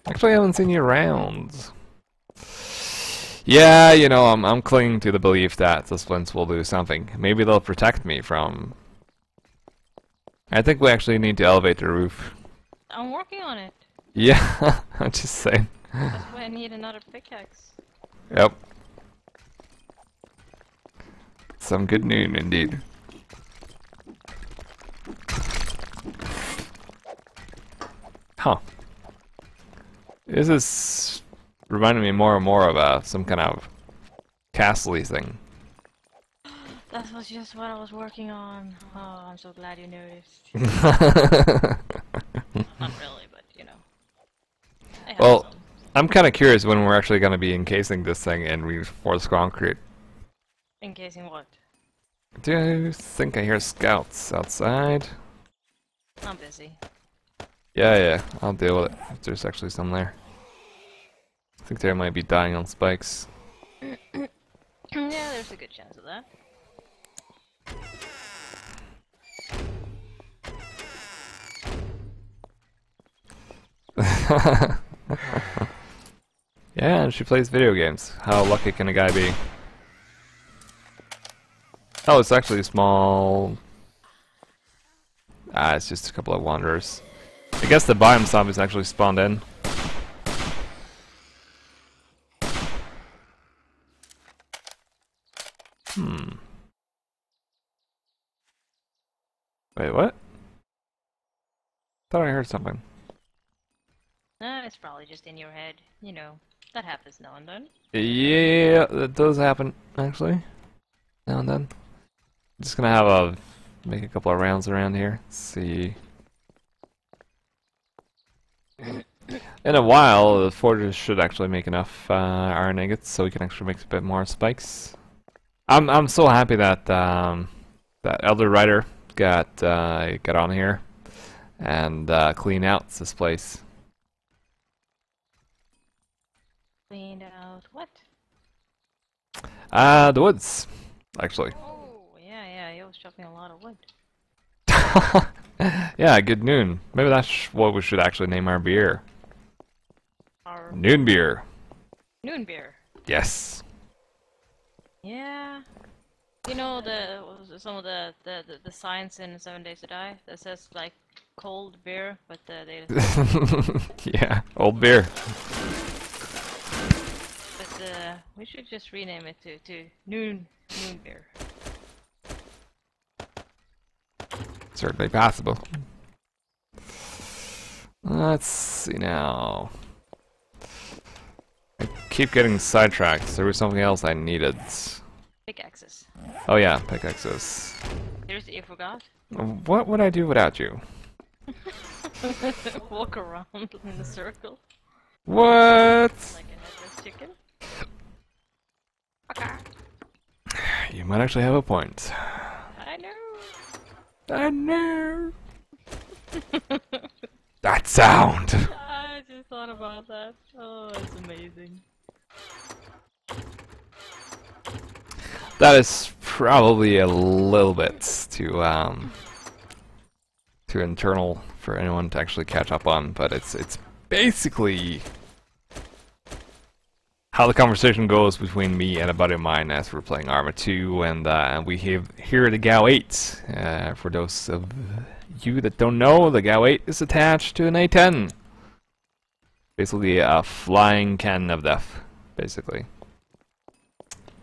Actually, I haven't seen you around. Yeah, you know, I'm clinging to the belief that the splints will do something. Maybe they'll protect me from... I think we actually need to elevate the roof. I'm working on it. Yeah, I'm just saying. That's why I need another pickaxe. Yep. Some good noon, indeed. Huh. This is reminding me more and more of some kind of castle-y thing. That was just what I was working on. Oh, I'm so glad you noticed. Not really, but you know. I have Well, some. I'm kind of curious when we're actually going to be encasing this thing in reinforced concrete. Encasing what? Do you think I hear scouts outside? I'm busy. Yeah, I'll deal with it if there's actually some there. I think they might be dying on spikes. Yeah, there's a good chance of that. Yeah, and she plays video games. How lucky can a guy be? Oh, it's actually small. Ah, it's just a couple of wanderers. I guess the biome zombies actually spawned in. Wait, what? Thought I heard something. It's probably just in your head. You know, that happens now and then. Yeah, that does happen, actually. Now and then. Just gonna have make a couple of rounds around here. See. In a while, the fortress should actually make enough iron ingots, so we can actually make a bit more spikes. I'm so happy that that Elder Rider got on here and clean out this place. Cleaned out what? The woods, actually. Oh, yeah, he was chopping a lot of wood. Yeah, good noon. Maybe that's what we should actually name our beer. Our Noon beer. noon beer. Yes. Yeah. You know some of the signs in 7 Days to Die that says like cold beer, but they Yeah, old beer. but we should just rename it to Noon Beer. Certainly possible. Let's see now. I keep getting sidetracked. There was something else I needed. Pickaxes. Oh yeah, pickaxes. Seriously, you forgot? What would I do without you? Walk around in a circle What? like a headless chicken. Okay. You might actually have a point. I know. I know. That sound. I just thought about that. Oh, it's amazing. That is probably a little bit too internal for anyone to actually catch up on, but it's basically how the conversation goes between me and a buddy of mine as we're playing Arma 2, and we have here the GAU 8. For those of you that don't know, the GAU 8 is attached to an A10. Basically a flying cannon of death, basically.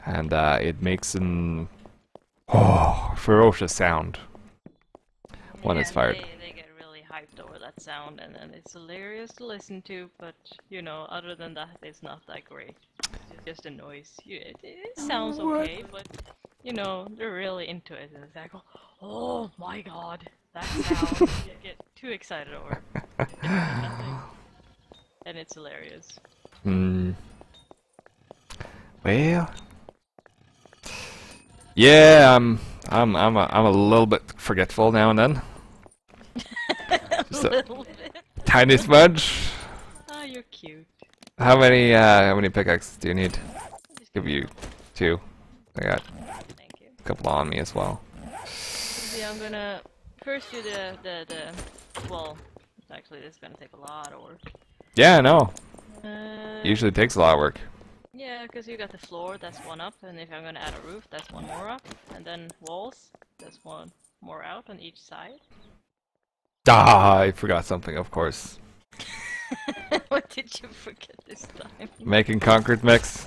And it makes an ferocious sound when it's fired. They get really hyped over that sound, and then it's hilarious to listen to, but, you know, other than that, it's not that great. It's just a noise. It sounds okay, but, you know, they're really into it. And it's like, oh my god, that sound. You get too excited over it. Nothing. And it's hilarious. Well, yeah, I'm a little bit forgetful now and then. Just a little bit. tiny smudge. Oh, you're cute. How many pickaxes do you need? Give you 2. I got Thank you. a couple on me as well. See, I'm gonna first do the well, actually this is gonna take a lot of work. Yeah, I know. Uh, Usually takes a lot of work. Yeah, because you got the floor, that's one up, and if I'm gonna add a roof, that's one more up, and then walls, that's one more out on each side. Ah, I forgot something, of course. What did you forget this time? Making concrete mix.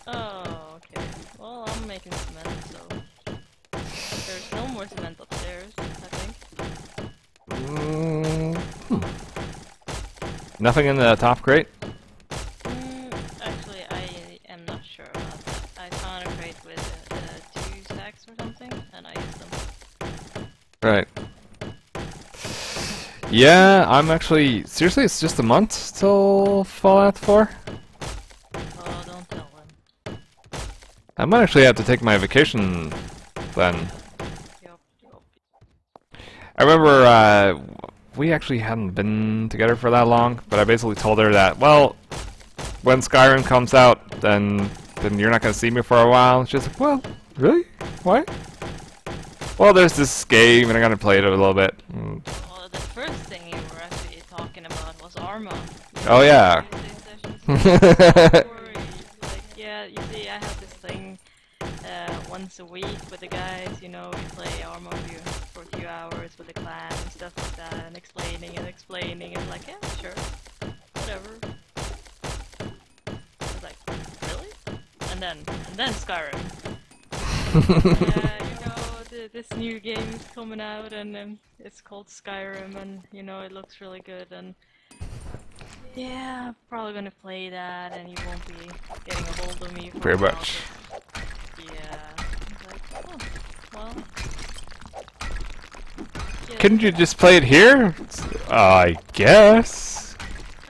Oh, okay. Well, I'm making cement, so there's no more cement upstairs, I think. Nothing in the top crate? Actually, I am not sure about that. I found a crate with 2 stacks or something, and I used them. Right. Yeah, I'm actually... Seriously, it's just a month till Fallout 4? Oh, don't tell them. I might actually have to take my vacation then. Yup. I remember we actually hadn't been together for that long, but I basically told her that, well, when Skyrim comes out, then you're not gonna see me for a while. She's like, well, really? Why? Well, there's this game, and I'm gonna play it a little bit. Well, the first thing you were actually talking about was Arma. Oh, yeah. Like, yeah, you see, I have this thing once a week with the guys, you know, we play Arma for a few hours with the clan and stuff like that, and explaining, and like, yeah, sure, whatever. I was like, really? And then Skyrim. You know, this new game is coming out, and it's called Skyrim, and, you know, it looks really good, and yeah, I'm probably gonna play that, and you won't be getting a hold of me for Pretty a while, much. but yeah, I was like, oh, well. Yeah. Couldn't you just play it here? I guess.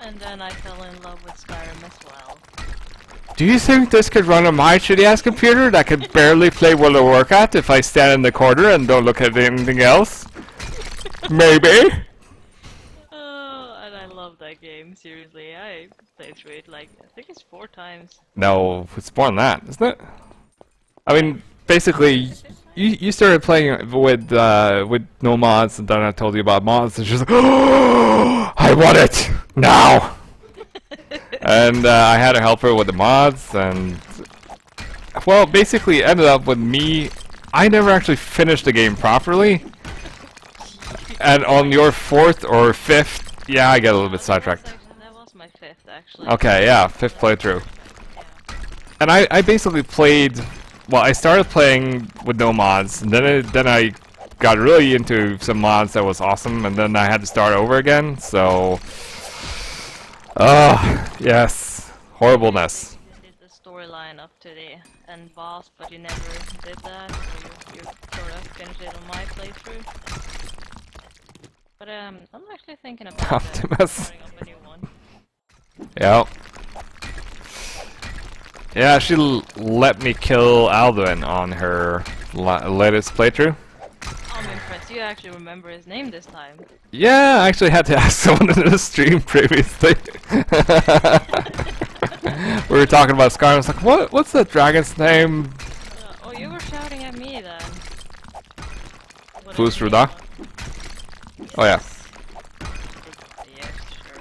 And then I fell in love with Skyrim as well. Do you think this could run on my shitty-ass computer that could barely play World of Warcraft if I stand in the corner and don't look at anything else? Maybe. Oh, and I love that game, seriously. I played through it like, I think it's 4 times. No, it's more than that, isn't it? I mean, basically, you started playing with no mods, and then I told you about mods, and she's like, oh, I want it now. And I had to help her with the mods, and well, basically, it ended up with me. I never actually finished the game properly, and on your 4th or 5th, yeah, I get a little bit sidetracked. That was my 5th, actually. Okay, yeah, 5th playthrough. Yeah. And I basically played. Well, I started playing with no mods, and then I got really into some mods that was awesome, and then I had to start over again. So, yes, horribleness. You did the storyline up to the end boss, but you never did that, so you sort of finished it on my playthrough. But I'm actually thinking about Optimus. starting up a new one. Yep. Yeah, she let me kill Alduin on her latest playthrough. I'm impressed. You actually remember his name this time. Yeah, I actually had to ask someone in the stream previously. We were talking about Scar, and I was like, what's that dragon's name? Oh, you were shouting at me then. Fus Ruda? Oh yeah. Yes, sure.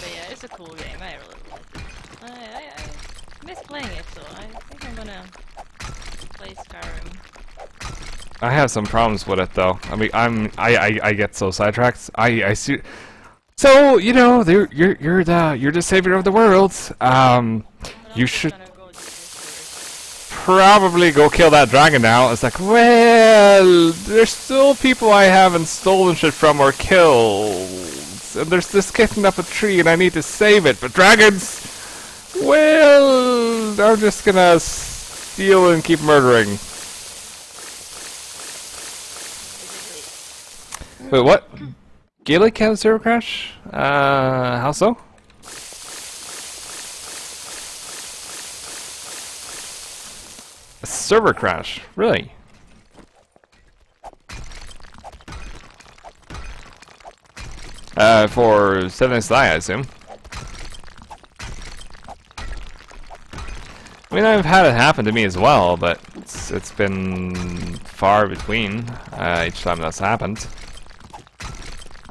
But yeah, it's a cool game. I really like it. I miss playing it, so I think I'm gonna play Skyrim. I have some problems with it though. I mean, I get so sidetracked. I see. So you know, you're the savior of the world. You should probably go kill that dragon now. It's like, well, there's still people I haven't stolen shit from or killed, and there's this kitten up a tree, and I need to save it. But dragons, well, I'm just gonna steal and keep murdering. Wait, what? Gaelic had a server crash? How so? A server crash? Really? For 7SI, I assume. I mean, I've had it happen to me as well, but it's been far between each time that's happened.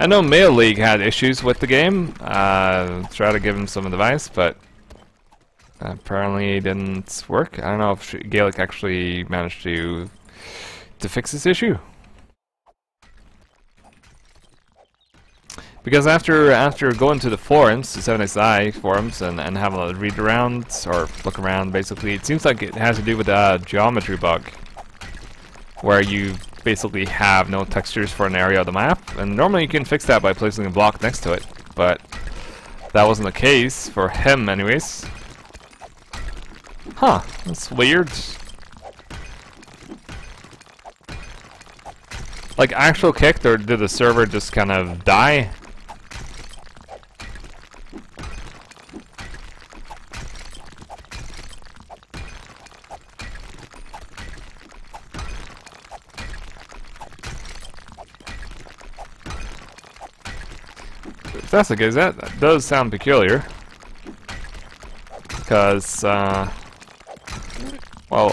I know Mail League had issues with the game. Try to give him some advice, but apparently it didn't work. I don't know if Gaelic actually managed to fix this issue. Because after going to the forums, the 7SI forums, and having a read around or look around, basically, it seems like it has to do with a geometry bug, where you basically have no textures for an area of the map, and normally you can fix that by placing a block next to it, but that wasn't the case for him anyways. Huh, that's weird. Like actual kicked, or did the server just kind of die? If that's the case, that does sound peculiar. Because, well,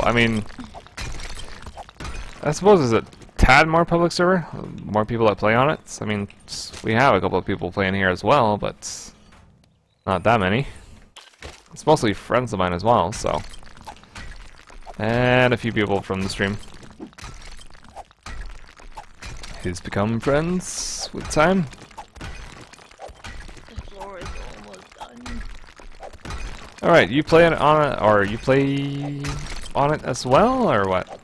I mean, I suppose it's a tad more public server, more people that play on it. I mean, we have a couple of people playing here as well, but not that many. It's mostly friends of mine as well, so. And a few people from the stream. Who's become friends with time. Alright, you play it on it, or you play on it as well, or what?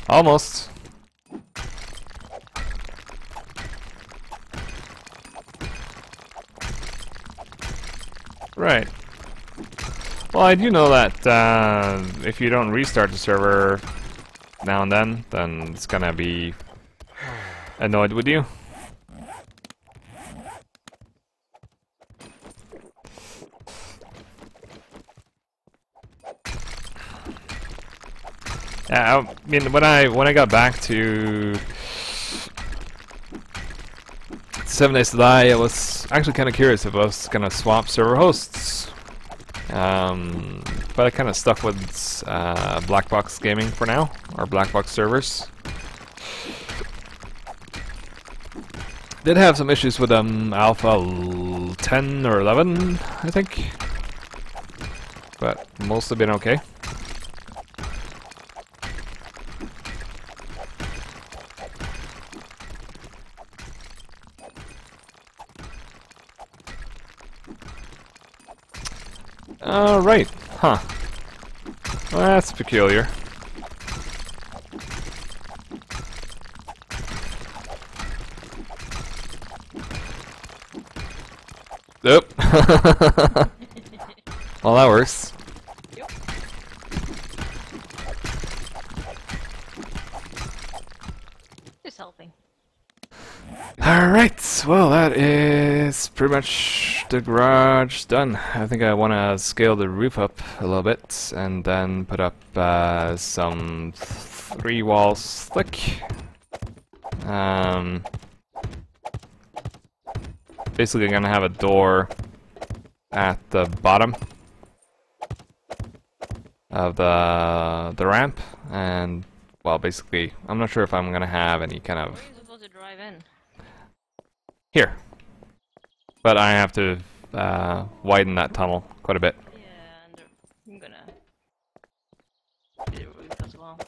Almost. Right. Well, I do know that if you don't restart the server now and then it's gonna be annoyed with you. Yeah, I mean, when I got back to 7 Days to Die, I was actually kind of curious if I was gonna swap server hosts. But I kind of stuck with Black Box Gaming for now, or Black Box servers. Did have some issues with Alpha 10 or 11, I think, but most have been okay. Right. Huh. Well, that's peculiar. Nope. Well, that works. Yep. Just helping. Alright, well that is pretty much the garage done. I think I want to scale the roof up a little bit and then put up some 3 walls thick. Basically gonna have a door at the bottom of the ramp, and well, basically I'm not sure if I'm gonna have any kind of Where are you supposed to drive in? here, but I have to widen that tunnel quite a bit. Yeah, and I'm gonna do the roof as well.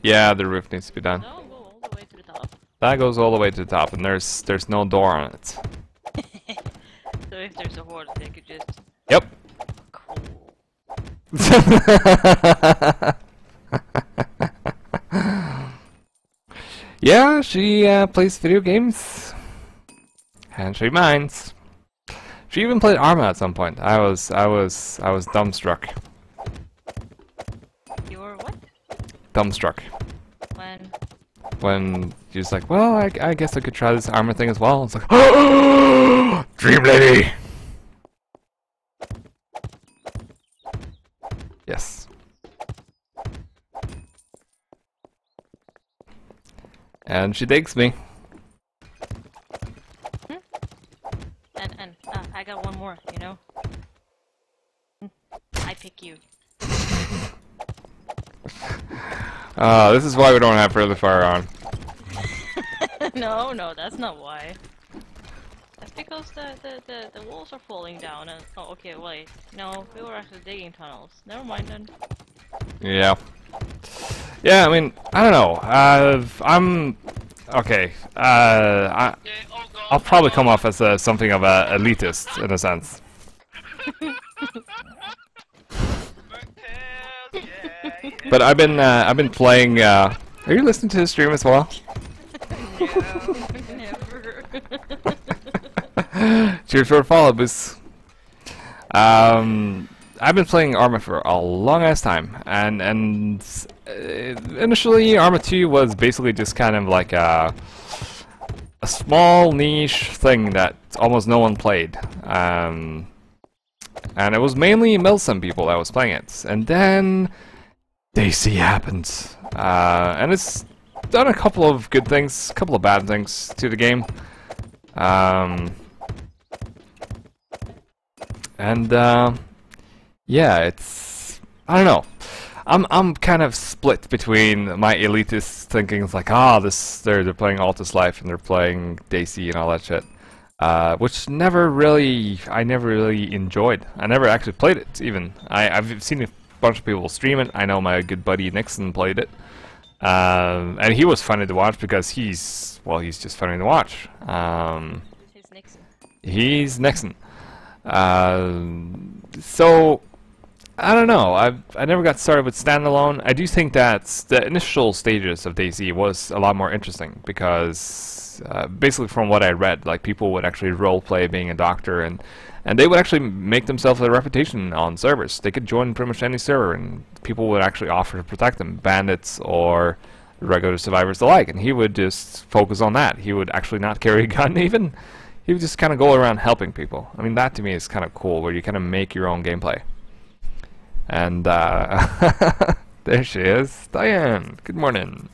Yeah, the roof needs to be done. No, go all the way to the top. That goes all the way to the top, and there's no door on it. So if there's a horde, they could just... Yep. Cool. Yeah, she plays video games, and she minds. She even played Arma at some point. I was dumbstruck. You were what? Dumbstruck. When? When she's like, well, I guess I could try this Arma thing as well. It's like, oh, Dream Lady. Yes. And she digs me. And I got one more, you know? I pick you. This is why we don't have further fire on. No, that's not why. That's because the walls are falling down and... Oh, okay, wait. No, we were actually digging tunnels. Never mind then. Yeah. Yeah, I mean, I don't know. I'm... Okay. Okay, oh god. I'll probably come off as something of a elitist, in a sense. Yeah, yeah. But I've been playing, Are you listening to the stream as well? No, never. Cheers for a follow, Boost. I've been playing Arma for a long ass time, and initially Arma 2 was basically just kind of like a small niche thing that almost no one played, and it was mainly Milsim people that was playing it, and then DC happened, and it's done a couple of good things, a couple of bad things to the game. Yeah, it's... I don't know. I'm kind of split between my elitist thinking it's like, they're playing Altus Life and they're playing DC and all that shit. Which I never really enjoyed. I never actually played it, even. I've seen a bunch of people stream it. I know my good buddy Nixon played it. And he was funny to watch because he's just funny to watch. He's Nixon. He's Nixon. So, I don't know. I never got started with standalone. I do think that the initial stages of DayZ was a lot more interesting because basically from what I read, like people would actually roleplay being a doctor and they would actually make themselves a reputation on servers. They could join pretty much any server and people would actually offer to protect them, bandits or regular survivors alike, and he would just focus on that. He would actually not carry a gun even. He would just kind of go around helping people. I mean, that to me is kind of cool, where you kind of make your own gameplay. And there she is, Diane. Good morning.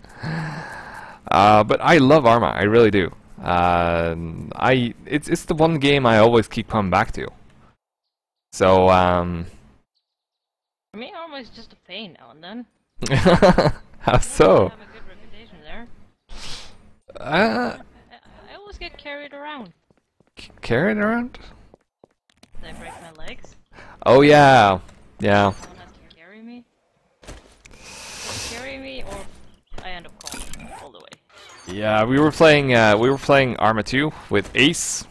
But I love Arma, I really do. It's the one game I always keep coming back to. So For me, Arma is just a pain now and then. how so? I have a good reputation there. Uh, I always get carried around. Carrying around? Did I break my legs? Oh yeah, yeah. Someone has to carry me. Carry me, or I end up falling all the way. Yeah, we were playing Arma 2 with Ace,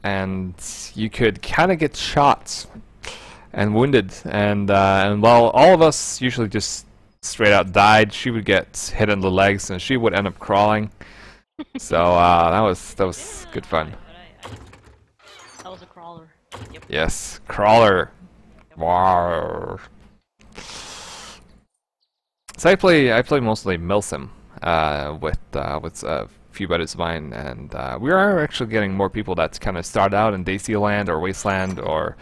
and you could kind of get shot, and wounded, and while all of us usually just straight out died, she would get hit in the legs and she would end up crawling. So that was good fun. That was a crawler. Yep. Yes, crawler. Wow. So I play mostly Milsim with a few buddies of mine, and we are actually getting more people that kind of start out in Daisyland or Wasteland or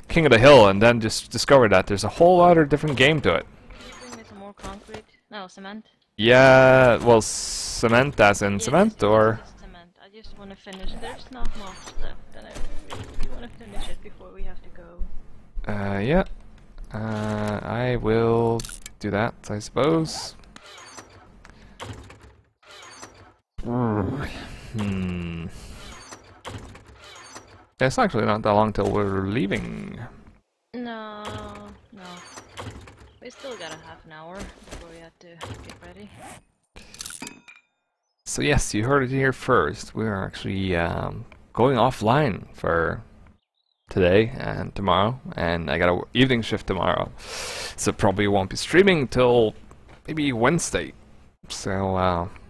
King of the Hill, and then just discover that there's a whole other different game to it. Can you bring me some more concrete? No, cement. Yeah, well, cement as in Yeah, cement, just or? cement. I just want to finish. There's not much left, and I really want to finish it before we have to go. Yeah. I will do that, I suppose. Hmm. It's actually not that long till we're leaving. No. We still got a half an hour before we have to get ready. So yes, you heard it here first. We are actually going offline for today and tomorrow, and I got an evening shift tomorrow, so probably won't be streaming till maybe Wednesday. So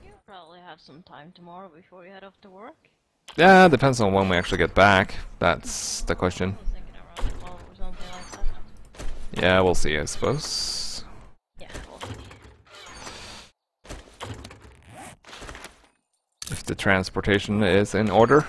You'll probably have some time tomorrow before you head off to work. yeah, depends on when we actually get back. That's the question. I was thinking around 12 or something like that. Yeah, we'll see, I suppose. Yeah, we'll see. If the transportation is in order.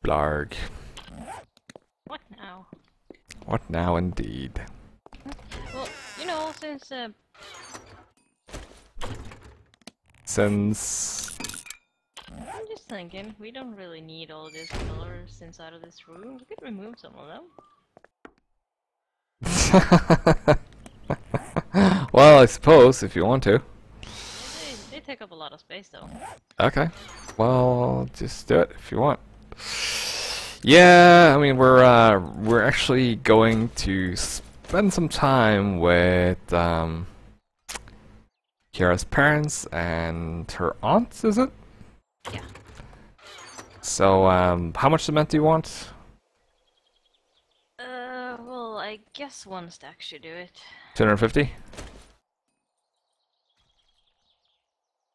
Blarg. What now? What now, indeed? Well, you know, Since... I'm just thinking, we don't really need all these pillars inside of this room. We could remove some of them. Well, I suppose, if you want to. They take up a lot of space, though. Okay. Well, just do it if you want. Yeah, I mean, we're actually going to spend some time with Kiara's parents and her aunt, is it? Yeah. So, how much cement do you want? Well, I guess one stack should do it. 250?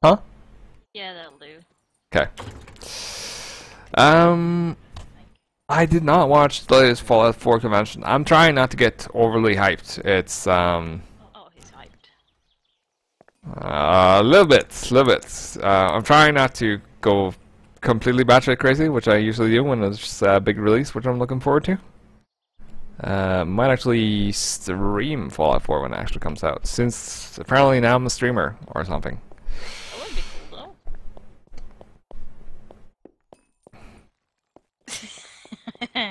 Huh? Yeah, that'll do. Okay. I did not watch the latest Fallout 4 convention. I'm trying not to get overly hyped. It's Oh, he's hyped. a little bit. I'm trying not to go completely batshit crazy, which I usually do when there's a big release, which I'm looking forward to. Might actually stream Fallout 4 when it actually comes out, since apparently now I'm a streamer or something. That would be cool, though.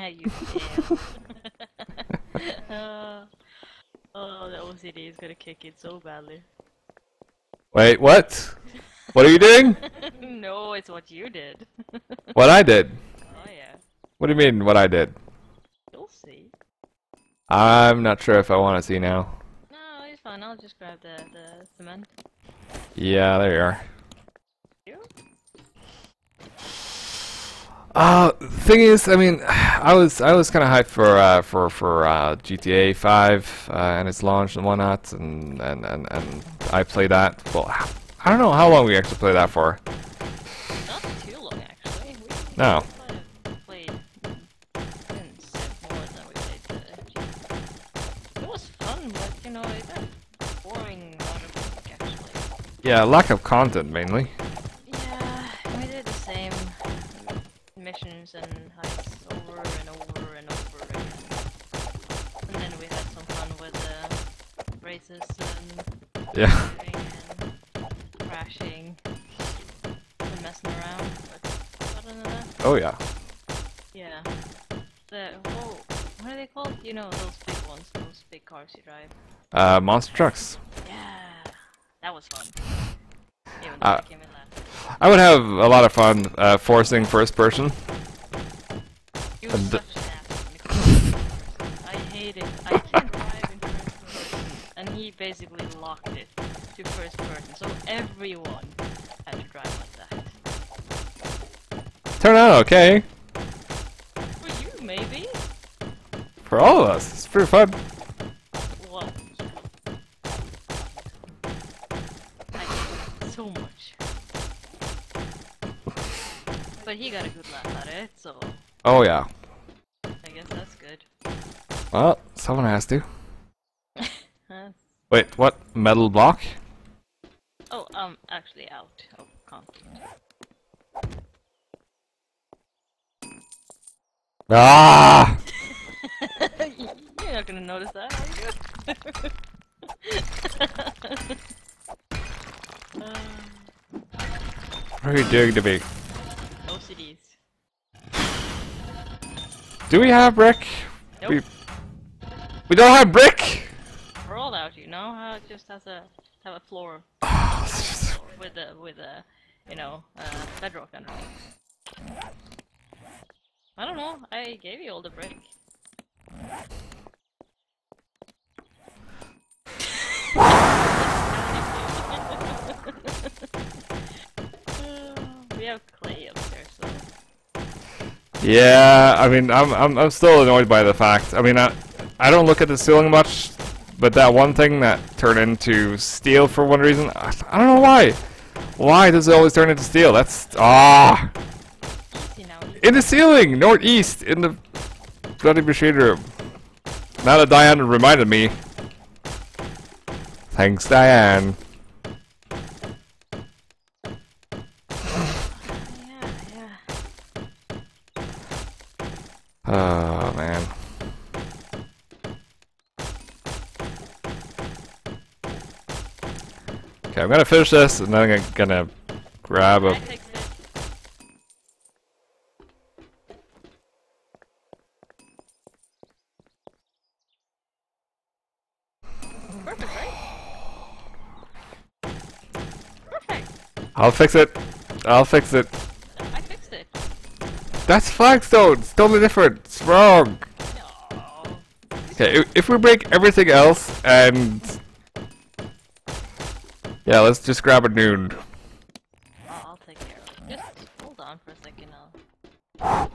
You damn. Oh, that OCD is gonna kick it so badly. Wait, what? What are you doing? No, it's what you did. What I did? Oh yeah, What do you mean, what I did? you'll see. I'm not sure if I want to see now. No, it's fine. I'll just grab the cement. Yeah, there you are. You? Thing is, I mean, I was kind of hyped for GTA 5 and its launch and whatnot, and I played that. Well, I don't know how long we actually played that for. Not too long, actually. No. Played since more than we played GTA. It was fun, but you know, it got boring out of it, actually. Yeah, lack of content mainly. Yeah, we did the same missions and heists over and over and over again. And then we had some fun with races and Yeah. shooting and crashing and messing around. But other than that, Oh yeah. yeah. What are they called? You know, those big ones, those big cars you drive. Monster trucks. Yeah, that was fun. Even though it came in last. I would have a lot of fun forcing first person. You were such an ass when it comes to first person. I hate it. I can't drive in first person. And he basically locked it to first person, so everyone had to drive like that. Turned out okay. For you, maybe? For all of us. It's pretty fun. Well, I hate it so much. But he got a good laugh at it, so Oh yeah. I guess that's good. Well, someone has to. Huh? Wait, what? Metal block? Oh, actually out. Oh, can't. Ah! You're not gonna notice that, are you? What are you doing to me? OCDs. Do we have brick? Nope. We don't have brick! Roll out, you know how it just has a have a floor with a you know bedrock underneath. I don't know. I gave you all the brick. We have clay upstairs, so. Yeah, I mean, I'm still annoyed by the fact. I mean, I don't look at the ceiling much, but that one thing that turned into steel for one reason, I don't know why. Why does it always turn into steel? That's Easy now. in the ceiling, northeast, in the bloody machine room. Now that Diane reminded me. Thanks, Diane. Yeah. Oh man. Okay, I'm gonna finish this, and then I'm gonna grab I a. fixed it. Perfect, right? Perfect. I'll fix it. I'll fix it. I fixed it. That's flagstone. It's totally different. It's wrong. No. Okay, if we break everything else, and yeah, let's just grab a noon. I'll take care of it. Just hold on for a second. I'll.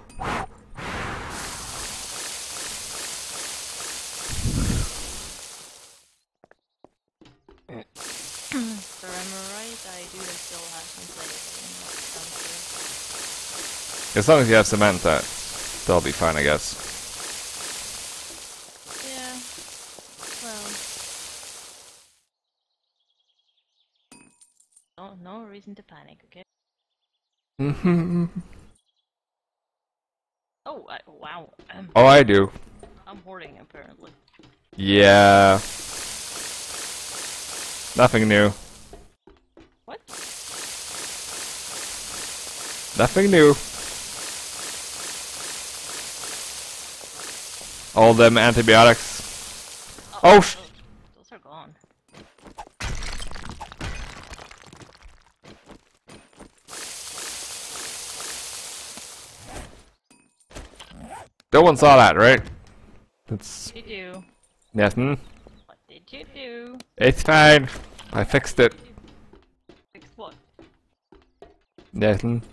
So am I right? I do still have some clay downstairs. As long as you have cement, that'll be fine, I guess. Yeah. Well. No reason to panic, okay? Oh, wow. Oh, I do. I'm hoarding apparently. Yeah. Nothing new. What? Nothing new. All them antibiotics. Oh, those are gone. no one saw that, right? It's What did you do? nothing. What did you do? It's fine. I fixed it. Fixed what? Nothing. Did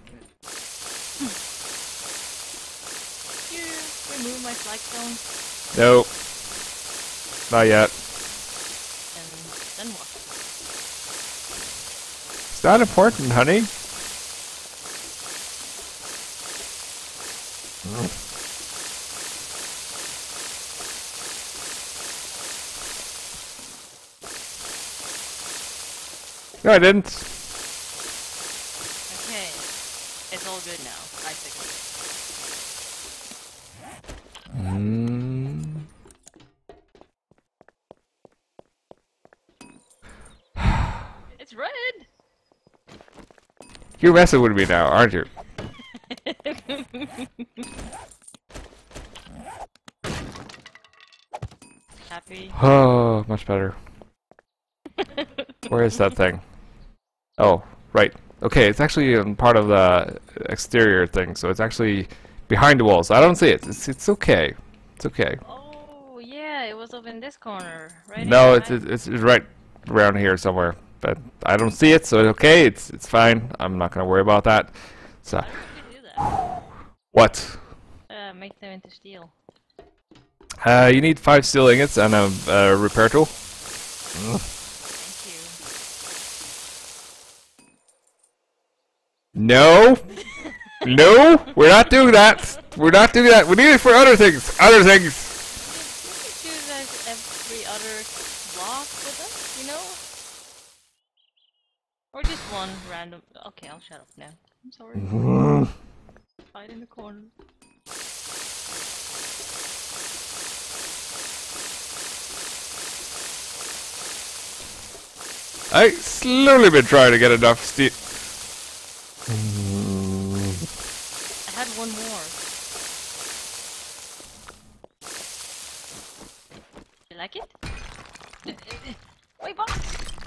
you remove my flagstone? Nope. Not yet. And then what? It's not important, honey. No, I didn't. Okay. It's all good now. I fixed it. It's red! You're messing with me now, aren't you? Happy? Oh, much better. Where is that thing? Oh, right. Okay, it's actually part of the exterior thing, so it's actually behind the walls. I don't see it. It's okay. It's okay. Oh, yeah, it was up in this corner, right? No, here, it's right around here somewhere. But I don't see it, so it's okay. It's fine. I'm not gonna worry about that. So, How did you do that? what? Make them into steel. You need 5 steel ingots and a repair tool. Thank No, no, we're not doing that. We're not doing that. We need it for other things. Other things. you. You could choose every other block with us, you know? Or just one random. Okay, I'll shut up now. I'm sorry. Hide in the corner. I slowly been trying to get enough steel. I had one more. You like it? Wait, box!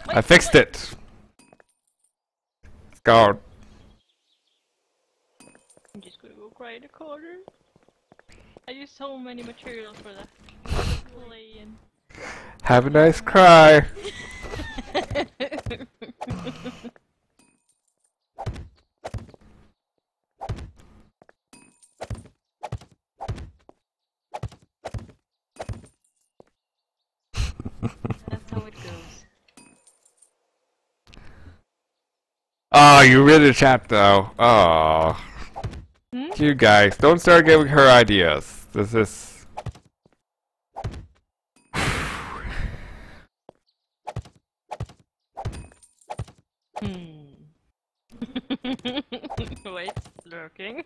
Wait, I fixed wait. it. It's gone. I'm just gonna go cry in the corner. I used so many materials for that. Playing. Have a nice cry. That's how it goes. Oh, you really chat though. Oh, Hmm? you guys, don't start giving her ideas. This is. Wait, lurking.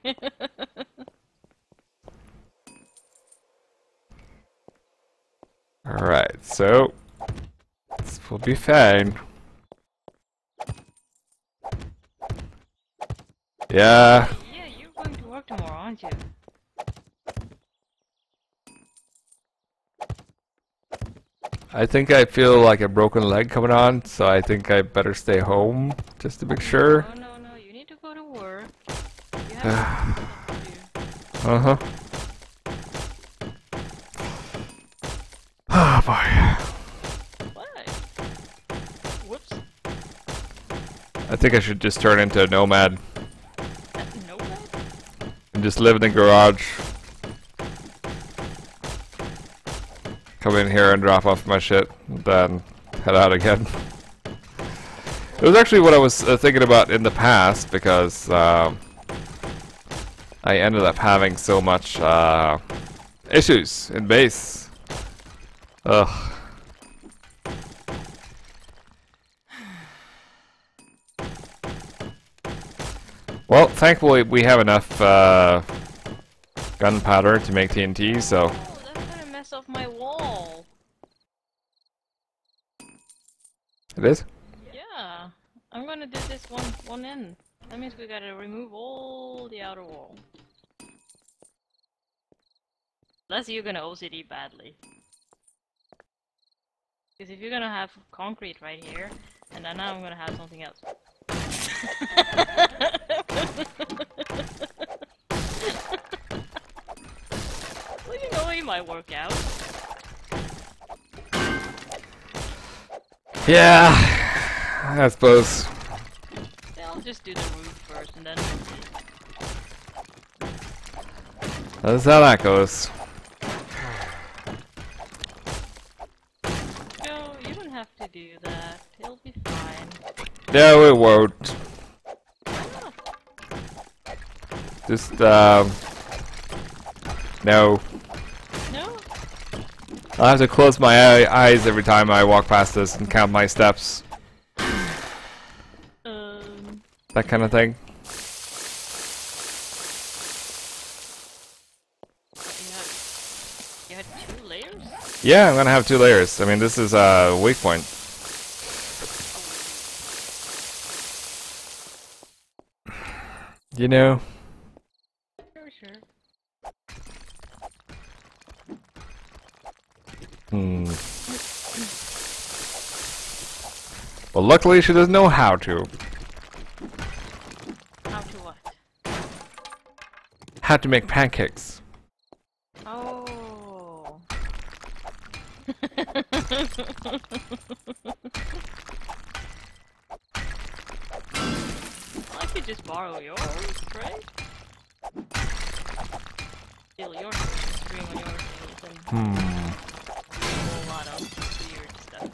Alright, so. This will be fine. Yeah. Yeah, you're going to work tomorrow, aren't you? I think I feel like a broken leg coming on, so I think I better stay home just to make sure. No, you need to go to work. You have stuff to do. Uh-huh. Oh boy. What? Whoops. I think I should just turn into a nomad No. and just live in the garage. Come in here and drop off my shit, then head out again. It was actually what I was thinking about in the past, because I ended up having so much issues in base. Ugh. Well, thankfully we have enough gunpowder to make TNT, so... Oh, that's gonna mess up my wall. It is? Yeah. I'm gonna do this one end. That means we gotta remove all the outer wall. Unless you're gonna OCD badly. Because if you're gonna have concrete right here, and then I'm gonna have something else. Well, you know, it might work out. Yeah, I suppose. Yeah, I'll just do the roof first and then That's how that goes. no, you don't have to do that. It'll be fine. No, it won't. Ah, Just, no. no? I'll have to close my eyes every time I walk past this and count my steps. That kind of thing. You had 2 layers? Yeah, I'm gonna have 2 layers. I mean, this is a weak point. You know? Sure. Hmm. Well, luckily she doesn't know how to. How to what? How to make pancakes. Oh. I could just borrow yours, right? Steal yours, stream on yours, and a whole lot of weird stuff.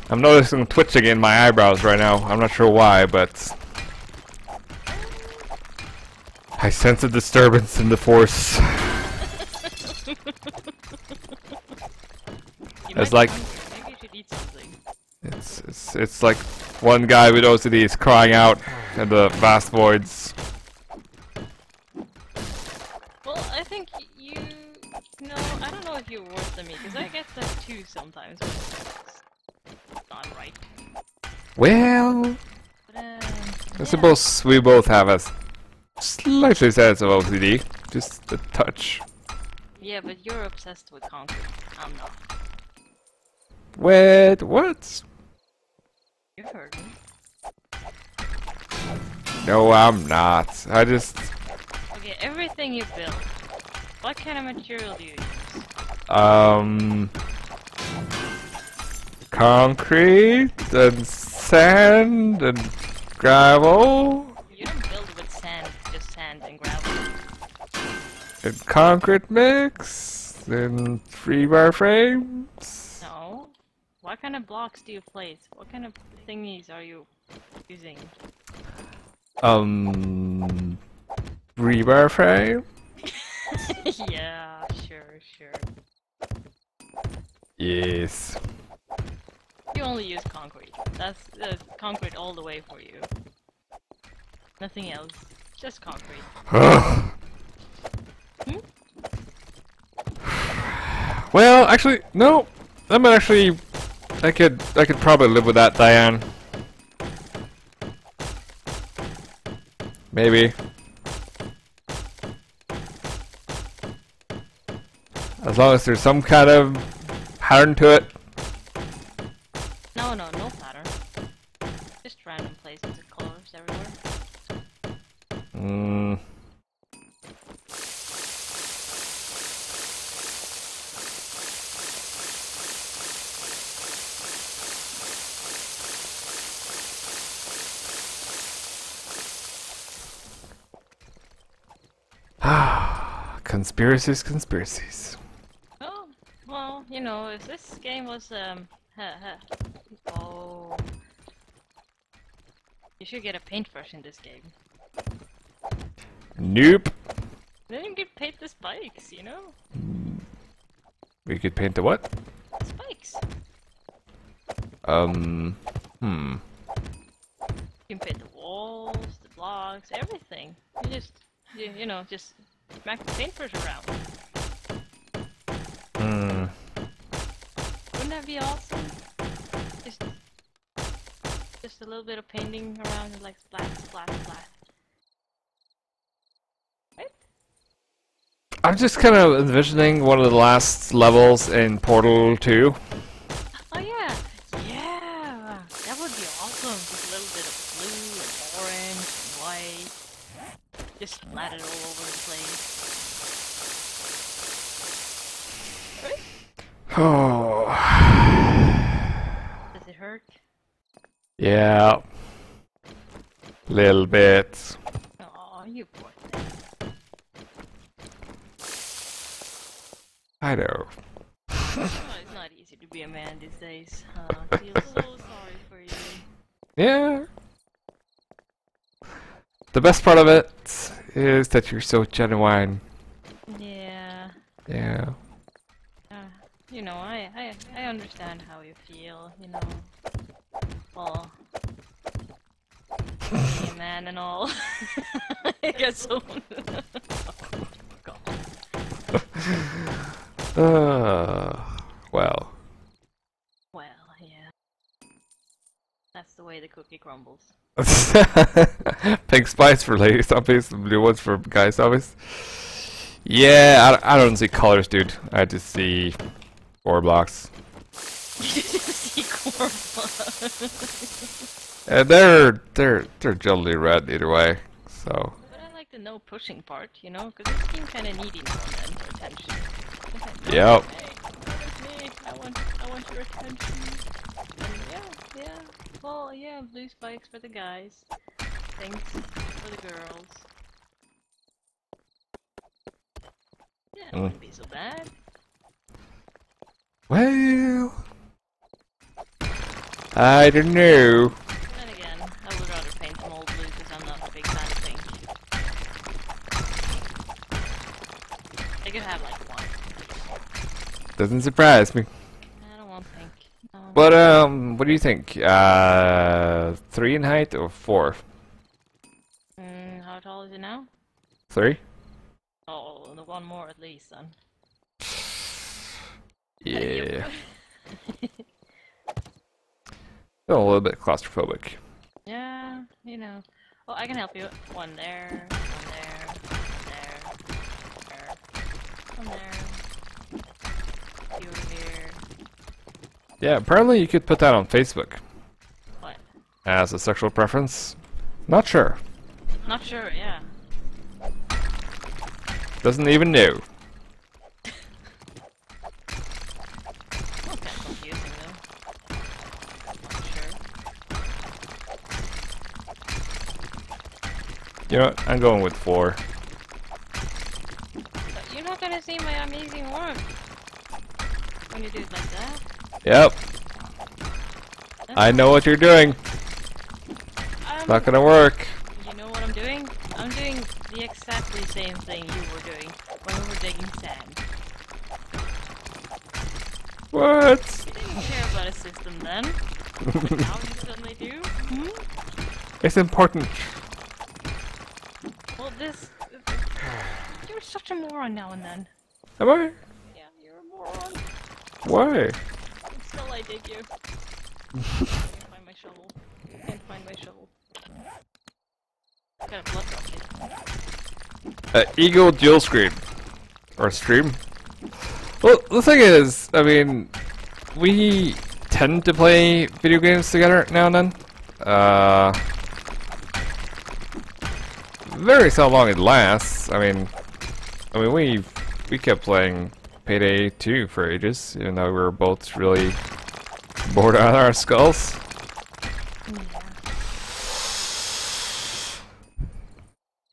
I'm noticing twitching in my eyebrows right now. I'm not sure why, but I sense a disturbance in the force. It's like maybe you should eat something. it's like one guy with OCD is crying out in the vast voids. Well, I think you... No, I don't know if you're worse than me, because I get that too sometimes. But it's not right. Well, But, I suppose we both have a slightly sense of OCD, just a touch. Yeah, but you're obsessed with concrete. I'm not. Wait, what? You heard me. No, I'm not. I just Okay, everything you build, what kind of material do you use? Concrete and sand and gravel You don't build with sand, just sand and gravel. and concrete mix and rebar frames. No. What kind of blocks do you place? What kind of thingies are you using? Rebar frame? Yeah, sure. Yes. You only use concrete. That's concrete all the way for you. Nothing else. Just concrete. Well, actually, no. I'm actually. I could probably live with that, Diane. Maybe. As long as there's some kind of pattern to it. No pattern. Just random places of colors everywhere. Conspiracies. Oh, well, you know, if this game was, oh... You should get a paintbrush in this game. Nope. Then you could paint the spikes, you know? We could paint the what? Spikes. Hmm. You can paint the walls, the blocks, everything. You just, you know, just smack the paintbrush around. Wouldn't that be awesome? Just a little bit of painting around and like splat. Right? I'm just kind of envisioning one of the last levels in Portal 2. Oh yeah! Yeah! That would be awesome! Just a little bit of blue and orange and white. Just splattered all over the place. Right? Oh. Does it hurt? Yeah. Little bit. Aw, you poor thing. I know. Oh, it's not easy to be a man these days. I feel so sorry for you. Yeah. The best part of it is that you're so genuine. Yeah. Yeah. You know, I understand how you feel, you know. Well, being a man and all. I guess so. Well. Well, yeah. That's the way the cookie crumbles. Pink spice for lady zombies, and blue ones for guy zombies. Yeah, I don't see colors, dude. I just see 4 blocks. You see core blocks. And they're jolly red either way. So But I like the no pushing part, you know, because this game kind of needy now and then for attention. Yep. Hey, that is me. I want your attention. And yeah. Well, yeah, blue spikes for the guys. Thanks for the girls. Yeah, it wouldn't be so bad. Well, I don't know. Then again, I would rather paint them all blue because I'm not a big fan of pink. They could have like one. Doesn't surprise me. I don't want pink. No. But what do you think? 3 in height or 4? How tall is it now? 3? Oh, the one more at least then. Yeah. Feel a little bit claustrophobic. Yeah, you know. Oh, I can help you. One there, one there. You over here. Yeah, apparently you could put that on Facebook What? as a sexual preference. Not sure. Not sure, yeah. Doesn't even know. That's kind of confusing though. Not sure. You know what? I'm going with 4. But you're not gonna see my amazing work when you do it like that. Yep. That's I know what you're doing. I'm, Not gonna work. You know what I'm doing? I'm doing the exactly same thing you were doing when we were digging sand. What? You didn't care about a system then. But now you suddenly do? It's important. Well, this... You're such a moron now and then. Am I? Yeah, you're a moron. Why? And still I dig you. Can't find my shovel. Can't find my shovel. Got a blood rocket. Ego dual screen. Or stream. Well, the thing is, I mean, we tend to play video games together now and then. Very so long it lasts. I mean, we kept playing Payday 2 for ages, even though we were both really bored out of our skulls.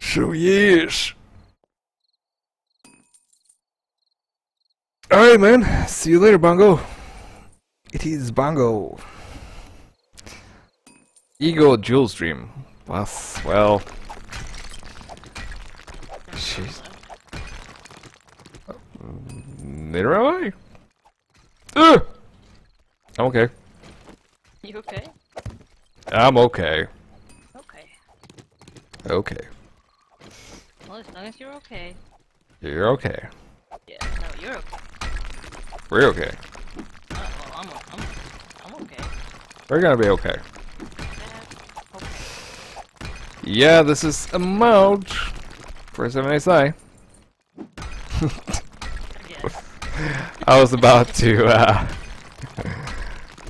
So yes. Alright, man. See you later, Bongo. It is Bongo. Ego Jewel Stream. Well. Jeez. Neither am I. Ugh! I'm okay. You okay? I'm okay. Okay. Okay. Well, as long as you're okay. You're okay. Yeah, no, you're okay. We're okay. Well, I'm okay. We're gonna be okay. Okay. Yeah, this is a mode. First time I say. Yes. I was about to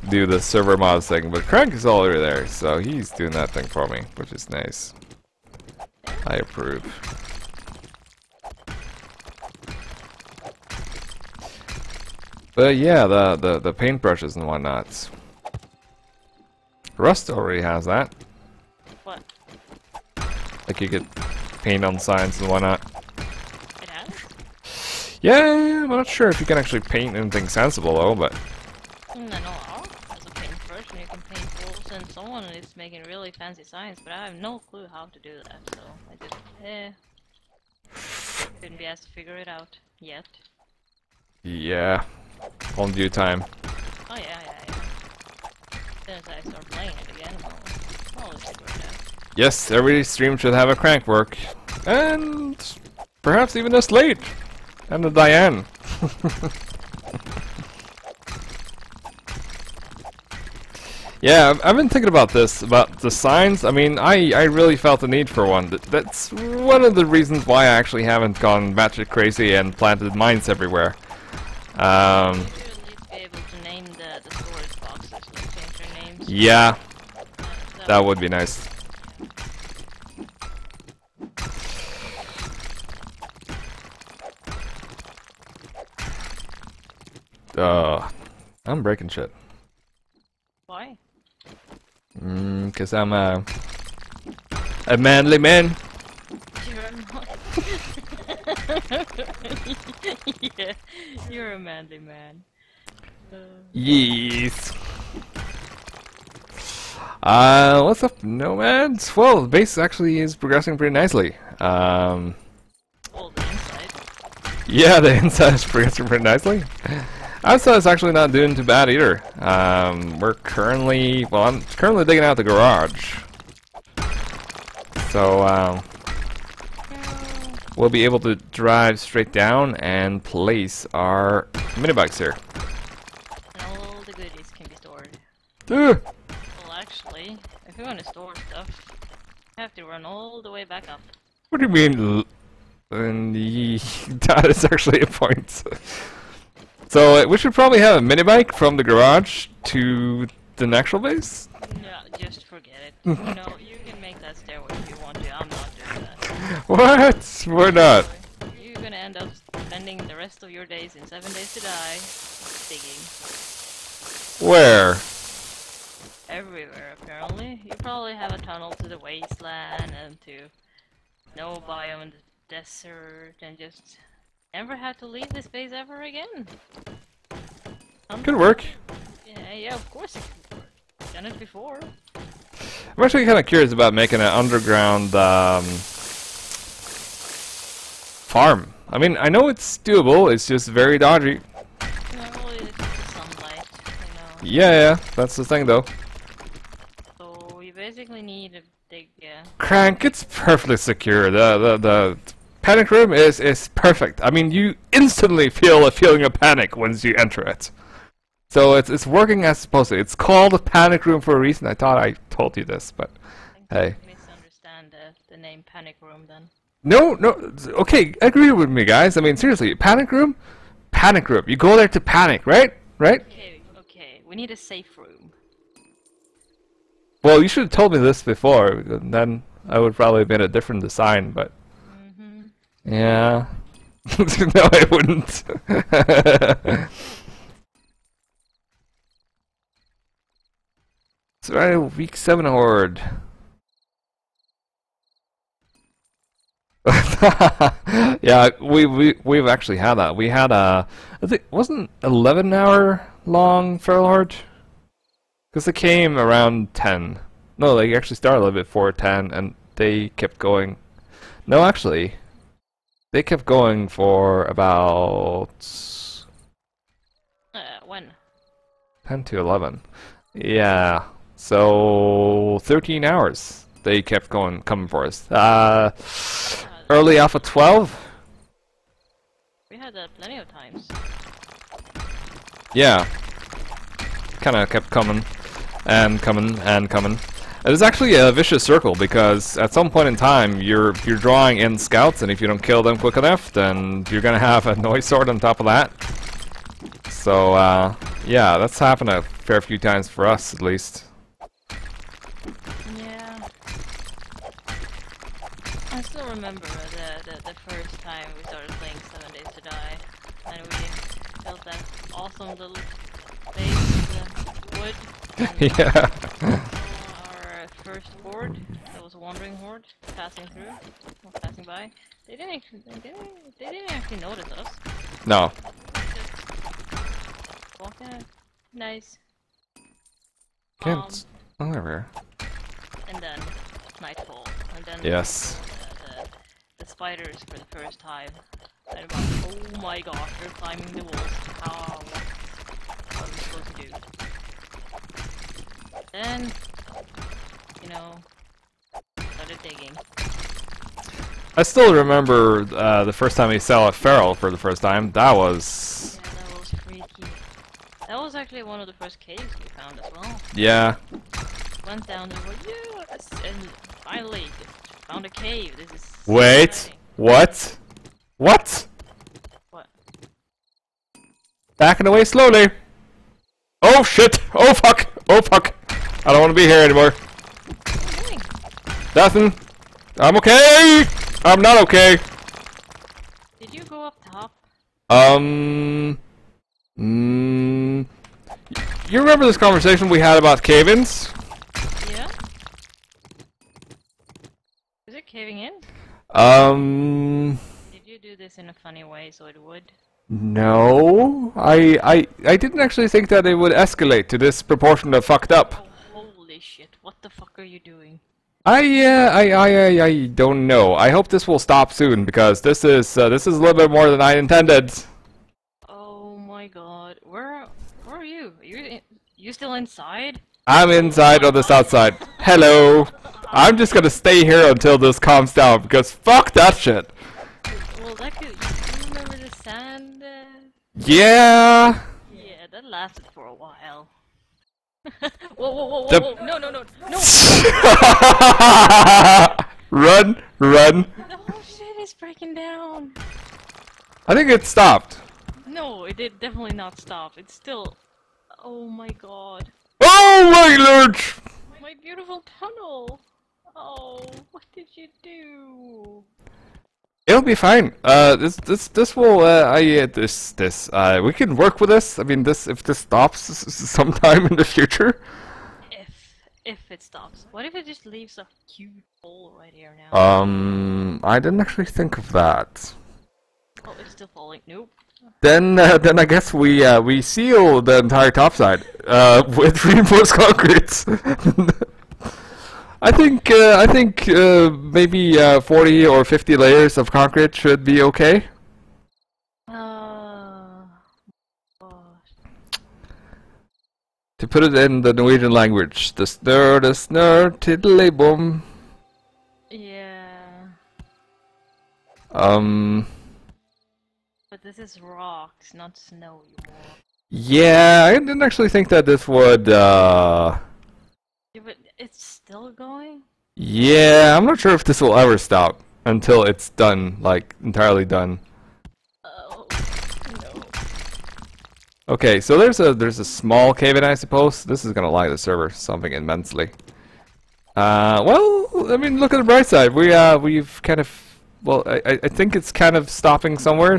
do the server mods thing, but Crank is all over there, so he's doing that thing for me, which is nice. I approve. But yeah, the paintbrushes and whatnot. Rust already has that. What? Like you could paint on signs and whatnot. It has? Yeah, I'm not sure if you can actually paint anything sensible though, but No, as a paintbrush, and you can paint walls, and someone is making really fancy signs, but I have no clue how to do that, so I just, couldn't be asked to figure it out yet. yeah, on due time. Oh yeah. As soon as I start playing it again, I'll always figure it out. Yes, every stream should have a Crank work, and perhaps even a Slate, and a Diane. Yeah, I've been thinking about this, about the signs. I mean, I really felt the need for one. That's one of the reasons why I actually haven't gone batshit crazy and planted mines everywhere. You should at least be able to name the storage boxes, like change their names. Yeah, that would be nice. I'm breaking shit. Why? 'Cause I'm a manly man. You're not. Yeah, you're a manly man. Yes. What's up, Nomads? Well, the base actually is progressing pretty nicely. All the inside. Yeah, the inside is progressing pretty nicely. Outside is actually not doing too bad either. We're currently, well, I'm currently digging out the garage. So, we'll be able to drive straight down and place our mini bikes here. And all the goodies can be stored. Ugh. Well, actually, if you want to store stuff, you have to run all the way back up. What do you mean? That is actually a point. So we should probably have a mini bike from the garage to the actual base. Yeah, just forget it. You know, you can make that stairway if you want to. I'm not doing that. What? We're not. You're gonna end up spending the rest of your days in 7 Days to Die digging. Where? Everywhere, apparently. You probably have a tunnel to the wasteland and to no biome in the desert and just never have to leave this base ever again. Could work. Yeah, of course it could work. Done it before. I'm actually kind of curious about making an underground farm. I mean, I know it's doable. It's just very dodgy. Yeah, well, it's the sunlight, you know. Yeah, that's the thing, though. So you basically need a big, Crank, it's perfectly secure. The panic room is perfect. I mean, you instantly feel a feeling of panic once you enter it. So it's working as supposed to. It's called a panic room for a reason. I thought I told you this, but hey. You misunderstand the name Panic Room then. No, okay, agree with me, guys. I mean, seriously, panic room. You go there to panic, right? Right? Okay, we need a safe room. Well, you should have told me this before. Then I would probably have made a different design, but yeah. No, I wouldn't. It's right, week 7 horde. Yeah, we've actually had that. We had I think wasn't 11-hour long feral horde, because they came around 10. No, they actually started a little bit before 10, and they kept going. No, actually, they kept going for about When? 10 to 11. Yeah, so 13 hours they kept coming for us. Early Alpha 12? We had that plenty of times. Yeah. Kinda kept coming, and coming, and coming. It is actually a vicious circle, because at some point in time, you're drawing in scouts, and if you don't kill them quick enough, then you're gonna have a noise sword on top of that. So, yeah, that's happened a fair few times for us, at least. Yeah. I still remember the first time we started playing 7 Days to Die, and we built that awesome little base with the wood. And Yeah. our first horde, that was a wandering horde, passing through, or passing by. They didn't actually notice us. No. Just walked in. Nice. Can't. Oh, there we are. And then nightfall, and then Yes. the spiders for the first time. And I'm like, oh my gosh, they're climbing the walls. How? What are we supposed to do? Then, you know, started digging. I still remember the first time we saw a feral for the first time. That was... Yeah, that was freaky. That was actually one of the first caves we found as well. Yeah. Went down there, like, yes! And finally, found a cave. This is so Wait. exciting. What? What? What? Backing away slowly. Oh shit! Oh fuck! Oh fuck! I don't want to be here anymore. What are you doing? Nothing. I'm okay. I'm not okay. Did you go up top? You remember this conversation we had about cave-ins? Yeah? Is it caving in? Did you do this in a funny way so it would? No. I didn't actually think that it would escalate to this proportion of fucked up. Oh, holy shit. What the fuck are you doing? I don't know. I hope this will stop soon because this is a little bit more than I intended. Oh my god. Where are you? You still inside? I'm inside on this outside. Hello. I'm just gonna stay here until this calms down because fuck that shit. Well, that could. You remember the sand? Yeah. Yeah, that lasted for a while. Whoa, whoa, whoa, whoa, The- whoa! No, no, no, no! Run, run. The whole shit is breaking down. I think it stopped. No, it did definitely not stop. It's still. Oh my god. Oh my lord! My beautiful tunnel! Oh, what did you do? It'll be fine. This will. We can work with this. I mean, if this stops sometime in the future. If it stops. What if it just leaves a huge hole right here now? I didn't actually think of that. Oh, it's still falling. Nope. Then I guess we seal the entire topside with reinforced concrete. I think maybe 40 or 50 layers of concrete should be okay. Gosh. To put it in the Norwegian language, the snur, tiddly boom. Yeah. But this is rocks, not snow anymore. Yeah, I didn't actually think that this would. Yeah, but it's still going? Yeah, I'm not sure if this will ever stop until it's done, like entirely done. Oh, no. Okay, so there's a small cave-in, I suppose. This is gonna lag the server something immensely. Well, I mean, look at the bright side. We've kind of, well, I think it's kind of stopping somewhere.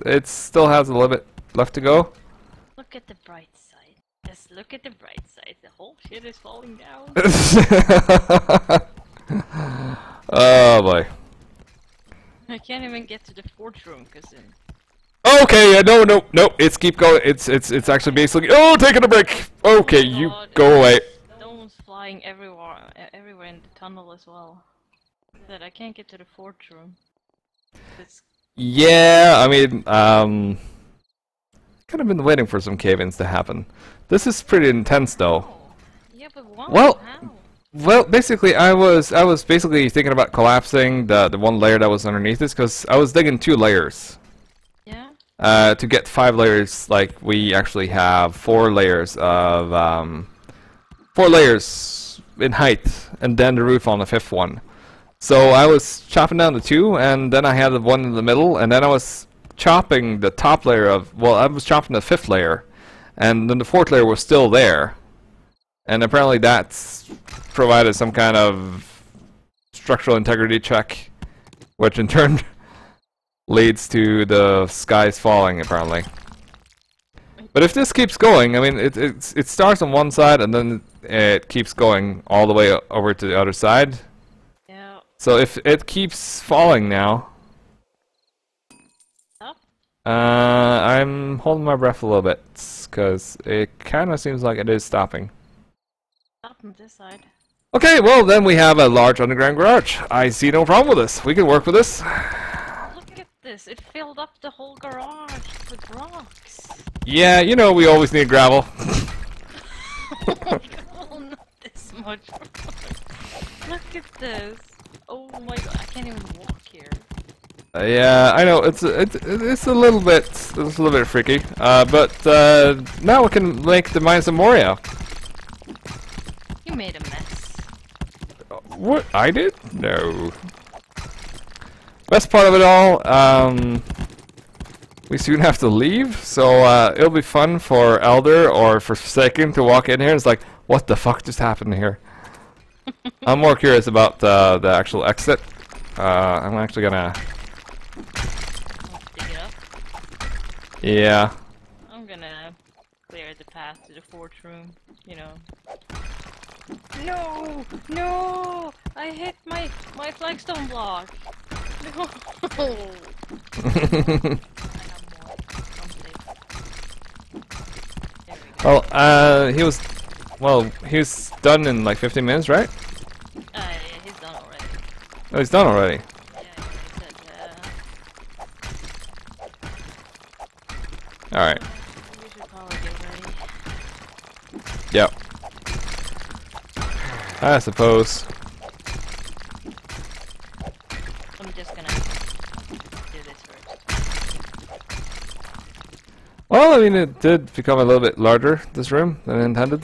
It still has a little bit left to go. Look at the bright side. Just look at the bright side. The whole shit is falling down. Oh boy. I can't even get to the fourth room because Okay, no. It's keep going. It's actually basically. Oh, taking a break. Okay, you God, go away. stones flying everywhere in the tunnel as well. That I can't get to the fourth room. It's Yeah, I mean, kind of been waiting for some cave-ins to happen. This is pretty intense, though. yeah, but why? Well, How? Well, basically, I was basically thinking about collapsing the one layer that was underneath this because I was digging 2 layers. Yeah. To get 5 layers, like we actually have 4 layers of 4 layers in height, and then the roof on the 5th one. So I was chopping down the 2, and then I had the one in the middle, and then I was chopping the top layer of. Well, I was chopping the 5th layer, and then the 4th layer was still there, and apparently that's provided some kind of structural integrity check, which in turn leads to the skies falling, apparently. But if this keeps going, I mean, it starts on one side and then it keeps going all the way over to the other side. Yeah. So if it keeps falling now, Up. I'm holding my breath a little bit because it kind of seems like it is stopping. Up on this side. Okay, well then we have a large underground garage. I see no problem with this. We can work with this. Look at this. It filled up the whole garage with rocks. Yeah, you know we always need gravel. Oh my god, not this much. Look at this. Oh my god, I can't even walk here. Yeah, I know it's a little bit freaky. But now we can make the Mines of Moria. You made a mess. What I did? No. Best part of it all, we soon have to leave, so it'll be fun for Elder or for Forsaken to walk in here and it's like, what the fuck just happened here? I'm more curious about the actual exit. I'm actually gonna. I'll dig it up. Yeah. I'm gonna clear the path path to the fourth room, you know. No! No! I hit my flagstone block! No! I have more. he was done in like 15 minutes, right? Yeah, he's done already. Oh, he's done already. Yeah, he said, Alright. we should probably get ready. Yep. I suppose. I'm just gonna do this first. Well, I mean, it did become a little bit larger, this room, than intended.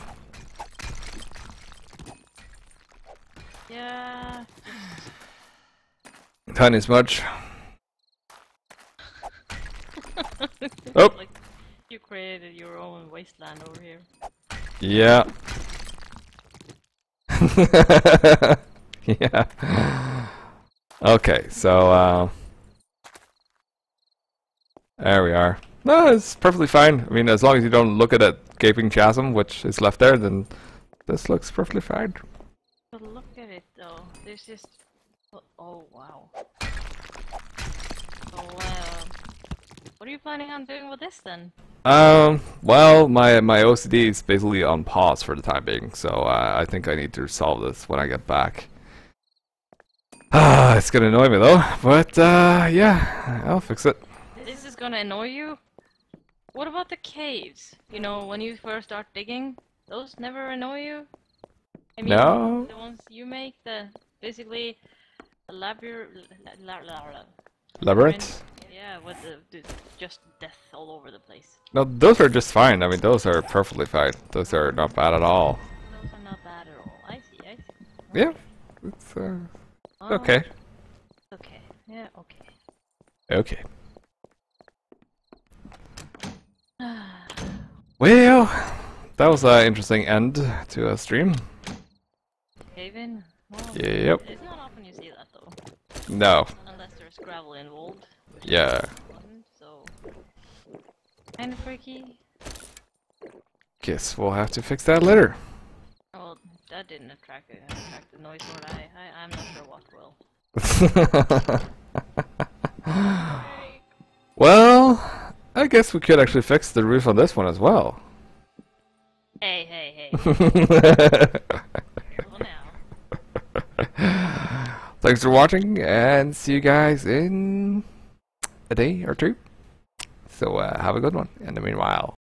Yeah. Tiny smudge. Oh! Like, you created your own wasteland over here. Yeah. Yeah. Okay, so, there we are. No, it's perfectly fine. I mean, as long as you don't look at that gaping chasm, which is left there, then this looks perfectly fine. But look at it though. There's just. Oh wow. So, what are you planning on doing with this then? Well, my OCD is basically on pause for the time being, so I think I need to resolve this when I get back. It's gonna annoy me though, but yeah, I'll fix it. This is gonna annoy you? What about the caves? You know, when you first start digging, those never annoy you? I mean, No. the ones you make, basically Labyrinth? Yeah, with the just death all over the place. No, those are just fine. I mean, those are perfectly fine. Those are not bad at all. Those are not bad at all. I see, I see. Yeah, it's Oh, okay. Okay, yeah, okay. Okay. Well, that was an interesting end to a stream. Haven? Well, Yep. it's not often you see that though. No. Unless there's gravel involved. which Yeah. wasn't, so kind of freaky. Guess we'll have to fix that later. Well, that didn't attract the noise nor I'm not sure what will. Well, I guess we could actually fix the roof on this one as well. Hey, hey, hey. Careful now. Thanks for watching, and see you guys in a day or two. So have a good one in the meanwhile.